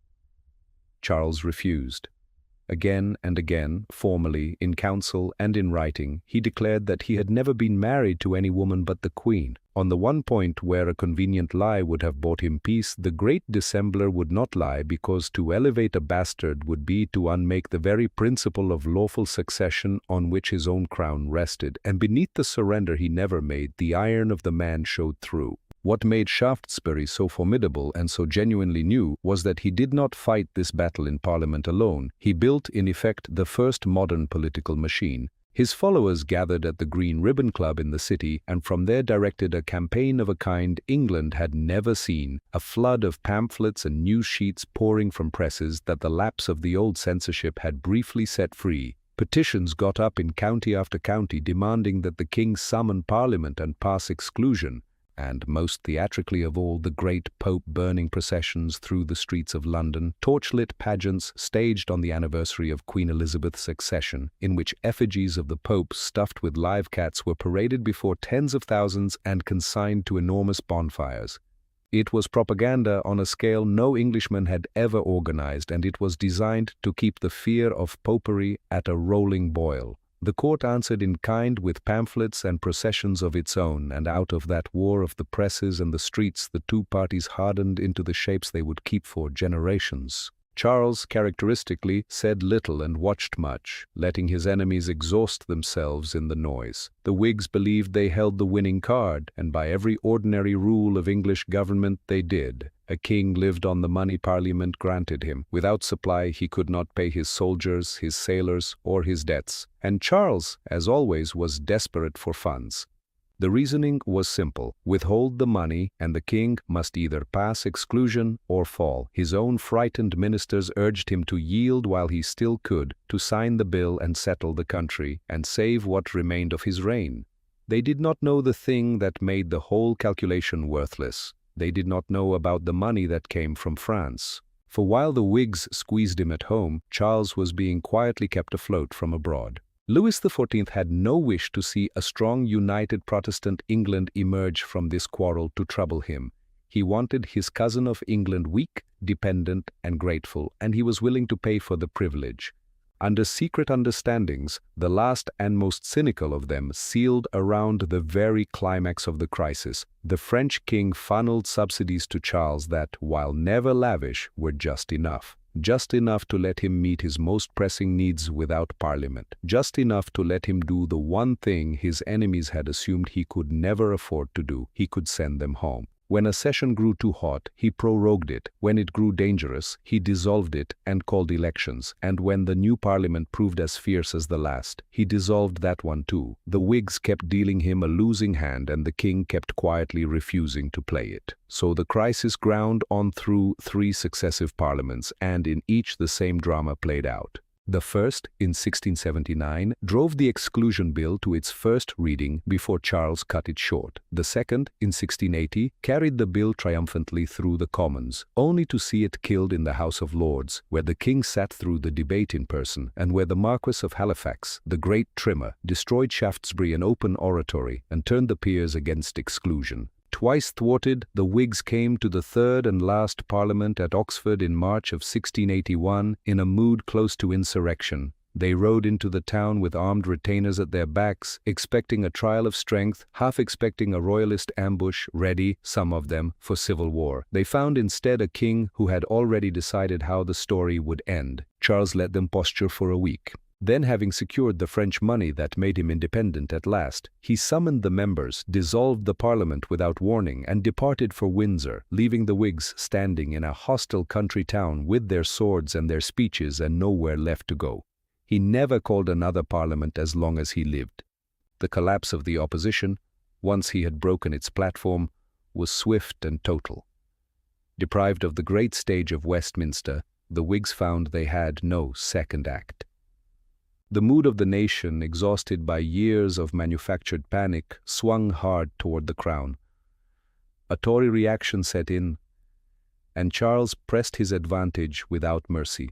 A: Charles refused. Again and again, formally, in council and in writing, he declared that he had never been married to any woman but the Queen. On the one point where a convenient lie would have bought him peace, the great dissembler would not lie, because to elevate a bastard would be to unmake the very principle of lawful succession on which his own crown rested, and beneath the surrender he never made, the iron of the man showed through. What made Shaftesbury so formidable and so genuinely new was that he did not fight this battle in Parliament alone. He built, in effect, the first modern political machine. His followers gathered at the Green Ribbon Club in the city and from there directed a campaign of a kind England had never seen, a flood of pamphlets and news sheets pouring from presses that the lapse of the old censorship had briefly set free. Petitions got up in county after county demanding that the king summon Parliament and pass exclusion. And most theatrically of all, the great Pope burning processions through the streets of London, torchlit pageants staged on the anniversary of Queen Elizabeth's accession, in which effigies of the Pope stuffed with live cats were paraded before tens of thousands and consigned to enormous bonfires. It was propaganda on a scale no Englishman had ever organized, and it was designed to keep the fear of popery at a rolling boil. The court answered in kind with pamphlets and processions of its own, and out of that war of the presses and the streets the two parties hardened into the shapes they would keep for generations. Charles, characteristically, said little and watched much, letting his enemies exhaust themselves in the noise. The Whigs believed they held the winning card, and by every ordinary rule of English government they did. A king lived on the money Parliament granted him. Without supply he could not pay his soldiers, his sailors, or his debts. And Charles, as always, was desperate for funds. The reasoning was simple. Withhold the money, and the king must either pass exclusion or fall. His own frightened ministers urged him to yield while he still could, to sign the bill and settle the country, and save what remained of his reign. They did not know the thing that made the whole calculation worthless. They did not know about the money that came from France. For while the Whigs squeezed him at home, Charles was being quietly kept afloat from abroad. Louis XIV had no wish to see a strong, united Protestant England emerge from this quarrel to trouble him. He wanted his cousin of England weak, dependent, and grateful, and he was willing to pay for the privilege. Under secret understandings, the last and most cynical of them sealed around the very climax of the crisis, the French king funneled subsidies to Charles that, while never lavish, were just enough. Just enough to let him meet his most pressing needs without Parliament. Just enough to let him do the one thing his enemies had assumed he could never afford to do. He could send them home. When a session grew too hot, he prorogued it. When it grew dangerous, he dissolved it and called elections. And when the new Parliament proved as fierce as the last, he dissolved that one too. The Whigs kept dealing him a losing hand, and the king kept quietly refusing to play it. So the crisis ground on through 3 successive parliaments, and in each the same drama played out. The first, in 1679, drove the Exclusion Bill to its first reading before Charles cut it short. The second, in 1680, carried the bill triumphantly through the Commons, only to see it killed in the House of Lords, where the king sat through the debate in person, and where the Marquess of Halifax, the great trimmer, destroyed Shaftesbury in open oratory and turned the peers against exclusion. Twice thwarted, the Whigs came to the third and last Parliament at Oxford in March of 1681 in a mood close to insurrection. They rode into the town with armed retainers at their backs, expecting a trial of strength, half expecting a royalist ambush, ready, some of them, for civil war. They found instead a king who had already decided how the story would end. Charles let them posture for a week. Then, having secured the French money that made him independent at last, he summoned the members, dissolved the Parliament without warning, and departed for Windsor, leaving the Whigs standing in a hostile country town with their swords and their speeches and nowhere left to go. He never called another Parliament as long as he lived. The collapse of the opposition, once he had broken its platform, was swift and total. Deprived of the great stage of Westminster, the Whigs found they had no second act. The mood of the nation, exhausted by years of manufactured panic, swung hard toward the crown. A Tory reaction set in, and Charles pressed his advantage without mercy,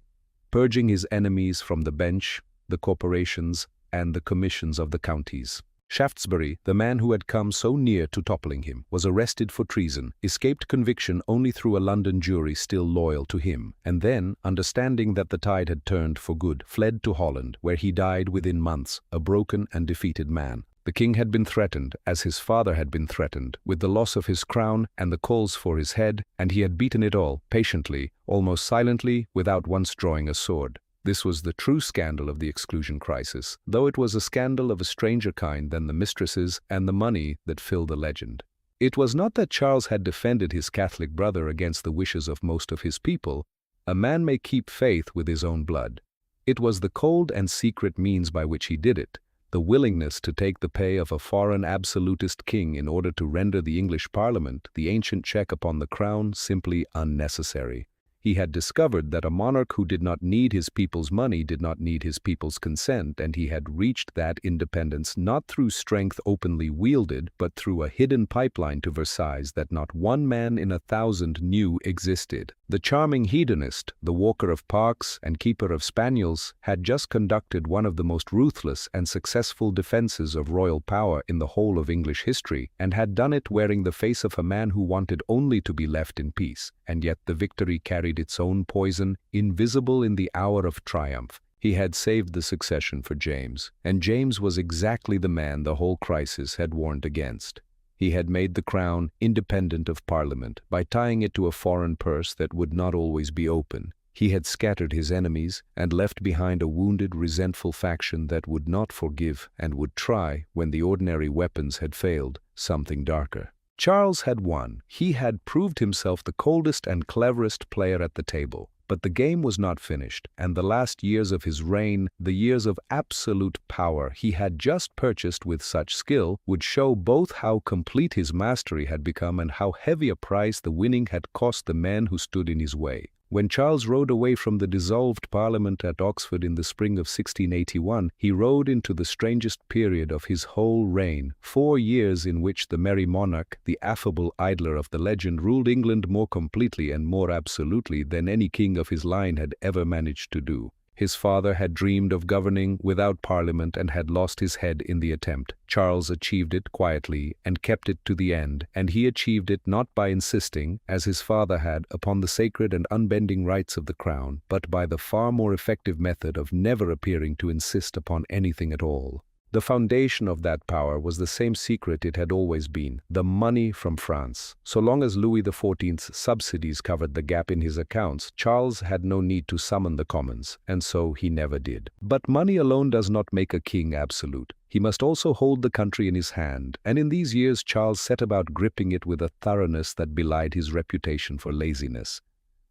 A: purging his enemies from the bench, the corporations, and the commissions of the counties. Shaftesbury, the man who had come so near to toppling him, was arrested for treason, escaped conviction only through a London jury still loyal to him, and then, understanding that the tide had turned for good, fled to Holland, where he died within months, a broken and defeated man. The king had been threatened, as his father had been threatened, with the loss of his crown and the calls for his head, and he had beaten it all, patiently, almost silently, without once drawing a sword. This was the true scandal of the exclusion crisis, though it was a scandal of a stranger kind than the mistresses and the money that fill the legend. It was not that Charles had defended his Catholic brother against the wishes of most of his people. A man may keep faith with his own blood. It was the cold and secret means by which he did it, the willingness to take the pay of a foreign absolutist king in order to render the English Parliament, the ancient check upon the crown, simply unnecessary. He had discovered that a monarch who did not need his people's money did not need his people's consent, and he had reached that independence not through strength openly wielded, but through a hidden pipeline to Versailles that not one man in 1,000 knew existed. The charming hedonist, the walker of parks and keeper of spaniels, had just conducted one of the most ruthless and successful defenses of royal power in the whole of English history, and had done it wearing the face of a man who wanted only to be left in peace, and yet the victory carried its own poison, invisible in the hour of triumph. He had saved the succession for James, and James was exactly the man the whole crisis had warned against. He had made the crown independent of Parliament by tying it to a foreign purse that would not always be open. He had scattered his enemies and left behind a wounded, resentful faction that would not forgive and would try, when the ordinary weapons had failed, something darker. Charles had won. He had proved himself the coldest and cleverest player at the table. But the game was not finished, and the last years of his reign, the years of absolute power he had just purchased with such skill, would show both how complete his mastery had become and how heavy a price the winning had cost the men who stood in his way. When Charles rode away from the dissolved Parliament at Oxford in the spring of 1681, he rode into the strangest period of his whole reign, 4 years in which the Merry Monarch, the affable idler of the legend, ruled England more completely and more absolutely than any king of his line had ever managed to do. His father had dreamed of governing without parliament and had lost his head in the attempt. Charles achieved it quietly and kept it to the end, and he achieved it not by insisting, as his father had, upon the sacred and unbending rights of the crown, but by the far more effective method of never appearing to insist upon anything at all. The foundation of that power was the same secret it had always been: the money from France. So long as Louis XIV's subsidies covered the gap in his accounts, Charles had no need to summon the commons, and so he never did. But money alone does not make a king absolute. He must also hold the country in his hand, and in these years Charles set about gripping it with a thoroughness that belied his reputation for laziness.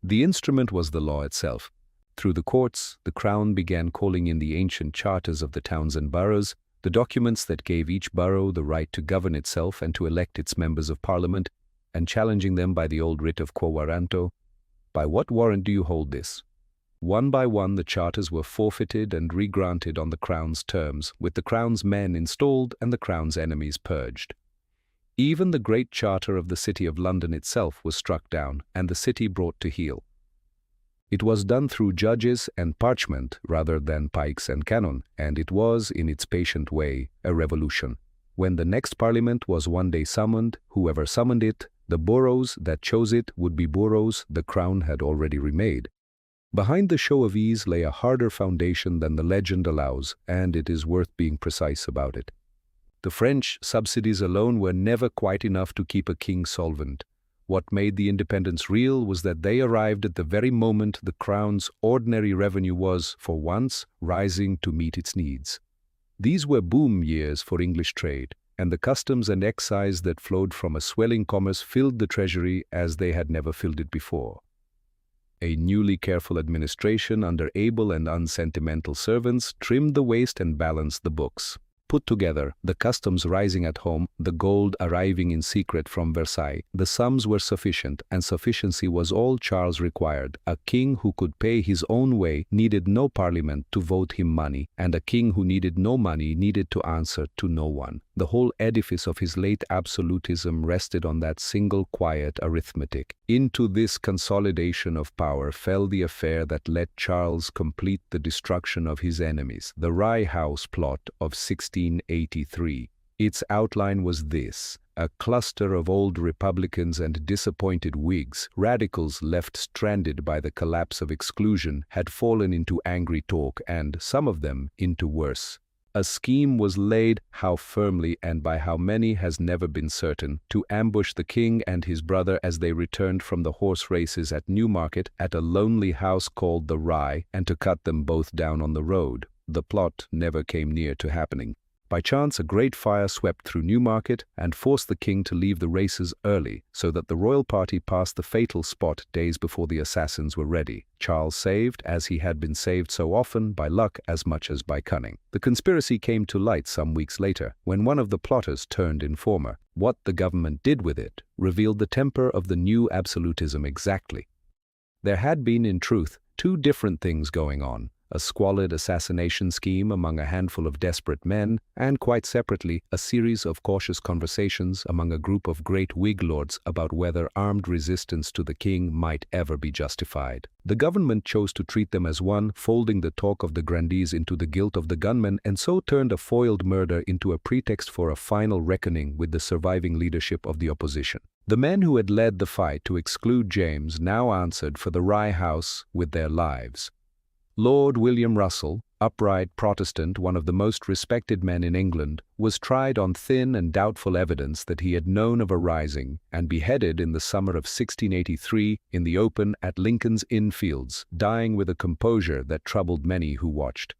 A: The instrument was the law itself. Through the courts, the crown began calling in the ancient charters of the towns and boroughs, the documents that gave each borough the right to govern itself and to elect its members of parliament, and challenging them by the old writ of quo warranto. By what warrant do you hold this? One by one the charters were forfeited and regranted on the crown's terms, with the crown's men installed and the crown's enemies purged. Even the great charter of the City of London itself was struck down, and the city brought to heel. It was done through judges and parchment rather than pikes and cannon, and it was, in its patient way, a revolution. When the next parliament was one day summoned, whoever summoned it, the boroughs that chose it would be boroughs the crown had already remade. Behind the show of ease lay a harder foundation than the legend allows, and it is worth being precise about it. The French subsidies alone were never quite enough to keep a king solvent. What made the independence real was that they arrived at the very moment the crown's ordinary revenue was, for once, rising to meet its needs. These were boom years for English trade, and the customs and excise that flowed from a swelling commerce filled the treasury as they had never filled it before. A newly careful administration under able and unsentimental servants trimmed the waste and balanced the books. Put together, the customs rising at home, the gold arriving in secret from Versailles, the sums were sufficient, and sufficiency was all Charles required. A king who could pay his own way needed no parliament to vote him money, and a king who needed no money needed to answer to no one. The whole edifice of his late absolutism rested on that single quiet arithmetic. Into this consolidation of power fell the affair that let Charles complete the destruction of his enemies, the Rye House plot of 1683. Its outline was this: a cluster of old Republicans and disappointed Whigs, radicals left stranded by the collapse of exclusion, had fallen into angry talk and, some of them, into worse. A scheme was laid, how firmly and by how many has never been certain, to ambush the king and his brother as they returned from the horse races at Newmarket at a lonely house called the Rye, and to cut them both down on the road. The plot never came near to happening. By chance, a great fire swept through Newmarket and forced the king to leave the races early, so that the royal party passed the fatal spot days before the assassins were ready. Charles saved, as he had been saved so often, by luck as much as by cunning. The conspiracy came to light some weeks later, when one of the plotters turned informer. What the government did with it revealed the temper of the new absolutism exactly. There had been, in truth, two different things going on: a squalid assassination scheme among a handful of desperate men, and quite separately, a series of cautious conversations among a group of great Whig lords about whether armed resistance to the king might ever be justified. The government chose to treat them as one, folding the talk of the grandees into the guilt of the gunmen, and so turned a foiled murder into a pretext for a final reckoning with the surviving leadership of the opposition. The men who had led the fight to exclude James now answered for the Rye House with their lives. Lord William Russell, upright Protestant, one of the most respected men in England, was tried on thin and doubtful evidence that he had known of a rising, and beheaded in the summer of 1683 in the open at Lincoln's Inn Fields, dying with a composure that troubled many who watched.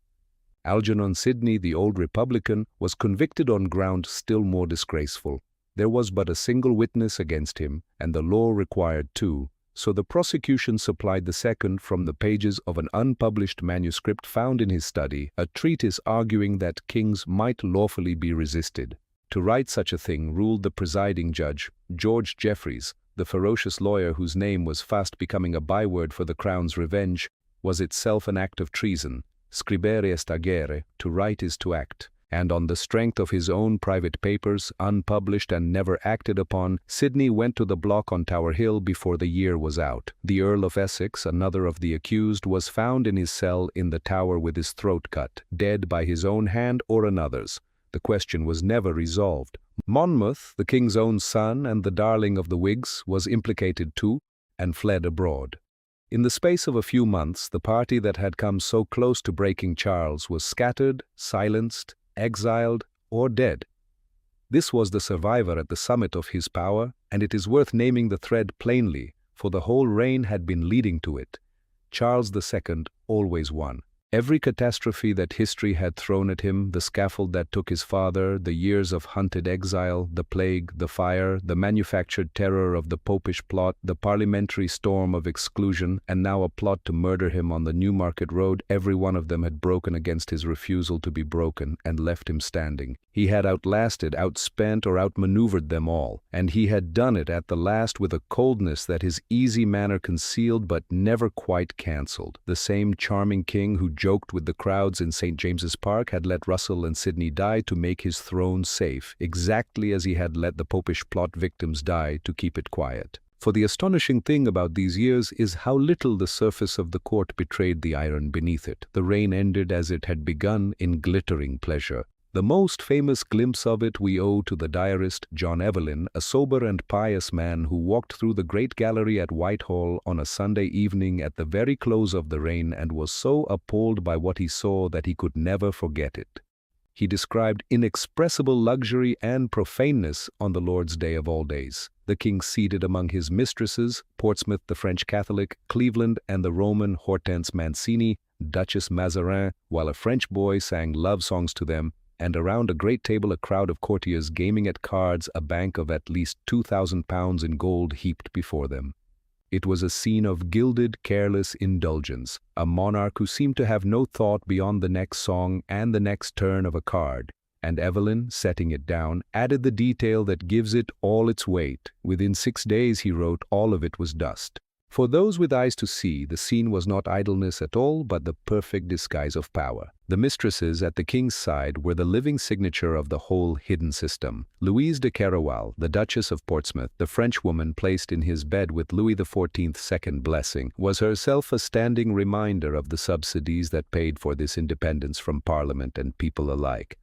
A: Algernon Sidney, the old Republican, was convicted on ground still more disgraceful. There was but a single witness against him, and the law required two. So the prosecution supplied the second from the pages of an unpublished manuscript found in his study, a treatise arguing that kings might lawfully be resisted. To write such a thing, ruled the presiding judge, George Jeffreys, the ferocious lawyer whose name was fast becoming a byword for the crown's revenge, was itself an act of treason. Scribere est agere, to write is to act, and on the strength of his own private papers, unpublished and never acted upon, Sidney went to the block on Tower Hill before the year was out. The Earl of Essex, another of the accused, was found in his cell in the Tower with his throat cut, dead by his own hand or another's. The question was never resolved. Monmouth, the king's own son and the darling of the Whigs, was implicated too, and fled abroad. In the space of a few months, the party that had come so close to breaking Charles was scattered, silenced, exiled, or dead. This was the survivor at the summit of his power, and it is worth naming the thread plainly, for the whole reign had been leading to it. Charles II always won. Every catastrophe that history had thrown at him, the scaffold that took his father, the years of hunted exile, the plague, the fire, the manufactured terror of the Popish plot, the parliamentary storm of exclusion, and now a plot to murder him on the Newmarket Road, every one of them had broken against his refusal to be broken and left him standing. He had outlasted, outspent, or outmaneuvered them all, and he had done it at the last with a coldness that his easy manner concealed but never quite cancelled. The same charming king who joked with the crowds in St. James's Park had let Russell and Sidney die to make his throne safe, exactly as he had let the Popish plot victims die to keep it quiet. For the astonishing thing about these years is how little the surface of the court betrayed the iron beneath it. The reign ended as it had begun, in glittering pleasure. The most famous glimpse of it we owe to the diarist John Evelyn, a sober and pious man who walked through the great gallery at Whitehall on a Sunday evening at the very close of the reign and was so appalled by what he saw that he could never forget it. He described inexpressible luxury and profaneness on the Lord's Day of all days. The king seated among his mistresses, Portsmouth the French Catholic, Cleveland and the Roman Hortense Mancini, Duchess Mazarin, while a French boy sang love songs to them, and around a great table a crowd of courtiers gaming at cards, a bank of at least £2,000 in gold heaped before them. It was a scene of gilded, careless indulgence, a monarch who seemed to have no thought beyond the next song and the next turn of a card, and Evelyn, setting it down, added the detail that gives it all its weight. Within 6 days, he wrote, all of it was dust. For those with eyes to see, the scene was not idleness at all, but the perfect disguise of power. The mistresses at the king's side were the living signature of the whole hidden system. Louise de Kéroualle, the Duchess of Portsmouth, the Frenchwoman placed in his bed with Louis XIV's second blessing, was herself a standing reminder of the subsidies that paid for this independence from Parliament and people alike.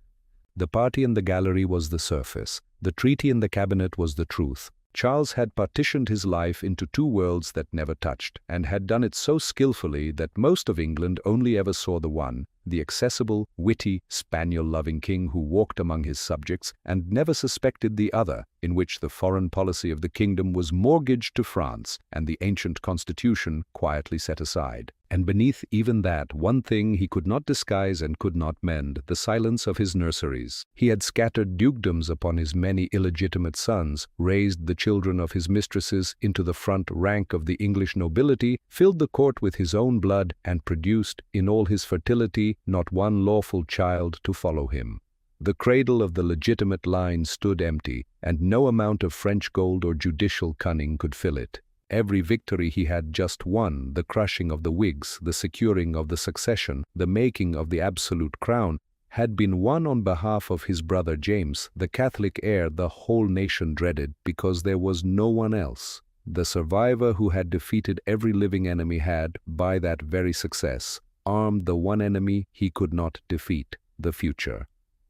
A: The party in the gallery was the surface. The treaty in the cabinet was the truth. Charles had partitioned his life into two worlds that never touched, and had done it so skillfully that most of England only ever saw the one, the accessible, witty, spaniel-loving king who walked among his subjects, and never suspected the other, in which the foreign policy of the kingdom was mortgaged to France, and the ancient constitution quietly set aside. And beneath even that, one thing he could not disguise and could not mend, the silence of his nurseries. He had scattered dukedoms upon his many illegitimate sons, raised the children of his mistresses into the front rank of the English nobility, filled the court with his own blood, and produced, in all his fertility, not one lawful child to follow him. The cradle of the legitimate line stood empty, and no amount of French gold or judicial cunning could fill it. Every victory he had just won, the crushing of the Whigs, the securing of the succession, the making of the absolute crown, had been won on behalf of his brother James, the Catholic heir the whole nation dreaded, because there was no one else. The survivor who had defeated every living enemy had, by that very success, armed the one enemy he could not defeat, the future.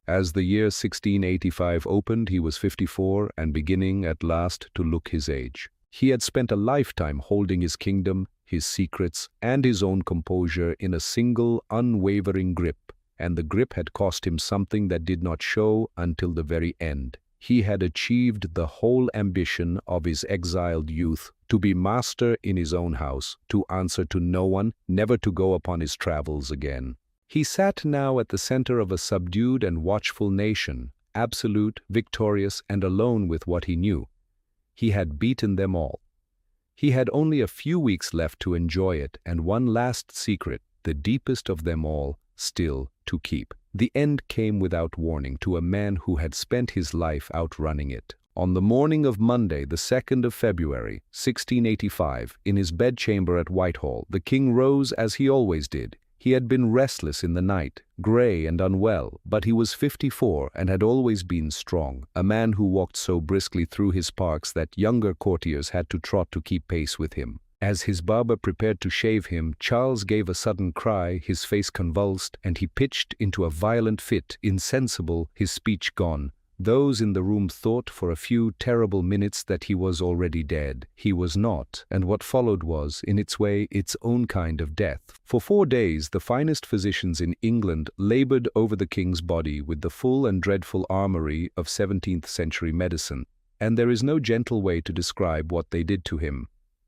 A: As the year 1685 opened, he was 54 and beginning at last to look his age. He had spent a lifetime holding his kingdom, his secrets, and his own composure in a single, unwavering grip, and the grip had cost him something that did not show until the very end. He had achieved the whole ambition of his exiled youth, to be master in his own house, to answer to no one, never to go upon his travels again. He sat now at the center of a subdued and watchful nation, absolute, victorious, and alone with what he knew. He had beaten them all. He had only a few weeks left to enjoy it, and one last secret, the deepest of them all, still to keep. The end came without warning to a man who had spent his life outrunning it. On the morning of Monday, the 2nd of February, 1685, in his bedchamber at Whitehall, the king rose as he always did. He had been restless in the night, grey and unwell, but he was 54 and had always been strong, a man who walked so briskly through his parks that younger courtiers had to trot to keep pace with him. As his barber prepared to shave him, Charles gave a sudden cry, his face convulsed, and he pitched into a violent fit, insensible, his speech gone. Those in the room thought for a few terrible minutes that he was already dead. He was not, and what followed was, in its way, its own kind of death. For 4 days, the finest physicians in England labored over the king's body with the full and dreadful armory of 17th-century medicine, and there is no gentle way to describe what they did to him.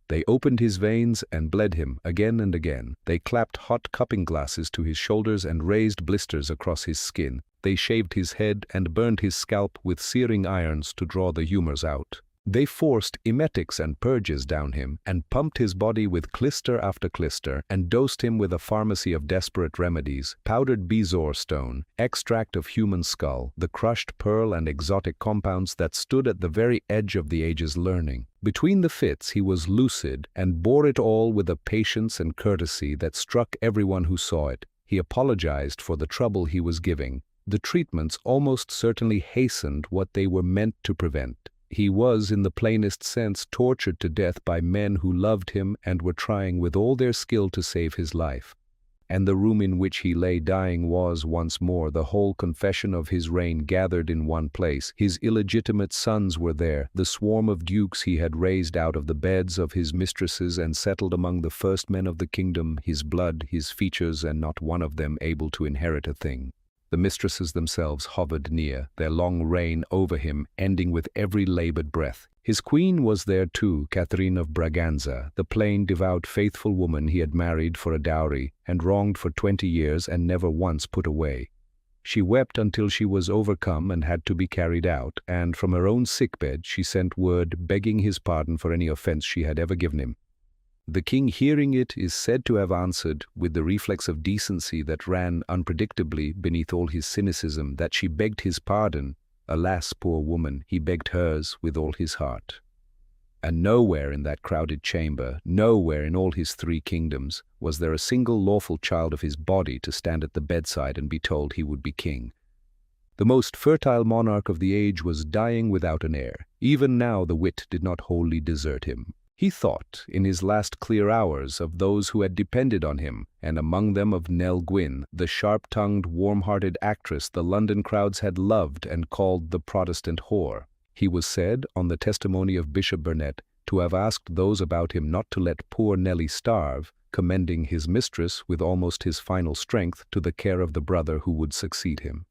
A: They opened his veins and bled him again and again. They clapped hot cupping glasses to his shoulders and raised blisters across his skin. They shaved his head and burned his scalp with searing irons to draw the humors out. They forced emetics and purges down him, and pumped his body with clister after clister, and dosed him with a pharmacy of desperate remedies, powdered bezoar stone, extract of human skull, the crushed pearl and exotic compounds that stood at the very edge of the age's learning. Between the fits he was lucid, and bore it all with a patience and courtesy that struck everyone who saw it. He apologized for the trouble he was giving. The treatments almost certainly hastened what they were meant to prevent. He was, in the plainest sense, tortured to death by men who loved him and were trying with all their skill to save his life. And the room in which he lay dying was, once more, the whole confession of his reign gathered in one place. His illegitimate sons were there, the swarm of dukes he had raised out of the beds of his mistresses and settled among the first men of the kingdom, his blood, his features, and not one of them able to inherit a thing. The mistresses themselves hovered near, their long reign over him ending with every labored breath. His queen was there too, Catherine of Braganza, the plain, devout, faithful woman he had married for a dowry, and wronged for 20 years and never once put away. She wept until she was overcome and had to be carried out, and from her own sickbed she sent word begging his pardon for any offense she had ever given him. The king, hearing it, is said to have answered, with the reflex of decency that ran unpredictably beneath all his cynicism, that she begged his pardon. Alas, poor woman, he begged hers with all his heart. And nowhere in that crowded chamber, nowhere in all his 3 kingdoms, was there a single lawful child of his body to stand at the bedside and be told he would be king. The most fertile monarch of the age was dying without an heir. Even now the wit did not wholly desert him. He thought, in his last clear hours, of those who had depended on him, and among them of Nell Gwyn, the sharp-tongued, warm-hearted actress the London crowds had loved and called the Protestant whore. He was said, on the testimony of Bishop Burnet, to have asked those about him not to let poor Nellie starve, commending his mistress, with almost his final strength, to the care of the brother who would succeed him.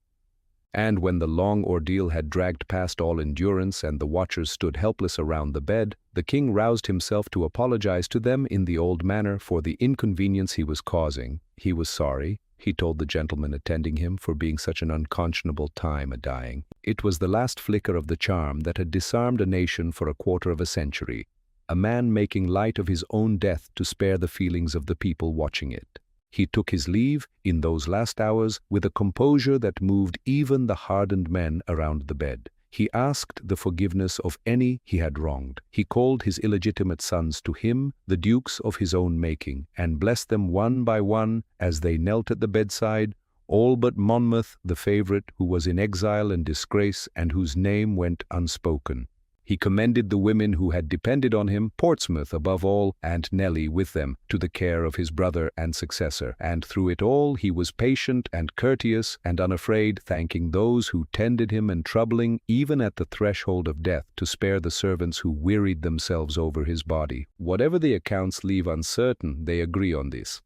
A: And when the long ordeal had dragged past all endurance and the watchers stood helpless around the bed, the king roused himself to apologize to them in the old manner for the inconvenience he was causing. He was sorry, he told the gentlemen attending him, for being such an unconscionable time a-dying. It was the last flicker of the charm that had disarmed a nation for a quarter of a century, a man making light of his own death to spare the feelings of the people watching it. He took his leave, in those last hours, with a composure that moved even the hardened men around the bed. He asked the forgiveness of any he had wronged. He called his illegitimate sons to him, the dukes of his own making, and blessed them one by one as they knelt at the bedside, all but Monmouth, the favourite, who was in exile and disgrace and whose name went unspoken. He commended the women who had depended on him, Portsmouth above all, and Nellie with them, to the care of his brother and successor, and through it all he was patient and courteous and unafraid, thanking those who tended him and troubling, even at the threshold of death, to spare the servants who wearied themselves over his body. Whatever the accounts leave uncertain, they agree on this.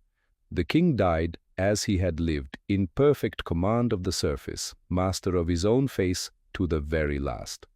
A: The king died, as he had lived, in perfect command of the surface, master of his own face to the very last.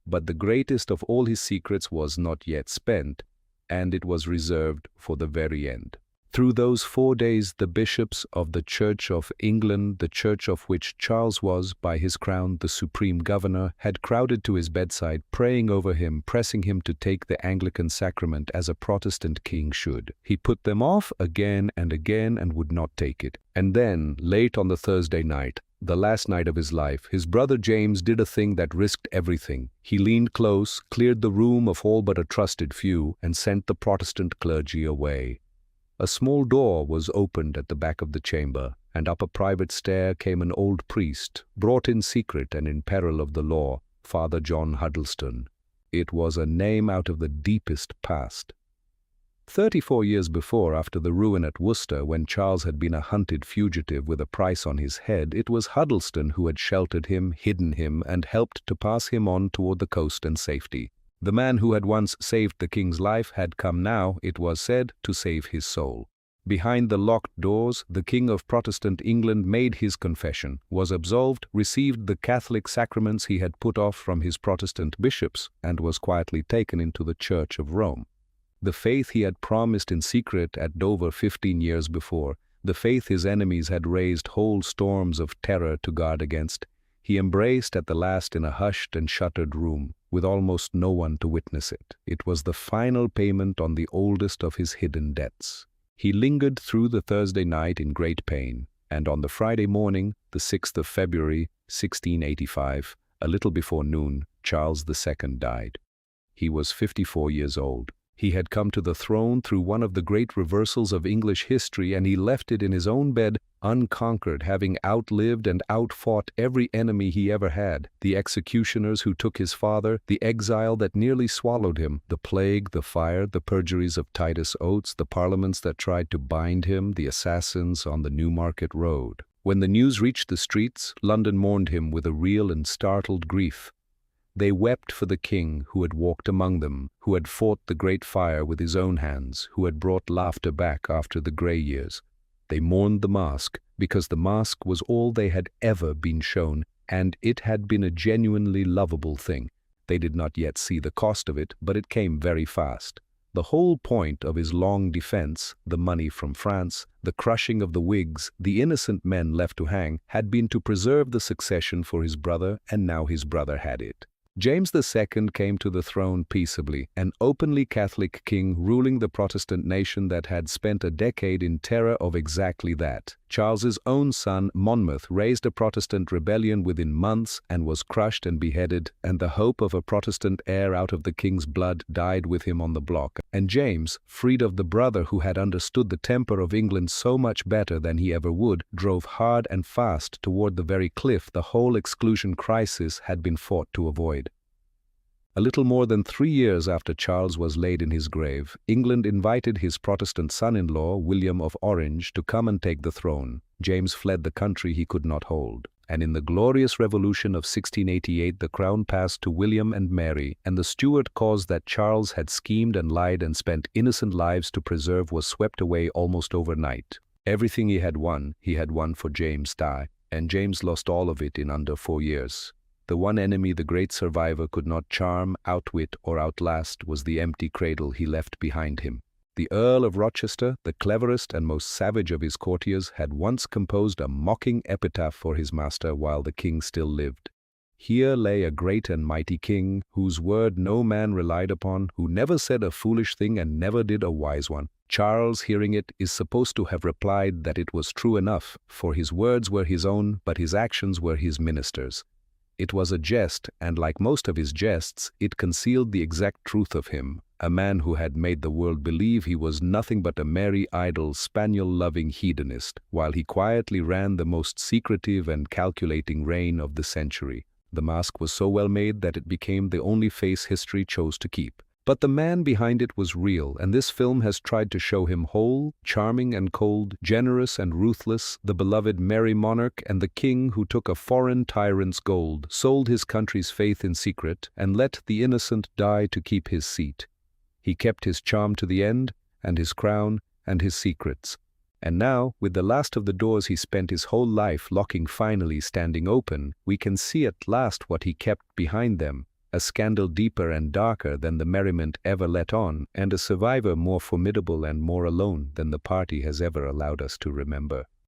A: But the greatest of all his secrets was not yet spent, and it was reserved for the very end. Through those 4 days the bishops of the Church of England, the church of which Charles was, by his crown, the supreme governor, had crowded to his bedside, praying over him, pressing him to take the Anglican sacrament as a Protestant king should. He put them off again and again and would not take it. And then, late on the Thursday night, the last night of his life, his brother James did a thing that risked everything. He leaned close, cleared the room of all but a trusted few, and sent the Protestant clergy away. A small door was opened at the back of the chamber, and up a private stair came an old priest, brought in secret and in peril of the law, Father John Huddleston. It was a name out of the deepest past. 34 years before, after the ruin at Worcester, when Charles had been a hunted fugitive with a price on his head, it was Huddleston who had sheltered him, hidden him, and helped to pass him on toward the coast and safety. The man who had once saved the king's life had come now, it was said, to save his soul. Behind the locked doors, the King of Protestant England made his confession, was absolved, received the Catholic sacraments he had put off from his Protestant bishops, and was quietly taken into the Church of Rome. The faith he had promised in secret at Dover 15 years before, the faith his enemies had raised whole storms of terror to guard against, he embraced at the last in a hushed and shuttered room, with almost no one to witness it. It was the final payment on the oldest of his hidden debts. He lingered through the Thursday night in great pain, and on the Friday morning, the 6th of February, 1685, a little before noon, Charles II died. He was 54 years old. He had come to the throne through one of the great reversals of English history, and he left it in his own bed, unconquered, having outlived and outfought every enemy he ever had, the executioners who took his father, the exile that nearly swallowed him, the plague, the fire, the perjuries of Titus Oates, the parliaments that tried to bind him, the assassins on the Newmarket Road. When the news reached the streets, London mourned him with a real and startled grief. They wept for the king who had walked among them, who had fought the great fire with his own hands, who had brought laughter back after the grey years. They mourned the mask, because the mask was all they had ever been shown, and it had been a genuinely lovable thing. They did not yet see the cost of it, but it came very fast. The whole point of his long defense, the money from France, the crushing of the Whigs, the innocent men left to hang, had been to preserve the succession for his brother, and now his brother had it. James II came to the throne peaceably, an openly Catholic king ruling the Protestant nation that had spent a decade in terror of exactly that. Charles's own son, Monmouth, raised a Protestant rebellion within months and was crushed and beheaded, and the hope of a Protestant heir out of the king's blood died with him on the block. And James, freed of the brother who had understood the temper of England so much better than he ever would, drove hard and fast toward the very cliff the whole exclusion crisis had been fought to avoid. A little more than 3 years after Charles was laid in his grave, England invited his Protestant son-in-law, William of Orange, to come and take the throne. James fled the country he could not hold, and in the glorious revolution of 1688 the crown passed to William and Mary, and the Stuart cause that Charles had schemed and lied and spent innocent lives to preserve was swept away almost overnight. Everything he had won for James' die, and James lost all of it in under 4 years. The one enemy the great survivor could not charm, outwit, or outlast was the empty cradle he left behind him. The Earl of Rochester, the cleverest and most savage of his courtiers, had once composed a mocking epitaph for his master while the king still lived. Here lay a great and mighty king, whose word no man relied upon, who never said a foolish thing and never did a wise one. Charles, hearing it, is supposed to have replied that it was true enough, for his words were his own, but his actions were his ministers'. It was a jest, and like most of his jests, it concealed the exact truth of him, a man who had made the world believe he was nothing but a merry, idle, spaniel-loving hedonist, while he quietly ran the most secretive and calculating reign of the century. The mask was so well made that it became the only face history chose to keep. But the man behind it was real, and this film has tried to show him whole, charming and cold, generous and ruthless, the beloved Merry Monarch and the king who took a foreign tyrant's gold, sold his country's faith in secret, and let the innocent die to keep his seat. He kept his charm to the end, and his crown, and his secrets. And now, with the last of the doors he spent his whole life locking finally standing open, we can see at last what he kept behind them. A scandal deeper and darker than the merriment ever let on, and a survivor more formidable and more alone than the party has ever allowed us to remember.